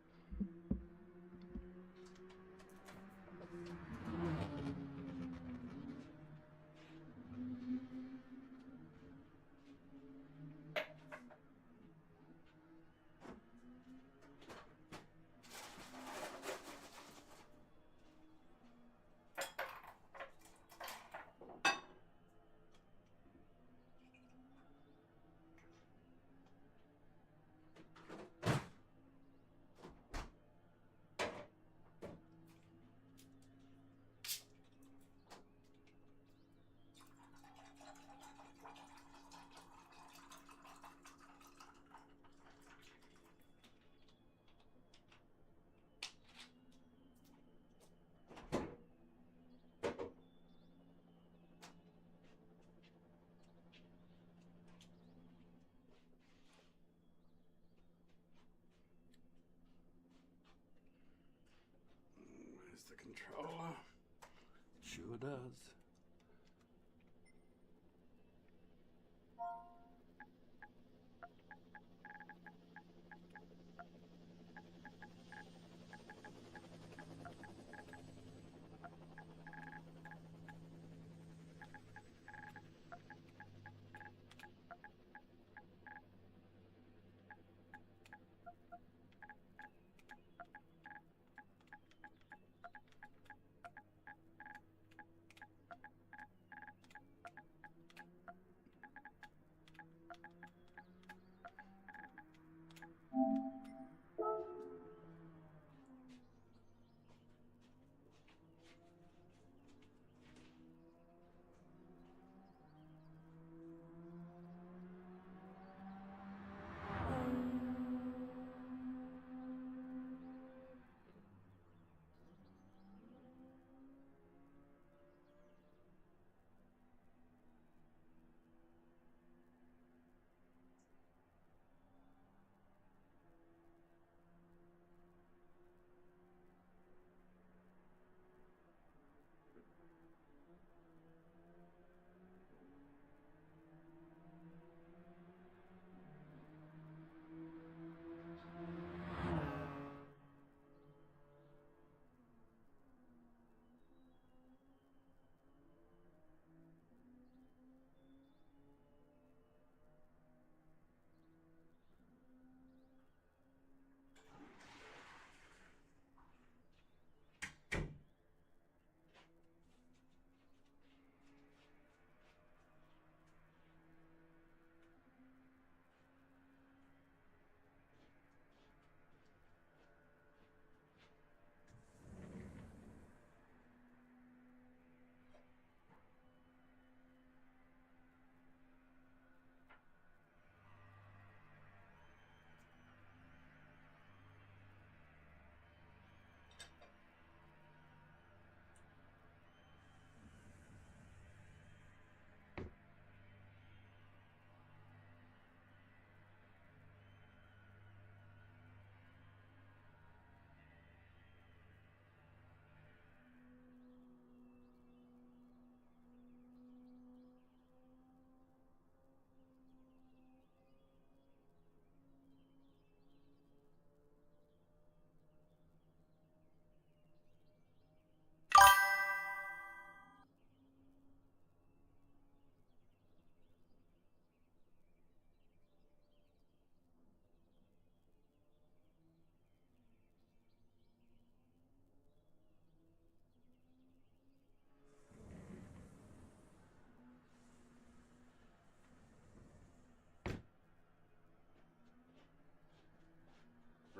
Where's the controller? Sure does.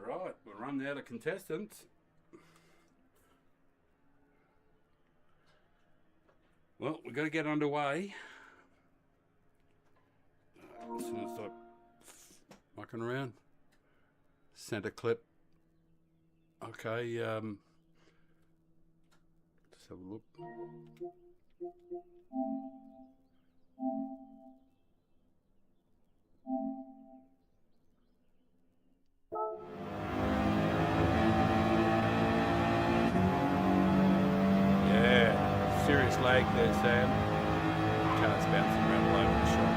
Right, we're running out of contestants. Well, we've got to get underway. As soon as I stop mucking around. Center clip. Okay, let's have a look. serious lag there, Sam. Car's bouncing around all over the shop.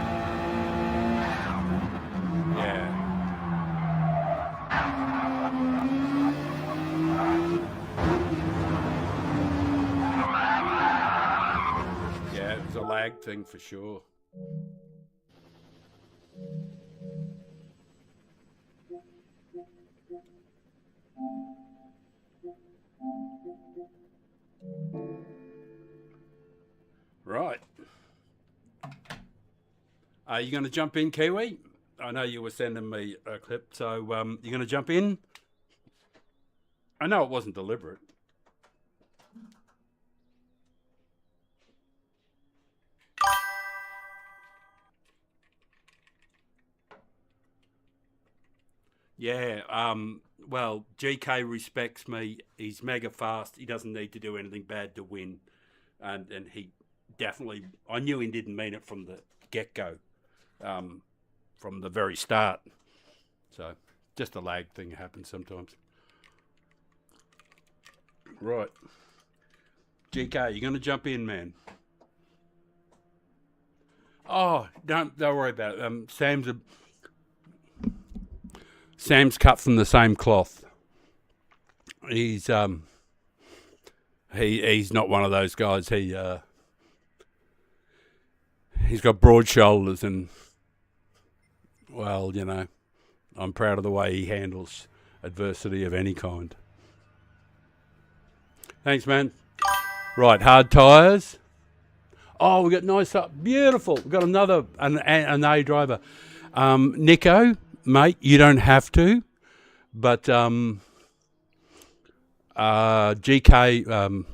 Yeah. Yeah, it was a lag thing for sure. Right. Are you going to jump in, Kiwi? I know you were sending me a clip, so you're going to jump in? I know it wasn't deliberate. Yeah, well, GK respects me. He's mega fast. He doesn't need to do anything bad to win. And he definitely, I knew he didn't mean it from the get-go, from the very start. So, just a lag thing happens sometimes. Right. GK, you're going to jump in, man. Oh, don't worry about it. Sam's cut from the same cloth. He's he's not one of those guys. He's got broad shoulders, and well, you know, I'm proud of the way he handles adversity of any kind. Thanks, man. Right, hard tyres. Oh, we got nice up, beautiful. We've got another an A driver, Nico. Mate, you don't have to, but GK,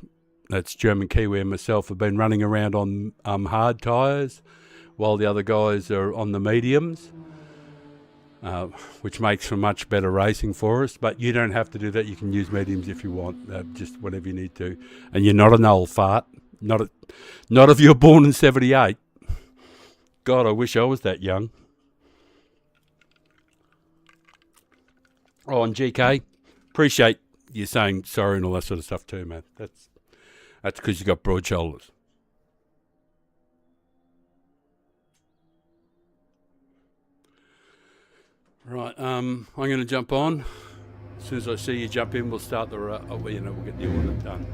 that's German Kiwi, and myself have been running around on hard tyres while the other guys are on the mediums, which makes for much better racing for us. But you don't have to do that. You can use mediums if you want, just whatever you need to. And you're not an old fart. Not if you're born in 78. God, I wish I was that young. Oh, and GK, appreciate you saying sorry and all that sort of stuff too, man. That's because you got broad shoulders. Right, I'm going to jump on. As soon as I see you jump in, we'll start the. We'll get the order done.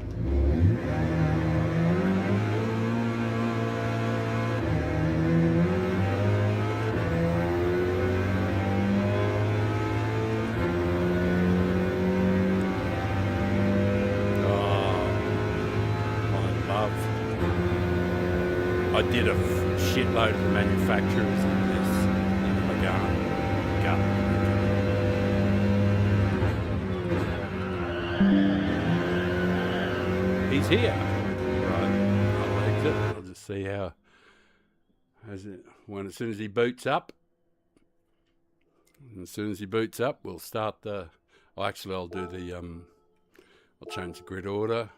I did a shitload of the manufacturers in this Magana. He's here. Right. I'll exit. I'll just see how as soon as he boots up. And as soon as he boots up, we'll start the. I'll do the. I'll change the grid order.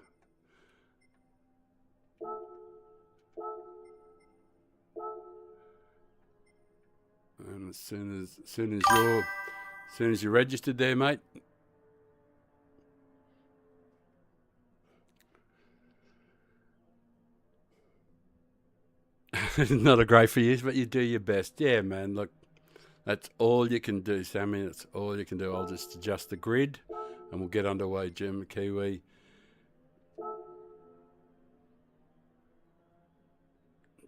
And as soon as you're registered there, mate. Not a great for you, but you do your best. Yeah, man. Look, that's all you can do, Sammy. That's all you can do. I'll just adjust the grid, and we'll get underway, Jim Kiwi.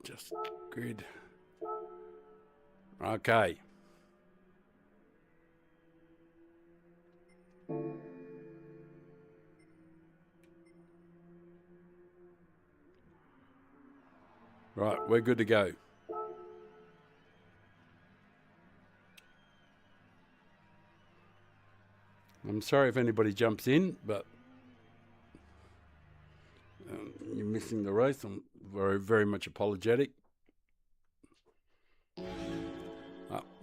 Just grid. Okay. Right, we're good to go. I'm sorry if anybody jumps in, but you're missing the race. I'm very, very much apologetic.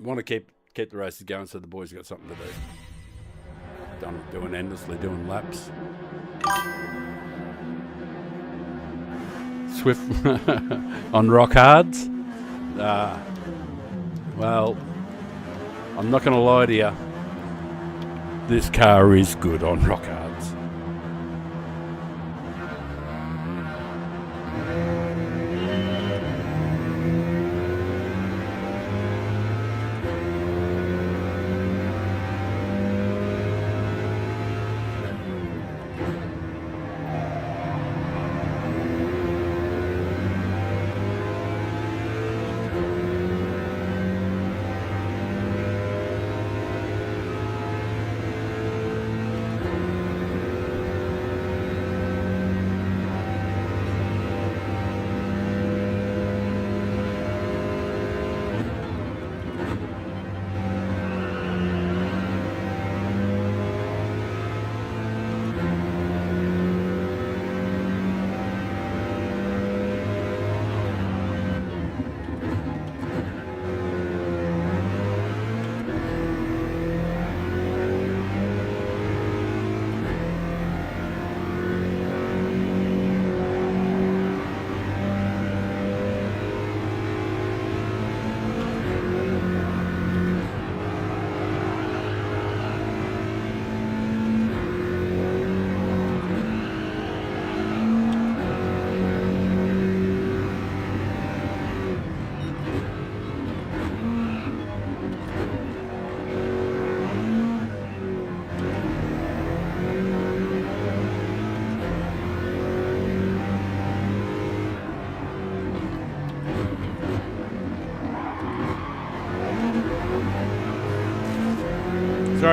Want to keep the races going so the boys have got something to do. Done doing endlessly, doing laps. Swift on rock hards. Well, I'm not going to lie to you. This car is good on rock hards.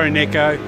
Sorry, Nico.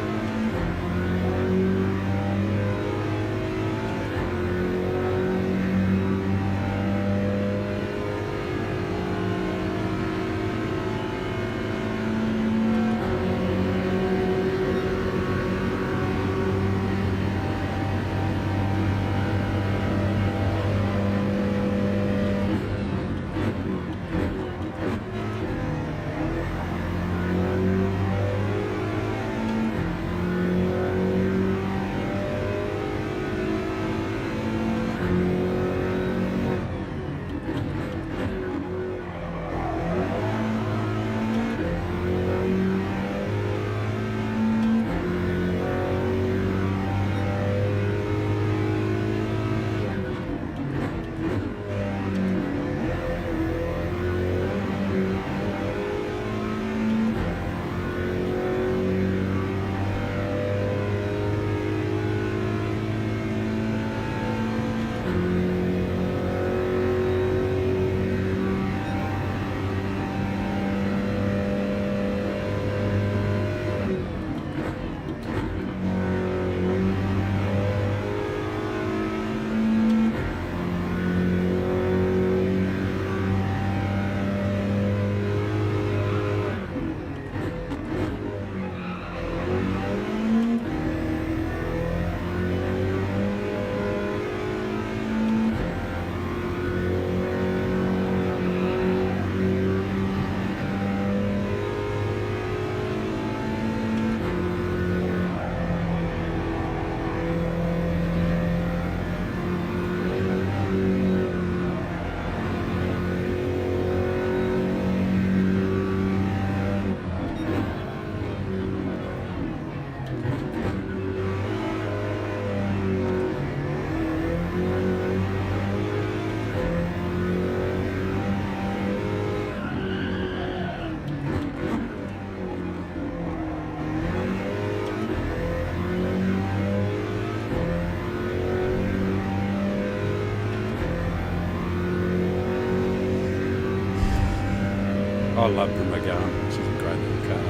I love the Megane. She's a great little car.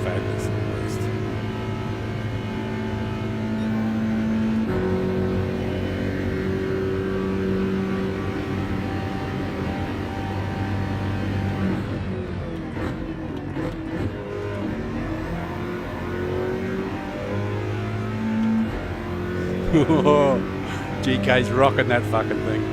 Fabulous little beast. GK's rocking that fucking thing.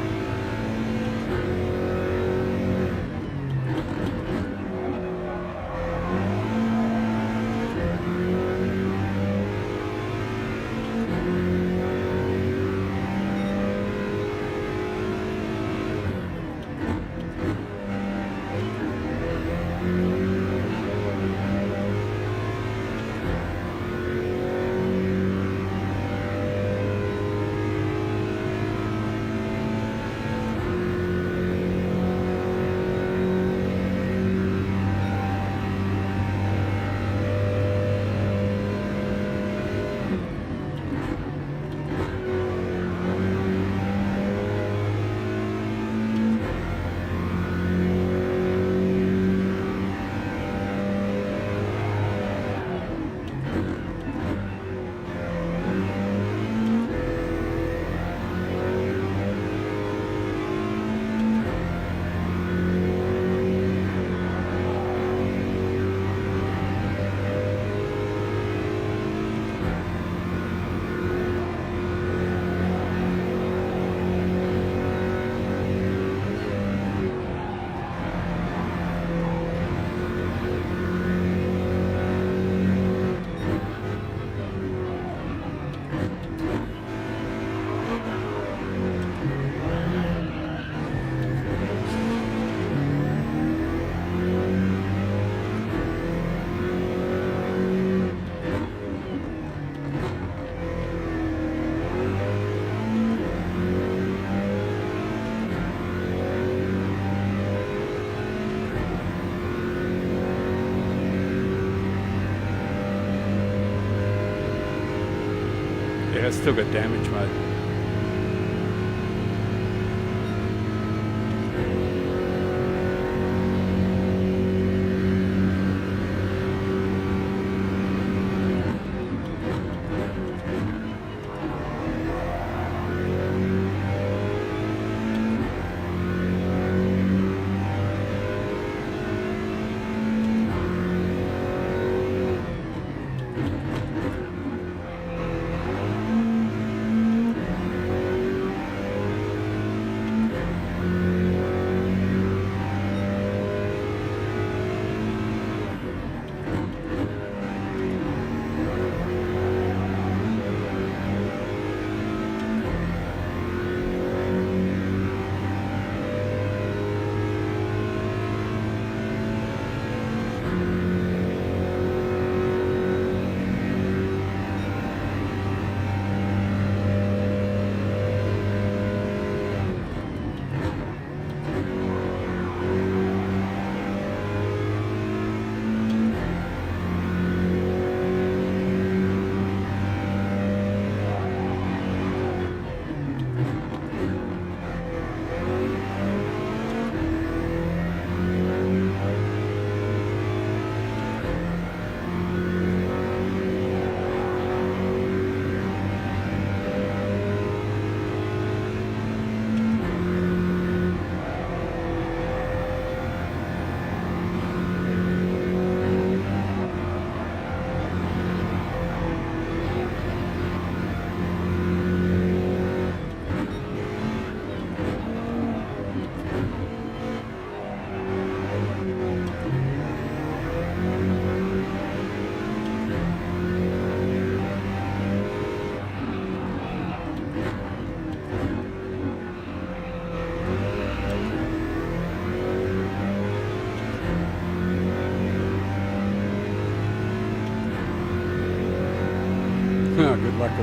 Yeah, it's still got damage, mate.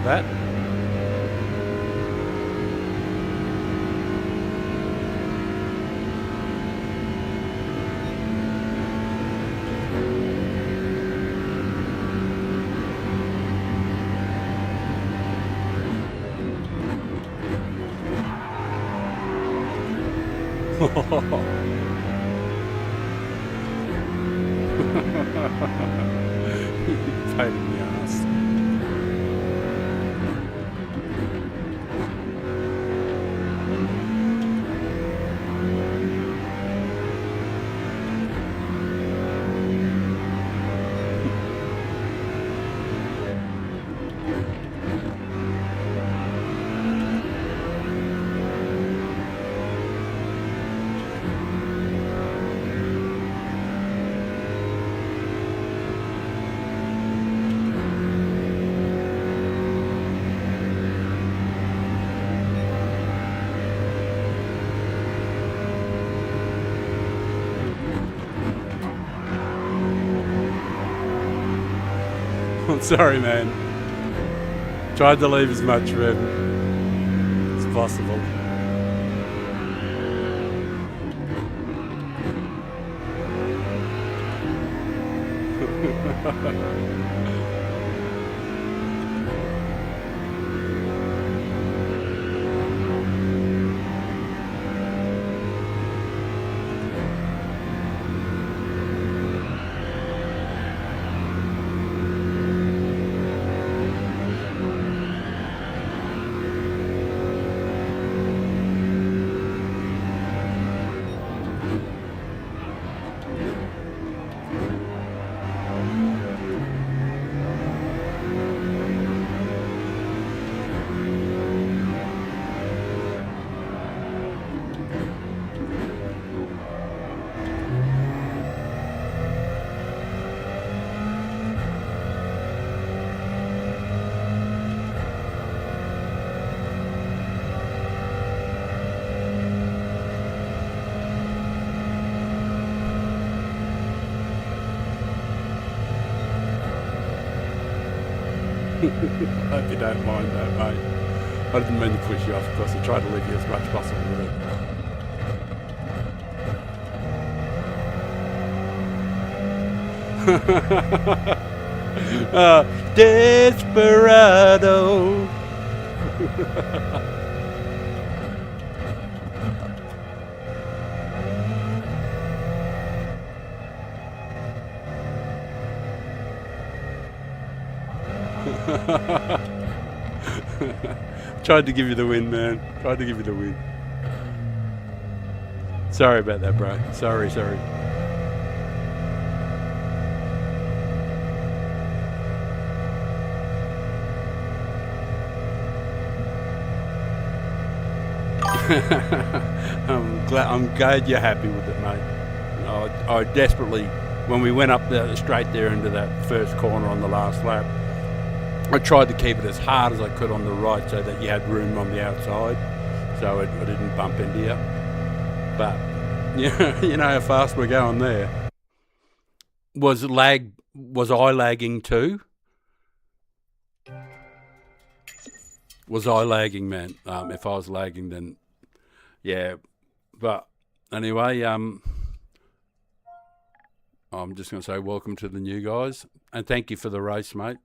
that. Pain in the ass. I'm sorry, man. Tried to leave as much room as possible. I hope you don't mind that, mate. I didn't mean to push you off, of course. I tried to leave you as much possible with it. Desperado. Tried to give you the win, man. Tried to give you the win. Sorry about that, bro. Sorry. I'm glad you're happy with it, mate. I desperately, when we went up straight there into that first corner on the last lap, I tried to keep it as hard as I could on the right so that you had room on the outside, so I didn't bump into you. But you know how fast we're going there. Was I lagging too? Was I lagging, man? If I was lagging, then yeah. But anyway, I'm just going to say welcome to the new guys and thank you for the race, mate.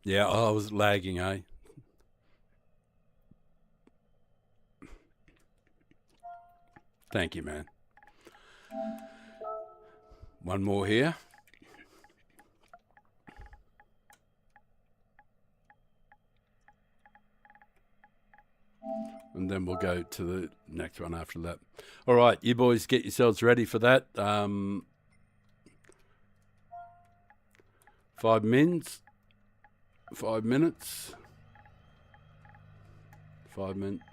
Yeah, I was lagging, eh? Thank you, man. One more here. And then we'll go to the next one after that. All right, you boys get yourselves ready for that. 5 minutes. 5 minutes. 5 minutes.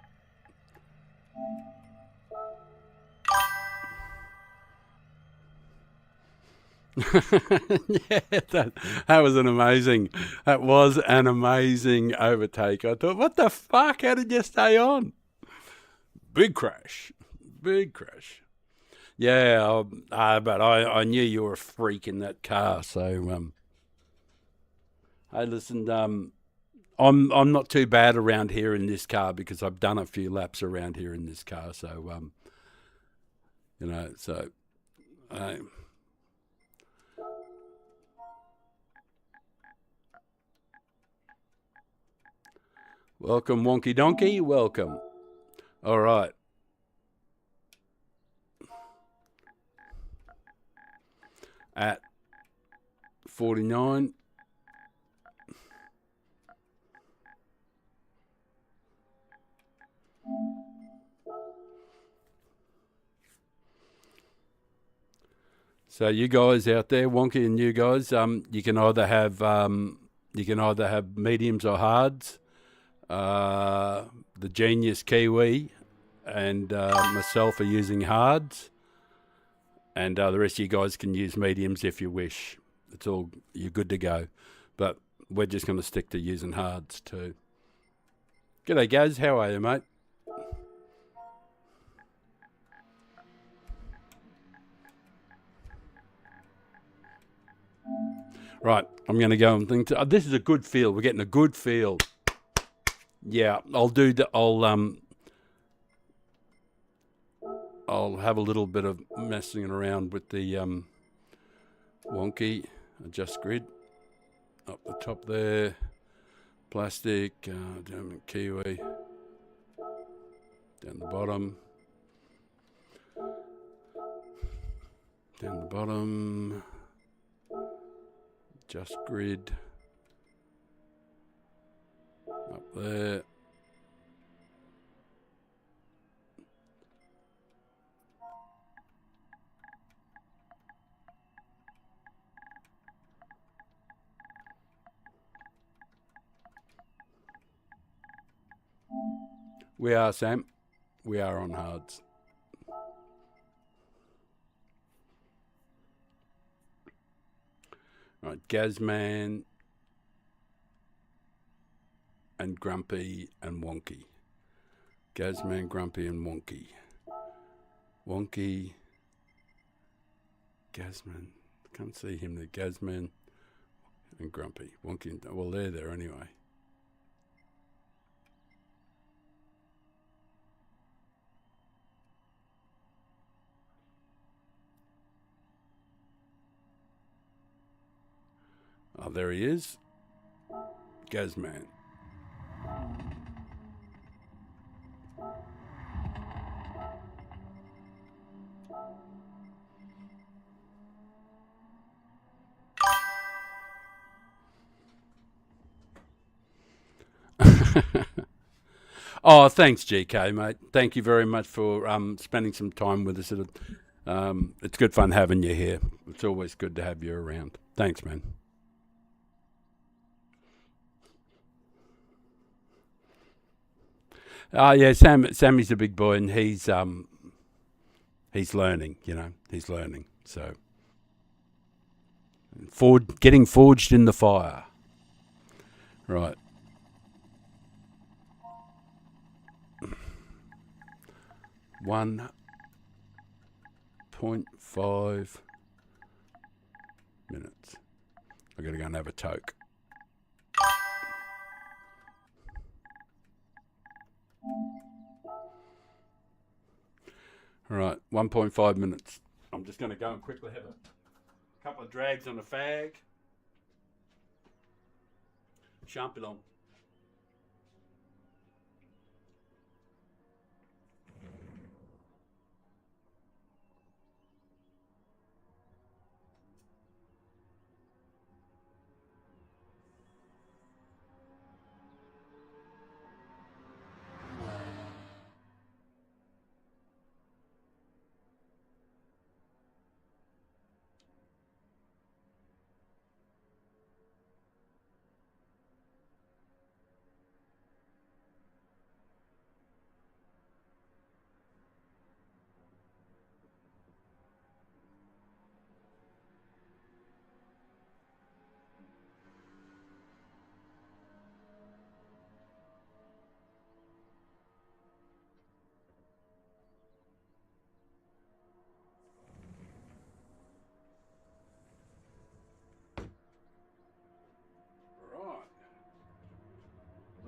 Yeah, that was an amazing. That was an amazing overtake. I thought, what the fuck? How did you stay on? Big crash, big crash. Yeah, but I knew you were a freak in that car. So hey, listen, I'm not too bad around here in this car because I've done a few laps around here in this car. So so. Uh, Welcome, Wonky Donkey. Welcome. All right. At 49. So you guys out there, Wonky and you guys, you can either have mediums or hards. The genius Kiwi and myself are using hards, and the rest of you guys can use mediums if you wish. It's all you're good to go, but we're just going to stick to using hards too. G'day, Gaz. How are you, mate? Right, I'm going to go and think. This is a good field. We're getting a good field. Yeah, I'll have a little bit of messing around with the wonky adjust grid up the top there. Plastic, Kiwi down the bottom. Down the bottom. Adjust grid up there. We are, Sam. We are on hards. Right, Gazman and Grumpy and Wonky. Gazman, Grumpy and Wonky. Wonky, Gazman. Can't see him there. Gazman and Grumpy. Wonky, well, they're there anyway. Oh, there he is. Gazman. Oh, thanks, GK, mate. Thank you very much for spending some time with us. It's good fun having you here. It's always good to have you around. Thanks, man. Yeah, Sammy's a big boy, and he's learning. He's learning. So, getting forged in the fire. Right. 1.5 minutes. I've got to go and have a toke. All right, 1.5 minutes. I'm just going to go and quickly have a couple of drags on a fag. Shan't be long.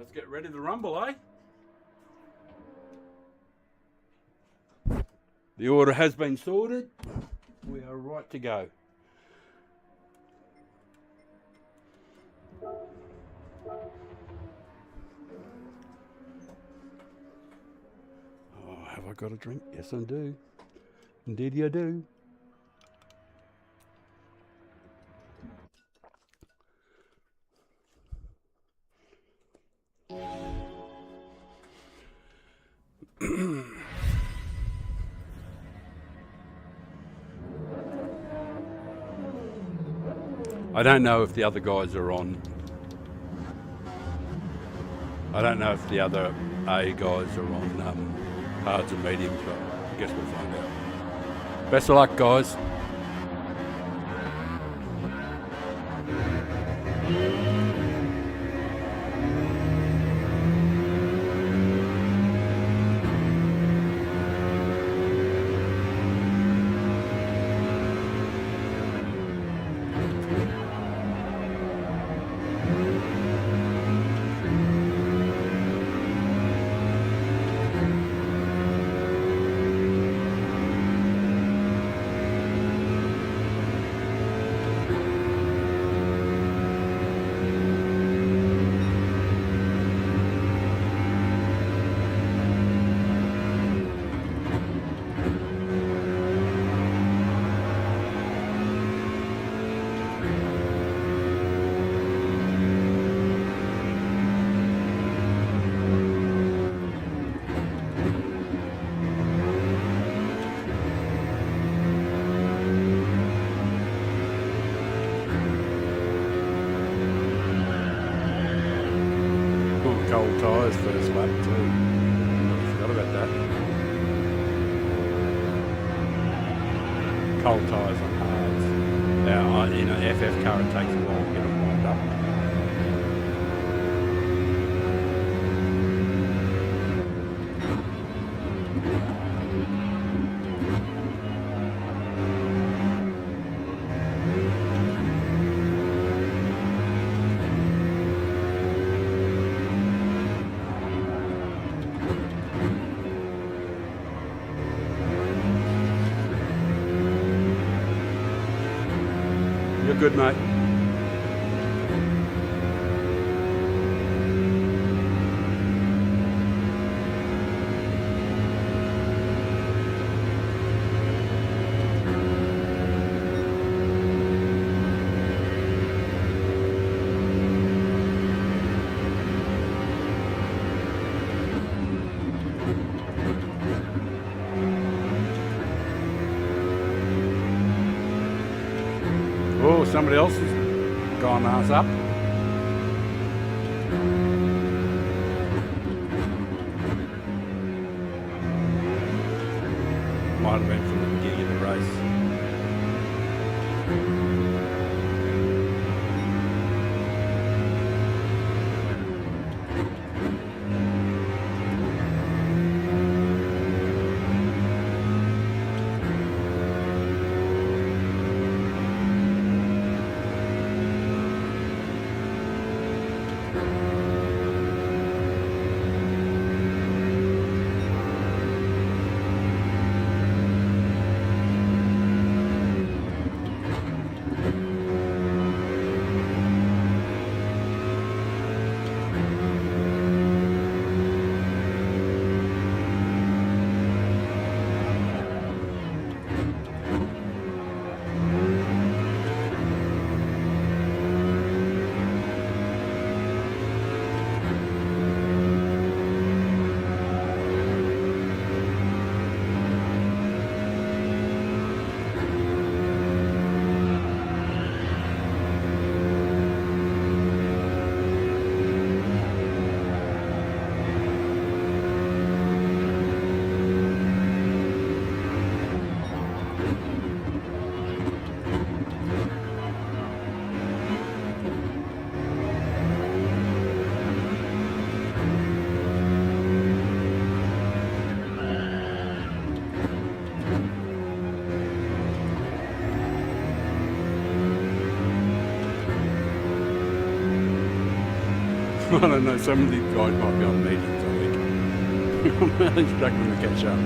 Let's get ready to rumble, eh? The order has been sorted. We are right to go. Oh, have I got a drink? Yes, I do. Indeed, I do. I don't know if the other guys are on. I don't know if the other A guys are on hards and mediums, but I guess we'll find out. Best of luck, guys. Cold tyres first lap too. Forgot about that. Cold tyres on hards. Now, in an FF car, it takes a while to get them warmed up. You're good, mate. Oh, somebody else has gone ass up. Might have been from the beginning of the race. I don't know, some of these guys might be on meetings, I think. I'm really struggling to catch up.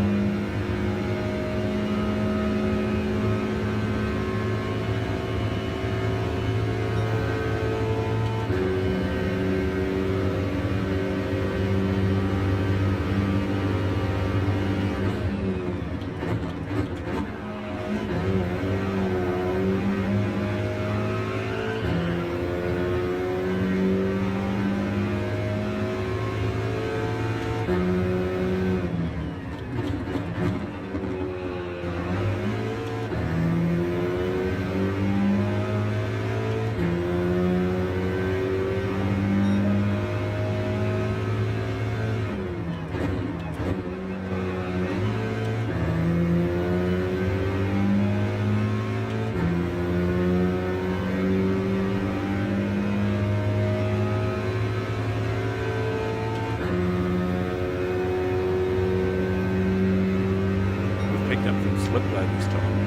Picked up some slip though this time.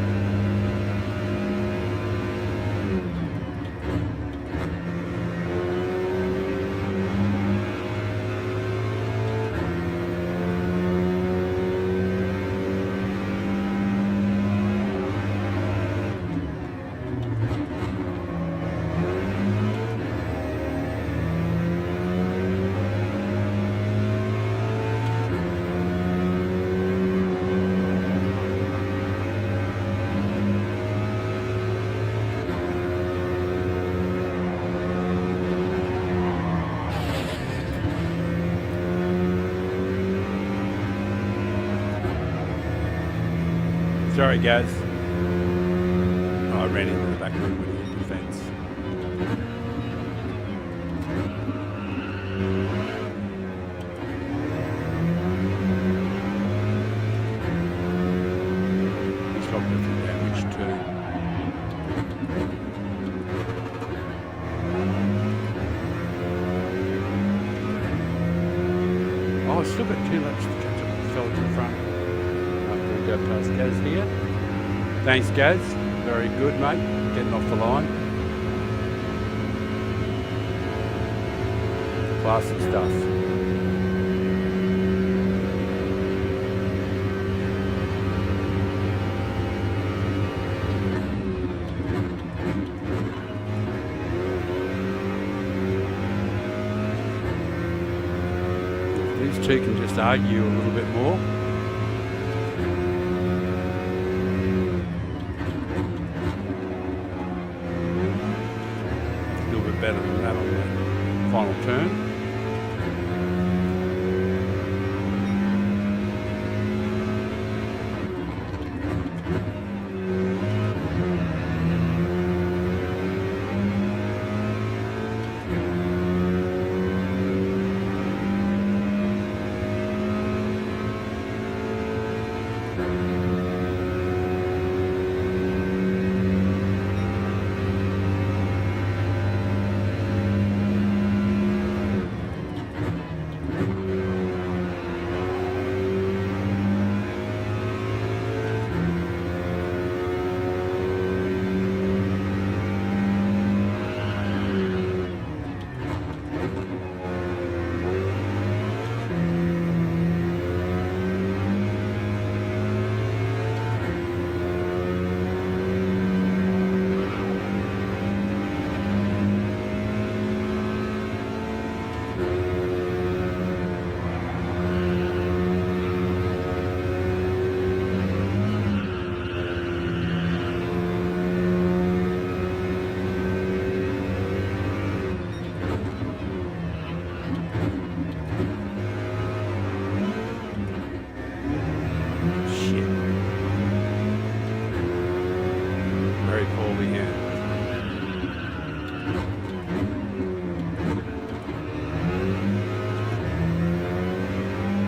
Sorry guys. Oh, I ran into the back room when he hit the fence. He's got some damage too. Oh, I've still got 2 laps to catch up with the fella to the front. Go past Gaz here. Thanks Gaz, very good mate, getting off the line. Classic stuff. These two can just argue a little bit more. Better than that on the final turn.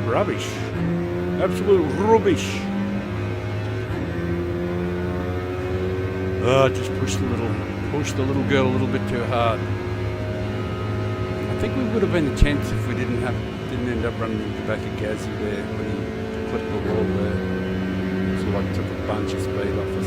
Rubbish. Absolute rubbish. Just pushed the little girl a little bit too hard. I think we would have been a chance if we didn't end up running into the back of Gazzy there when he clipped the wall there. So like took a bunch of speed off us.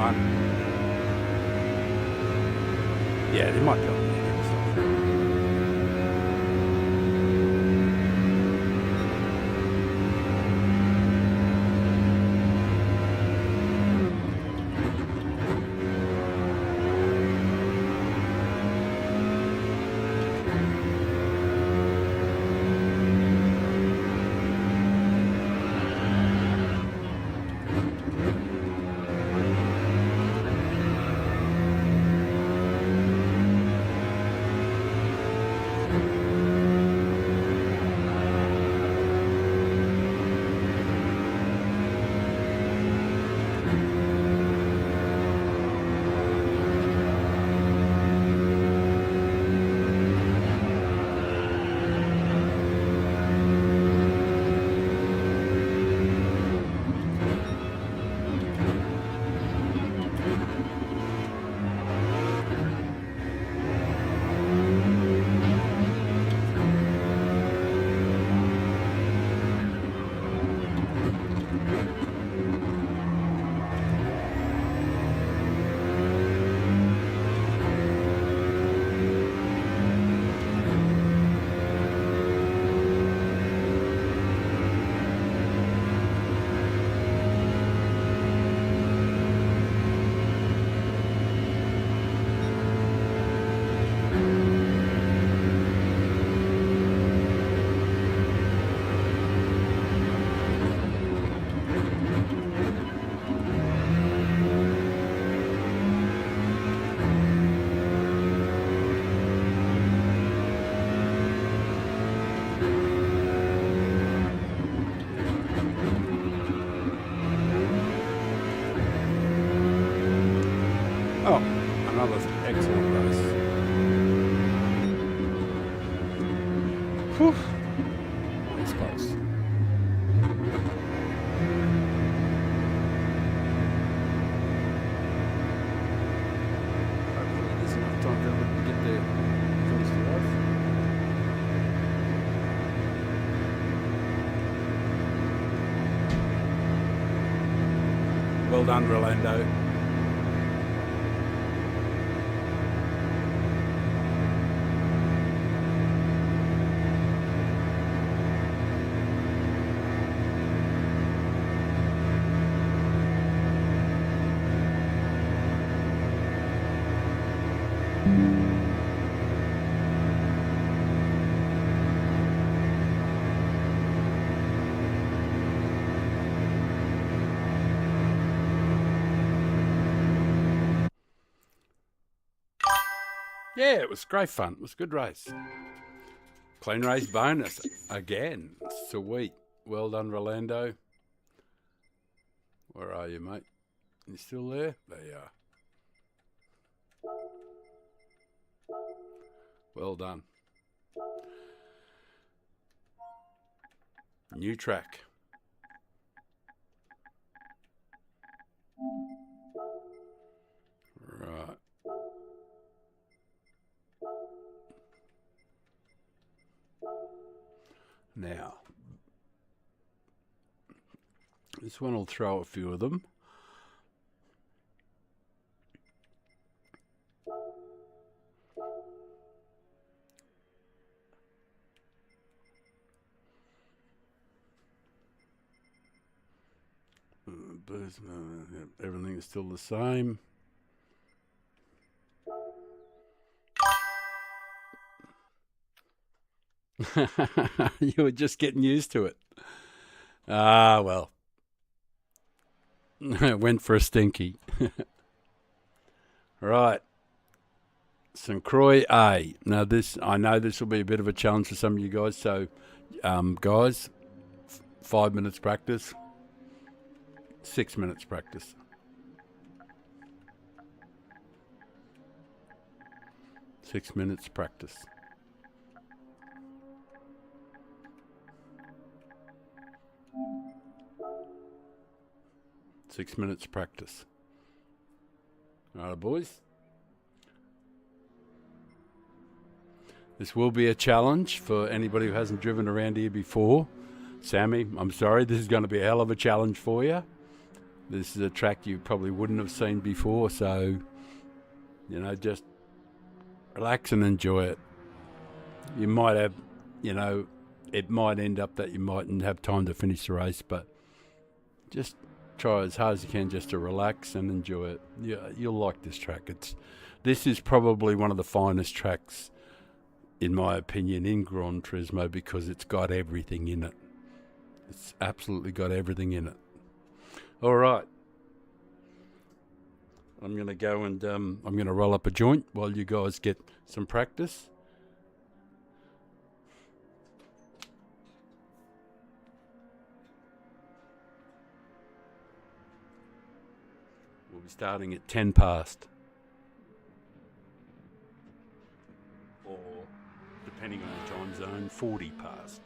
one. Yeah, they might be on the medium stuff. Oh, another excellent race. Whew. That's close. Hopefully there's enough time for everyone to get there. Finish the race. Well done, Rolando. Yeah, it was great fun. It was a good race. Clean race bonus again. Sweet. Well done, Rolando. Where are you, mate? You still there? There you are. Well done. New track. Right. Now, this one will throw a few of them. Everything is still the same. You were just getting used to it. Ah, well. Went for a stinky. Right. St. Croix A. Now I know this will be a bit of a challenge for some of you guys. So, guys, 5 minutes practice. 6 minutes practice. Six minutes practice. Six minutes practice. All right, boys. This will be a challenge for anybody who hasn't driven around here before. Sammy, I'm sorry, this is going to be a hell of a challenge for you. This is a track you probably wouldn't have seen before, so, you know, just relax and enjoy it. You might have, you know, it might end up that you mightn't have time to finish the race, but just try as hard as you can just to relax and enjoy it. You'll like this track. This is probably one of the finest tracks, in my opinion, in Gran Turismo, because it's got everything in it. It's absolutely got everything in it. All right. I'm going to go and I'm going to roll up a joint while you guys get some practice. We'll be starting at 10 past. Or, depending on the time zone, 40 past.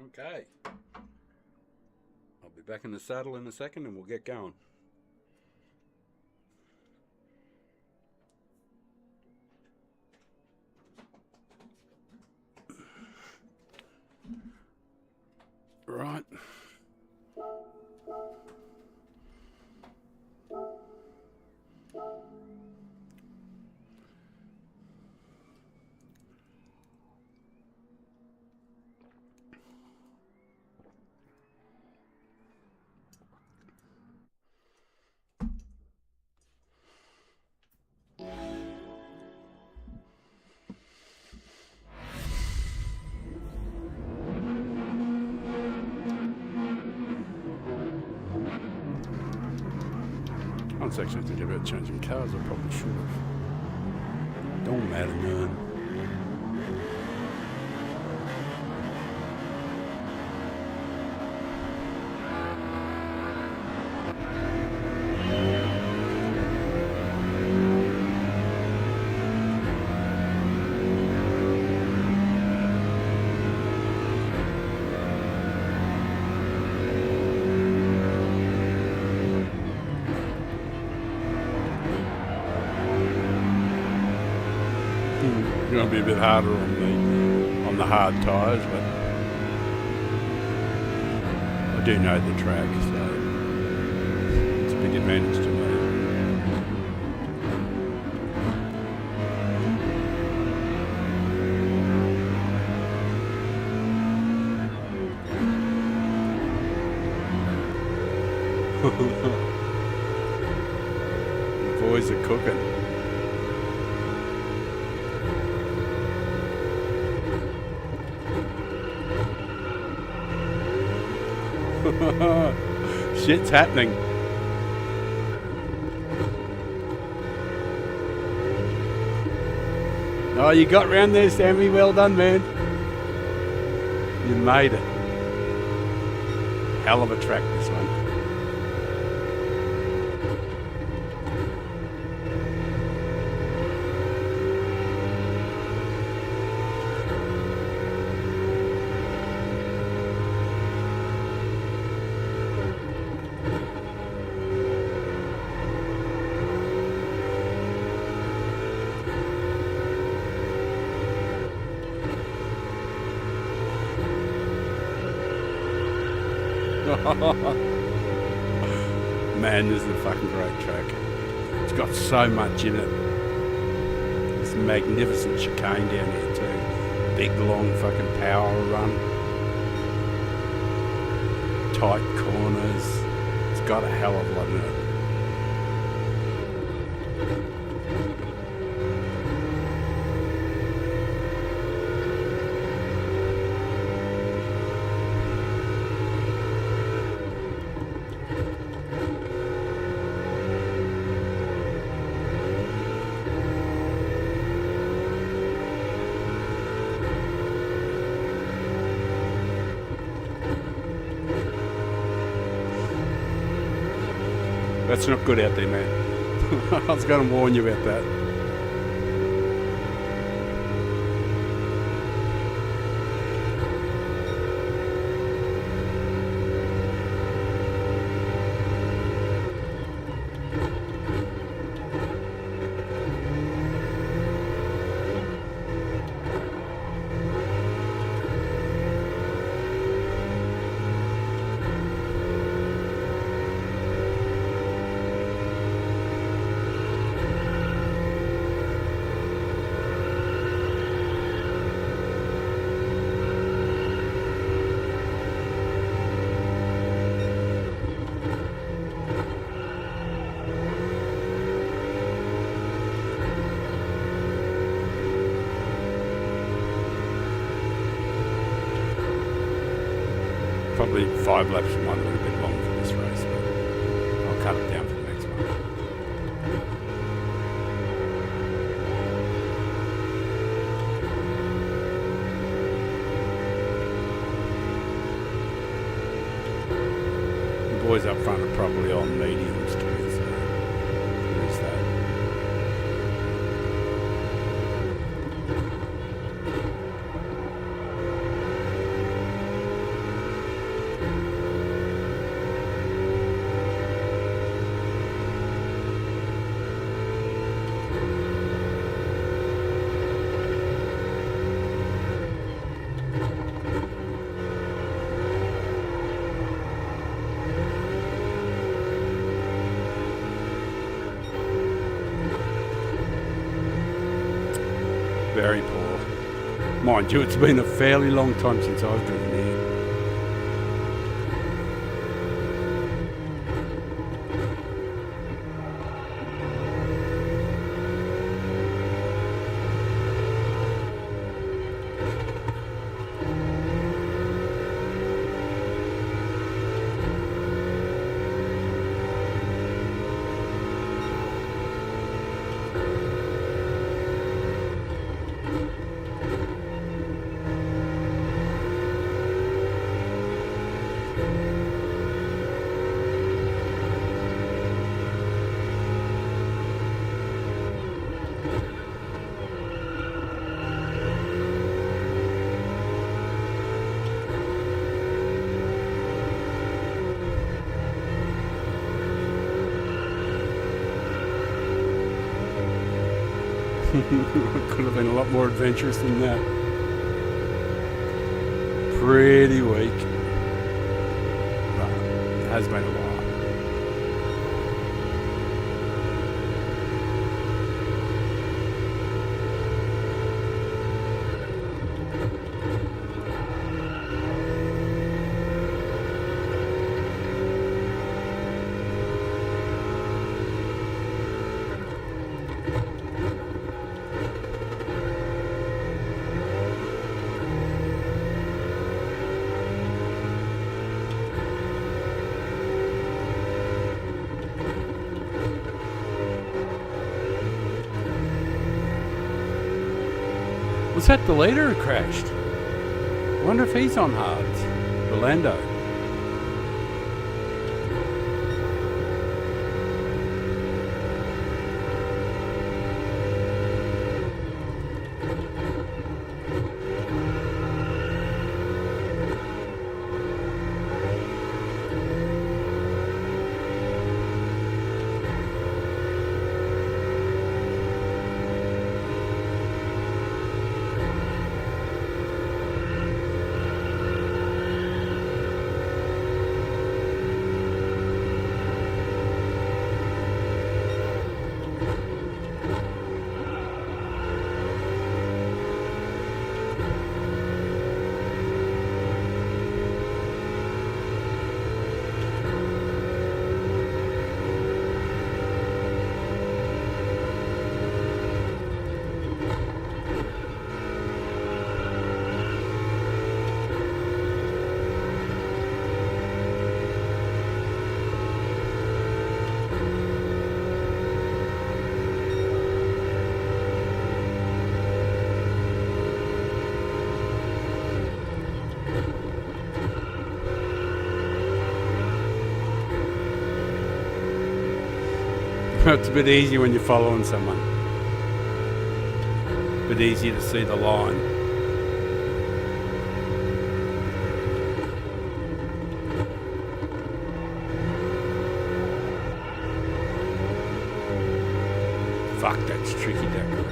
Okay. I'll be back in the saddle in a second and we'll get going. Right. I was actually thinking about changing cars. I probably should have. Don't matter, man. It's going to be a bit harder on the hard tyres, but I do know the track, so it's a big advantage to me. The boys are cooking. Shit's happening. Oh, you got round there, Sammy. Well done, man. You made it. Hell of a track, this one. Man, this is a fucking great track. It's got so much in it. This magnificent chicane down here too. Big long fucking power run. Tight corners. It's got a hell of a lot in it. That's not good out there, man. I was going to warn you about that. Probably 5 laps might have been a bit long for this race, but I'll cut it down for the next one. The boys up front are probably on mediums too, so there's that. Mind you, it's been a fairly long time since I've driven here. Could have been a lot more adventurous than that. Pretty weak. But it has been a while. Was that the leader who crashed? I wonder if he's on hards. Rolando. It's a bit easier when you're following someone. A bit easier to see the line. Fuck, that's tricky, that girl.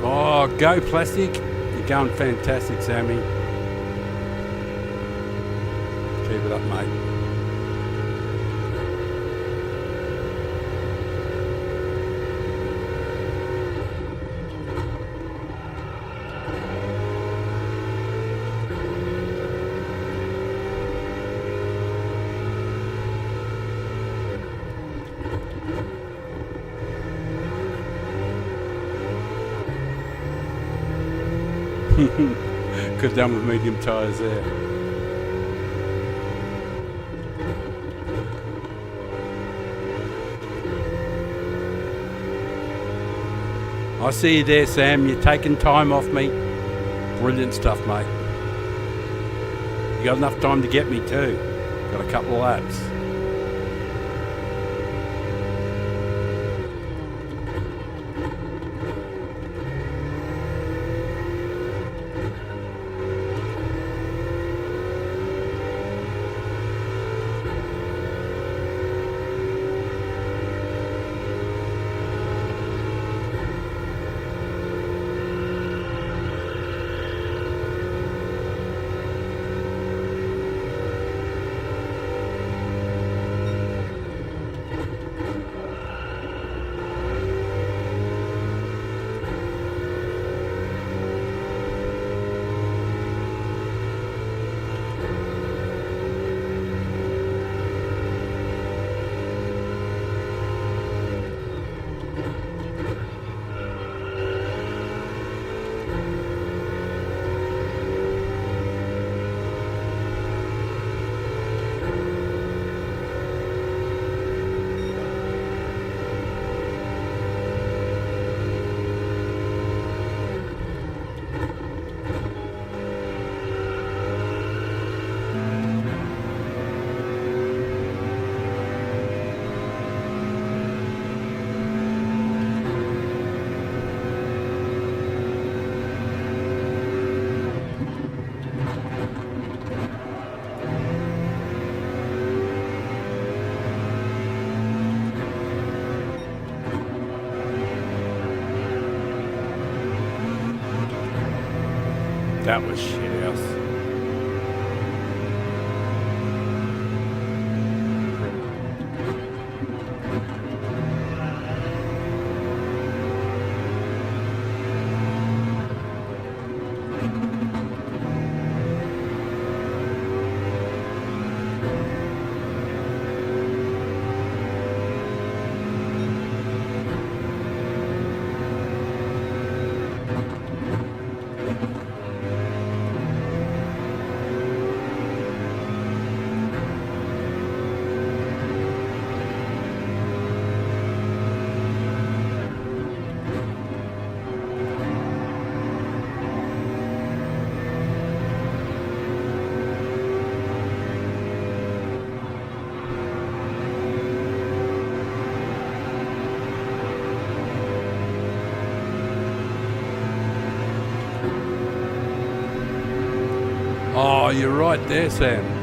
Oh, go plastic. You're going fantastic, Sammy. Keep it up, mate. Could have done with medium tyres there. I see you there, Sam. You're taking time off me. Brilliant stuff, mate. You got enough time to get me too. Got a couple of laps. That was shit house. Oh, you're right there, Sam.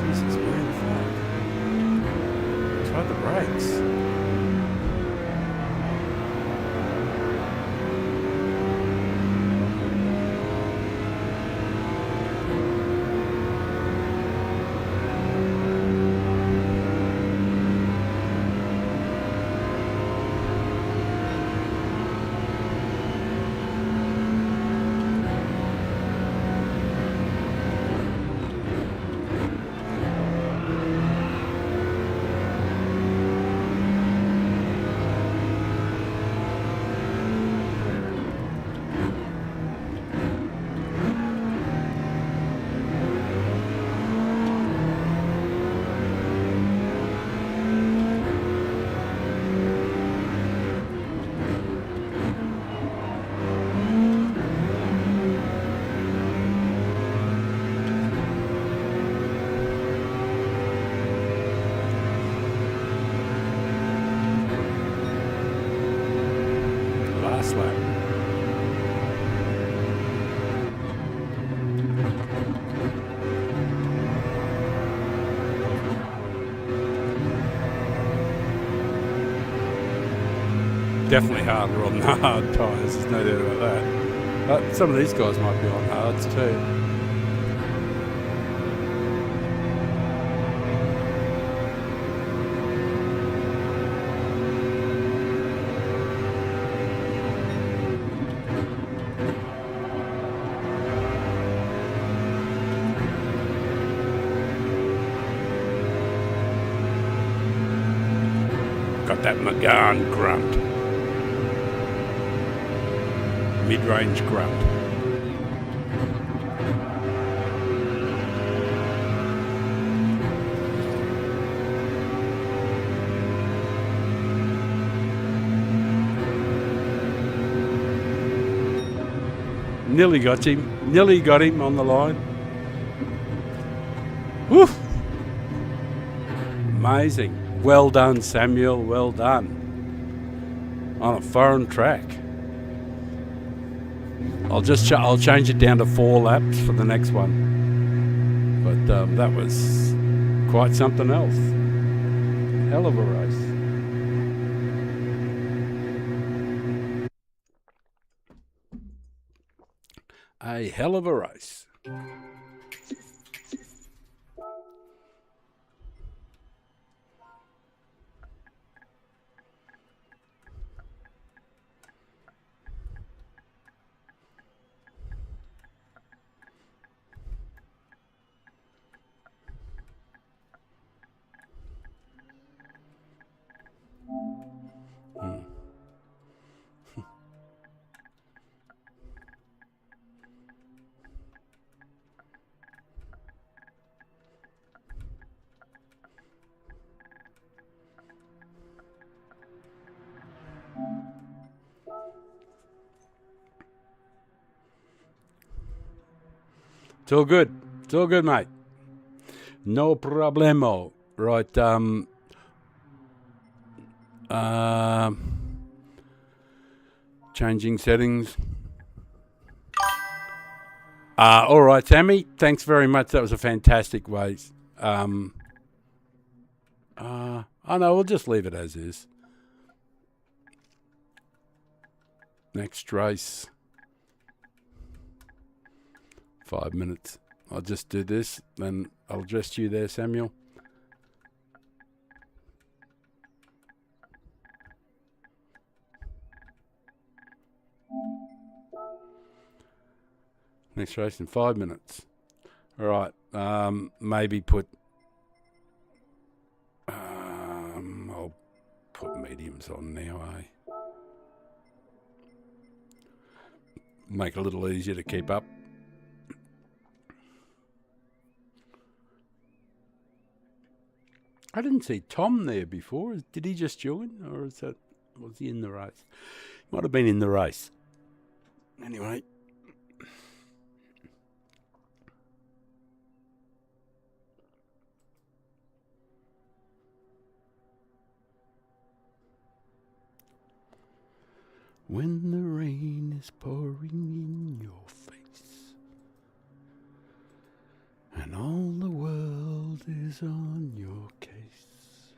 Jesus, man, fuck. Try the brakes. Last lap. Definitely harder on the hard tyres, there's no doubt about that. But some of these guys might be on hards too. Got that McGahn grunt. Mid-range grunt. Nearly got him. Nearly got him on the line. Woo! Amazing. Well done, Samuel. Well done. On a foreign track. I'll change it down to 4 laps for the next one. But that was quite something else. Hell of a race. A hell of a race. It's all good. It's all good, mate. No problemo. Right. Changing settings. All right, Sammy. Thanks very much. That was a fantastic race. Oh no, we'll just leave it as is. Next race, 5 minutes. I'll just do this, then I'll address you there, Samuel. Next race in 5 minutes. All right, maybe put... I'll put mediums on now, eh? Make it a little easier to keep up. I didn't see Tom there before. Did he just join, or was he in the race? Might have been in the race. Anyway. When the rain is pouring in your face and all the world is on your case,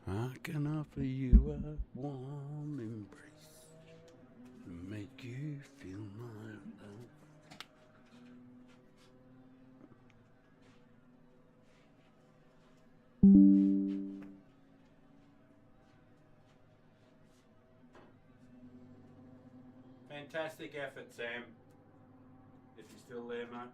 I can offer you a warm embrace and make you feel my love. Fantastic effort, Sam. If you're still there, mate.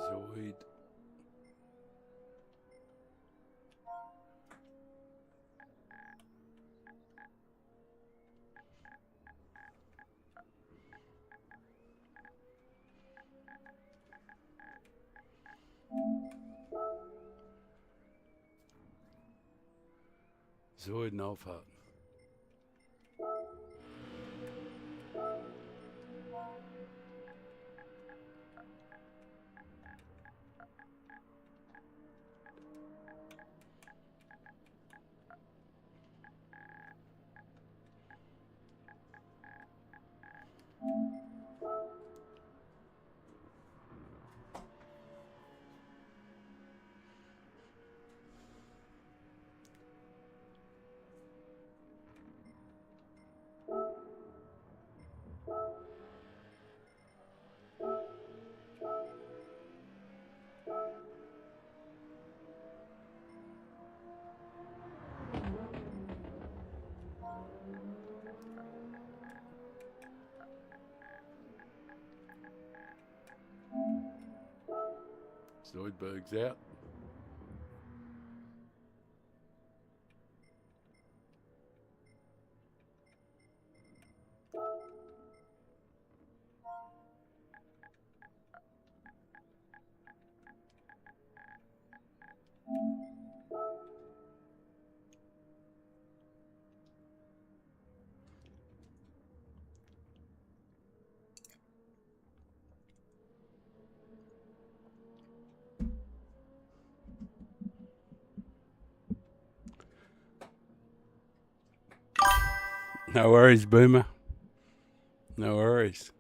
Zoid. Zoid and Alpha. Zoidberg's out. No worries, Boomer. No worries.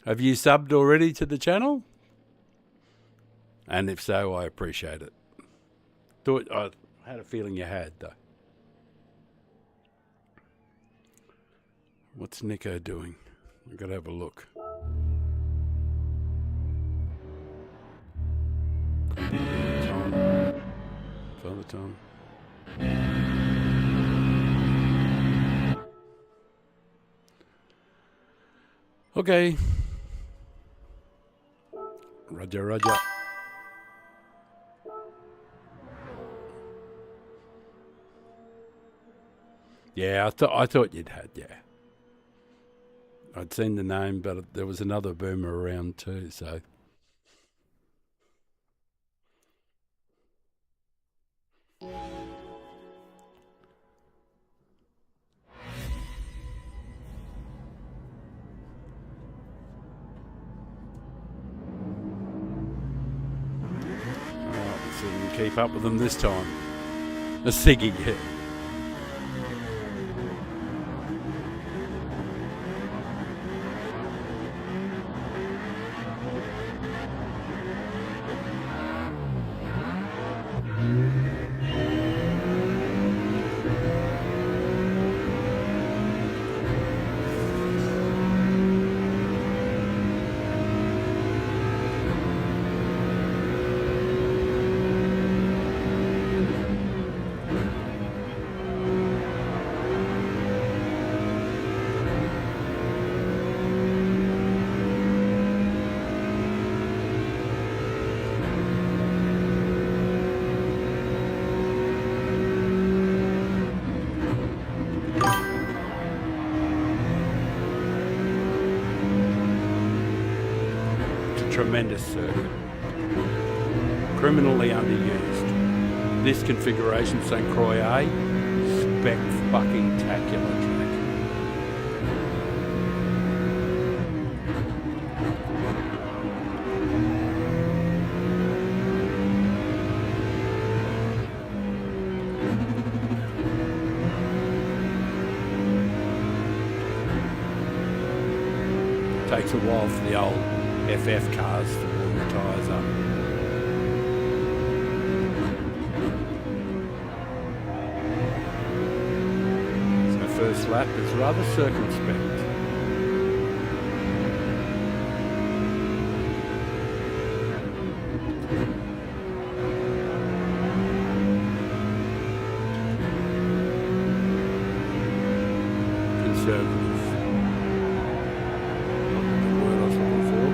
Have you subbed already to the channel? And if so, I appreciate it. I had a feeling you had, though. What's Nico doing? I've got to have a look. Tom. Father Tom. Okay. Roger, roger. Yeah, I thought you'd had, yeah. I'd seen the name, but there was another Boomer around too, so. So we can keep up with them this time. A Siggy, yeah. Tremendous circuit. Criminally underused. This configuration, St. Croix A, spec-fucking-tacular track. Takes a while for the old FF cars to warm the tyres up. So first lap is rather circumspect. Conservative. The word I was looking for.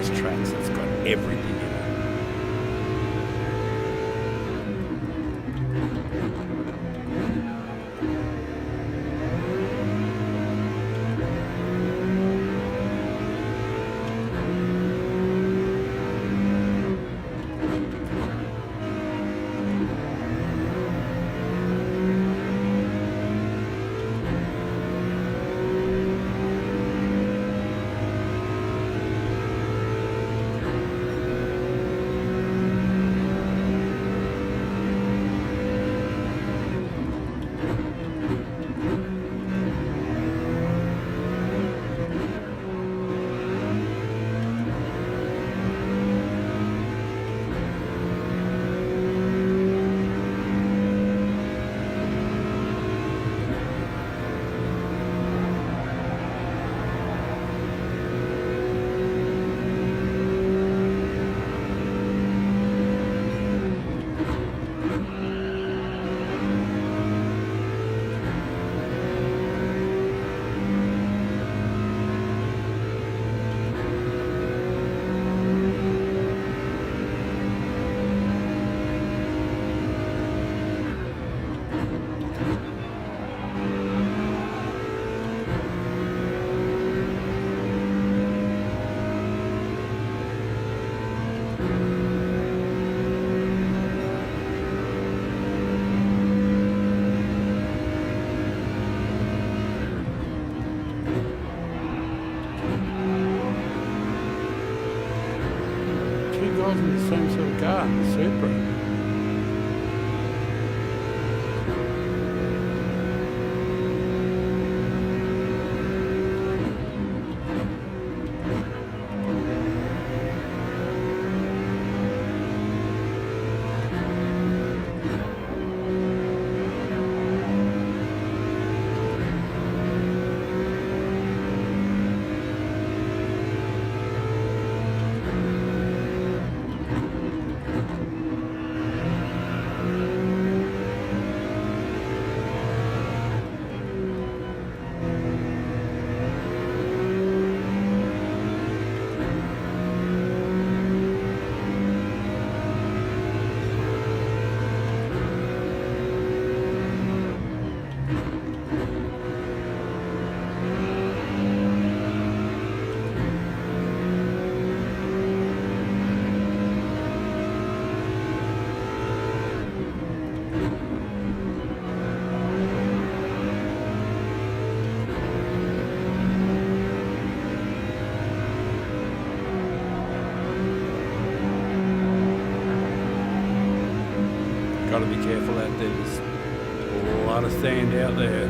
those tracks. It's got everything in it. In the same sort of car, the Supra. Got to be careful out there. There's a lot of sand out there.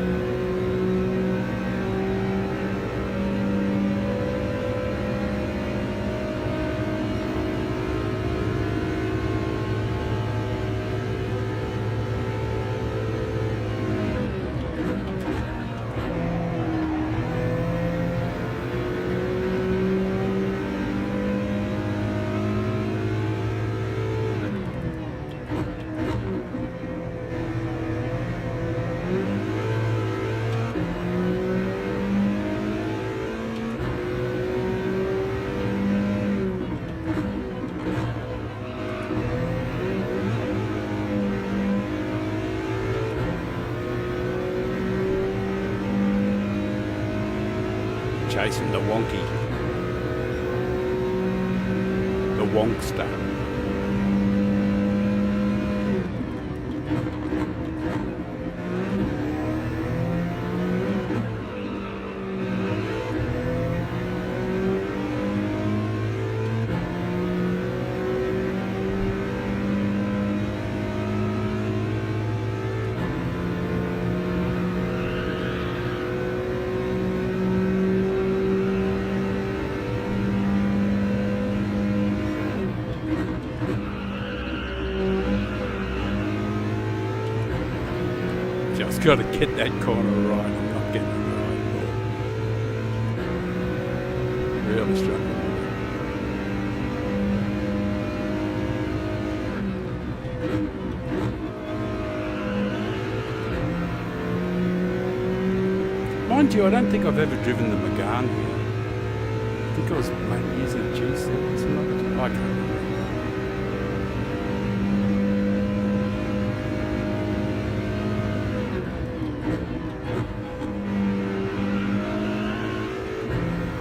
Chasing the wonky, the wonkster. Just got to get that corner right. I'm not getting it right at all. Really struggling with it. Mind you, I don't think I've ever driven the Megane here. I think was maybe using juice there or something. I can't remember.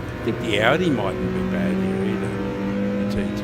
I think the Audi mightn't be bad here either, the T2.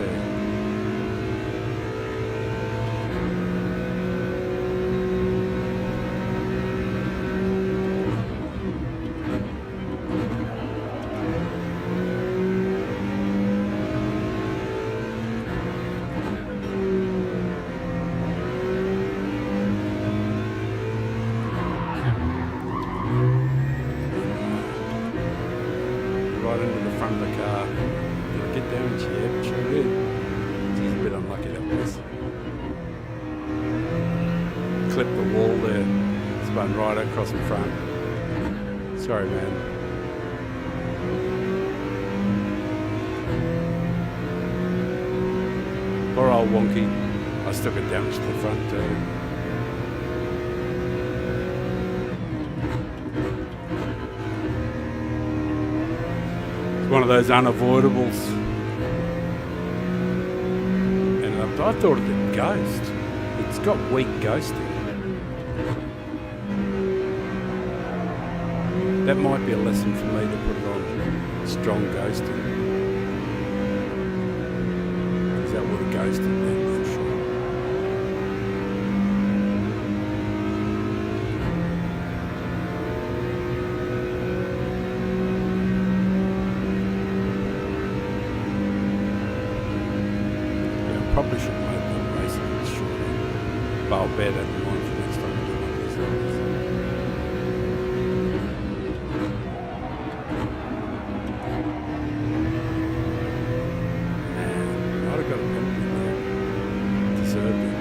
Right into the front of the car. Did I get damage? Yeah, sure did. He's a bit unlucky that was. Clipped the wall there. Spun right across in front. Sorry, man. Poor old wonky. I still got damage to the front too. One of those unavoidables, and I thought of the ghost. It's got weak ghosting. That might be a lesson for me to put it on strong ghosting, because that would have ghosted me for sure. Probably should make them racing shorter, but I'll bet at the mind for next time I do one of these lobbies. Man, I'd have got a penalty there. Deserved it.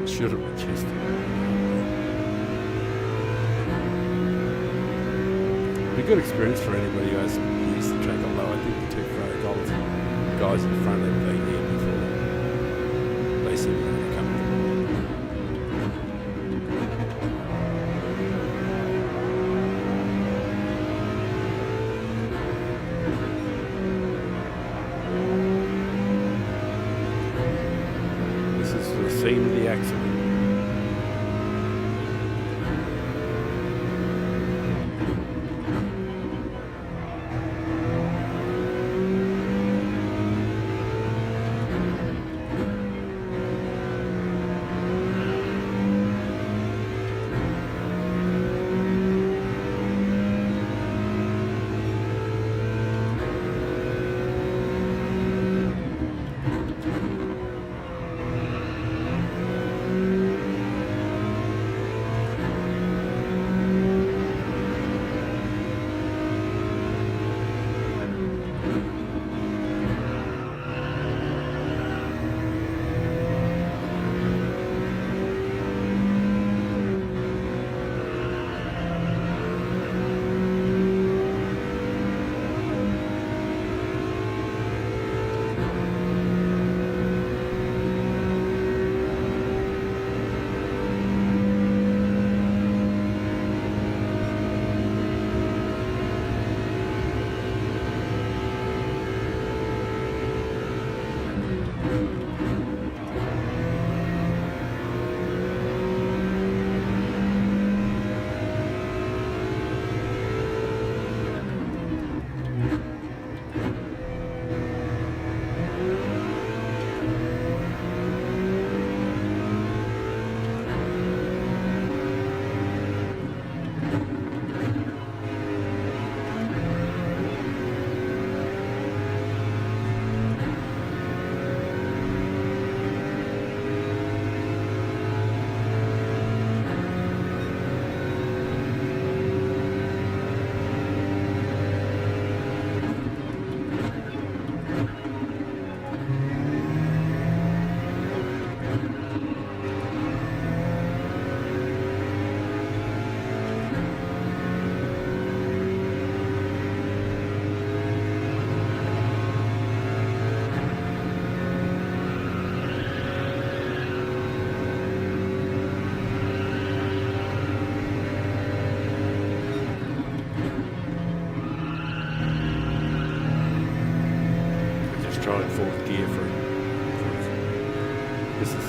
Should have reduced it. Be a good experience for anybody who has used the track, although I think the two front guys in front have been here before. They seem really comfortable. This is the scene of the accident.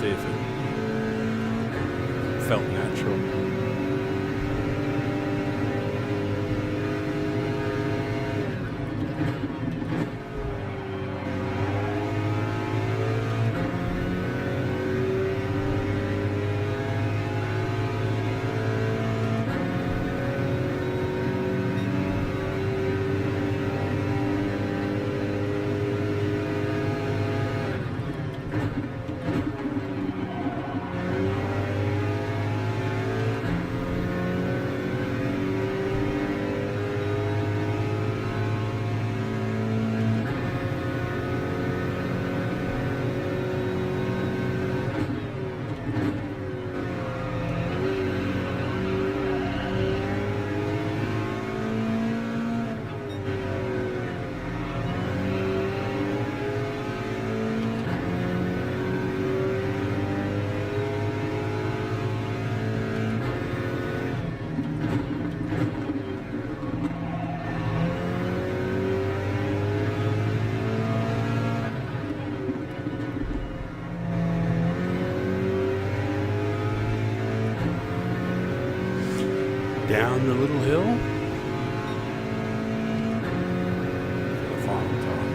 see if it felt natural. Down the little hill for the final time.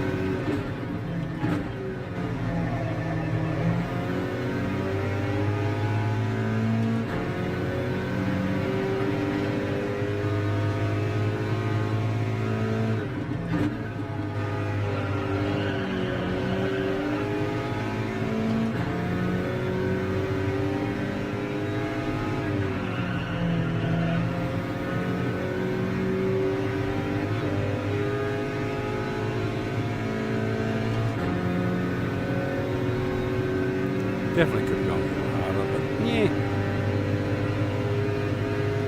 Definitely could have gone a little harder, but yeah,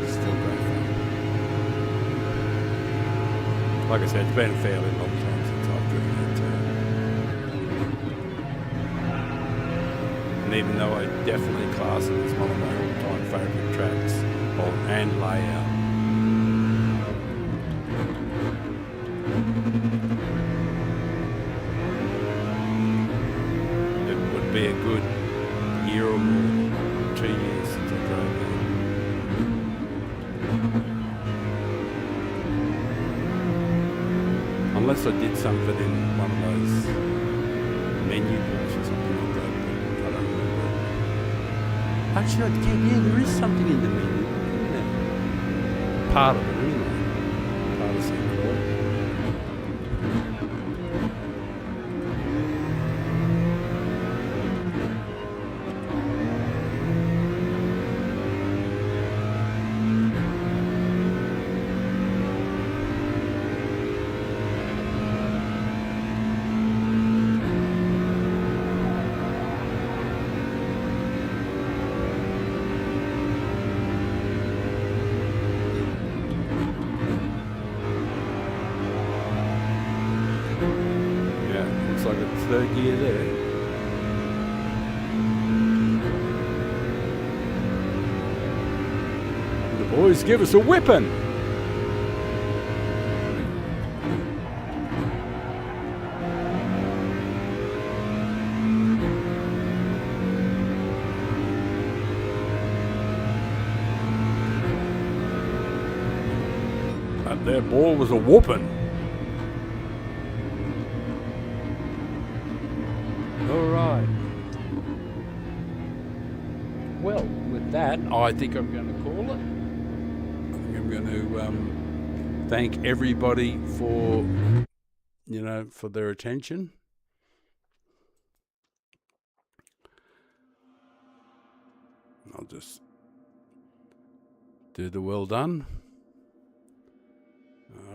still great fun. Like I said, it's been a fairly long time since I've driven it too. And even though I definitely class it as one of my all-time favourite tracks and layout, it would be a good year or more, 2 years since I drove it. Unless I did some of it in one of those menu books or something like that, but I don't remember. Actually, yeah, there is something in the menu, isn't there? Part of it, anyway. Part of St. Croix. Looks like it's third gear there. The boys give us a whipping. That there ball was a whooping. Alright. Well, with that, I think I'm going to call it. I think I'm going to thank everybody for, for their attention. I'll just do the well done.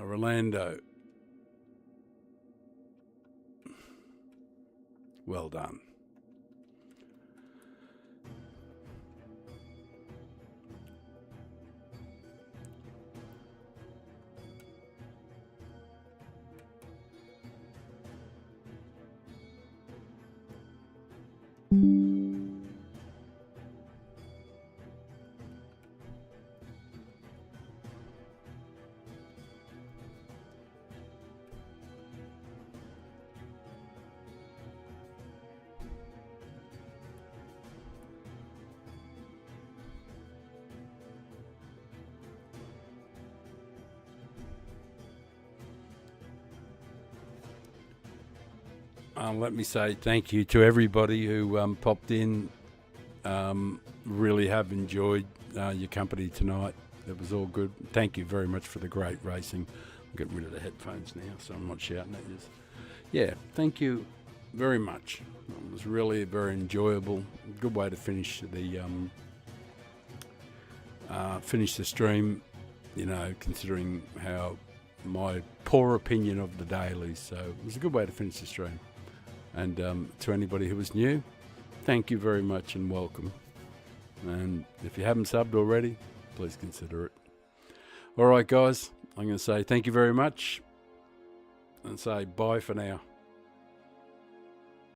Rolando. Well done. let me say thank you to everybody who popped in. Really have enjoyed your company tonight. It was all good. Thank you very much for the great racing. I'm getting rid of the headphones now, so I'm not shouting at you. Yeah, thank you very much. It was really very enjoyable. Good way to finish the stream. You know, considering how my poor opinion of the dailies. So it was a good way to finish the stream. And to anybody who was new, thank you very much and welcome. And if you haven't subbed already, please consider it. All right, guys, I'm going to say thank you very much and say bye for now.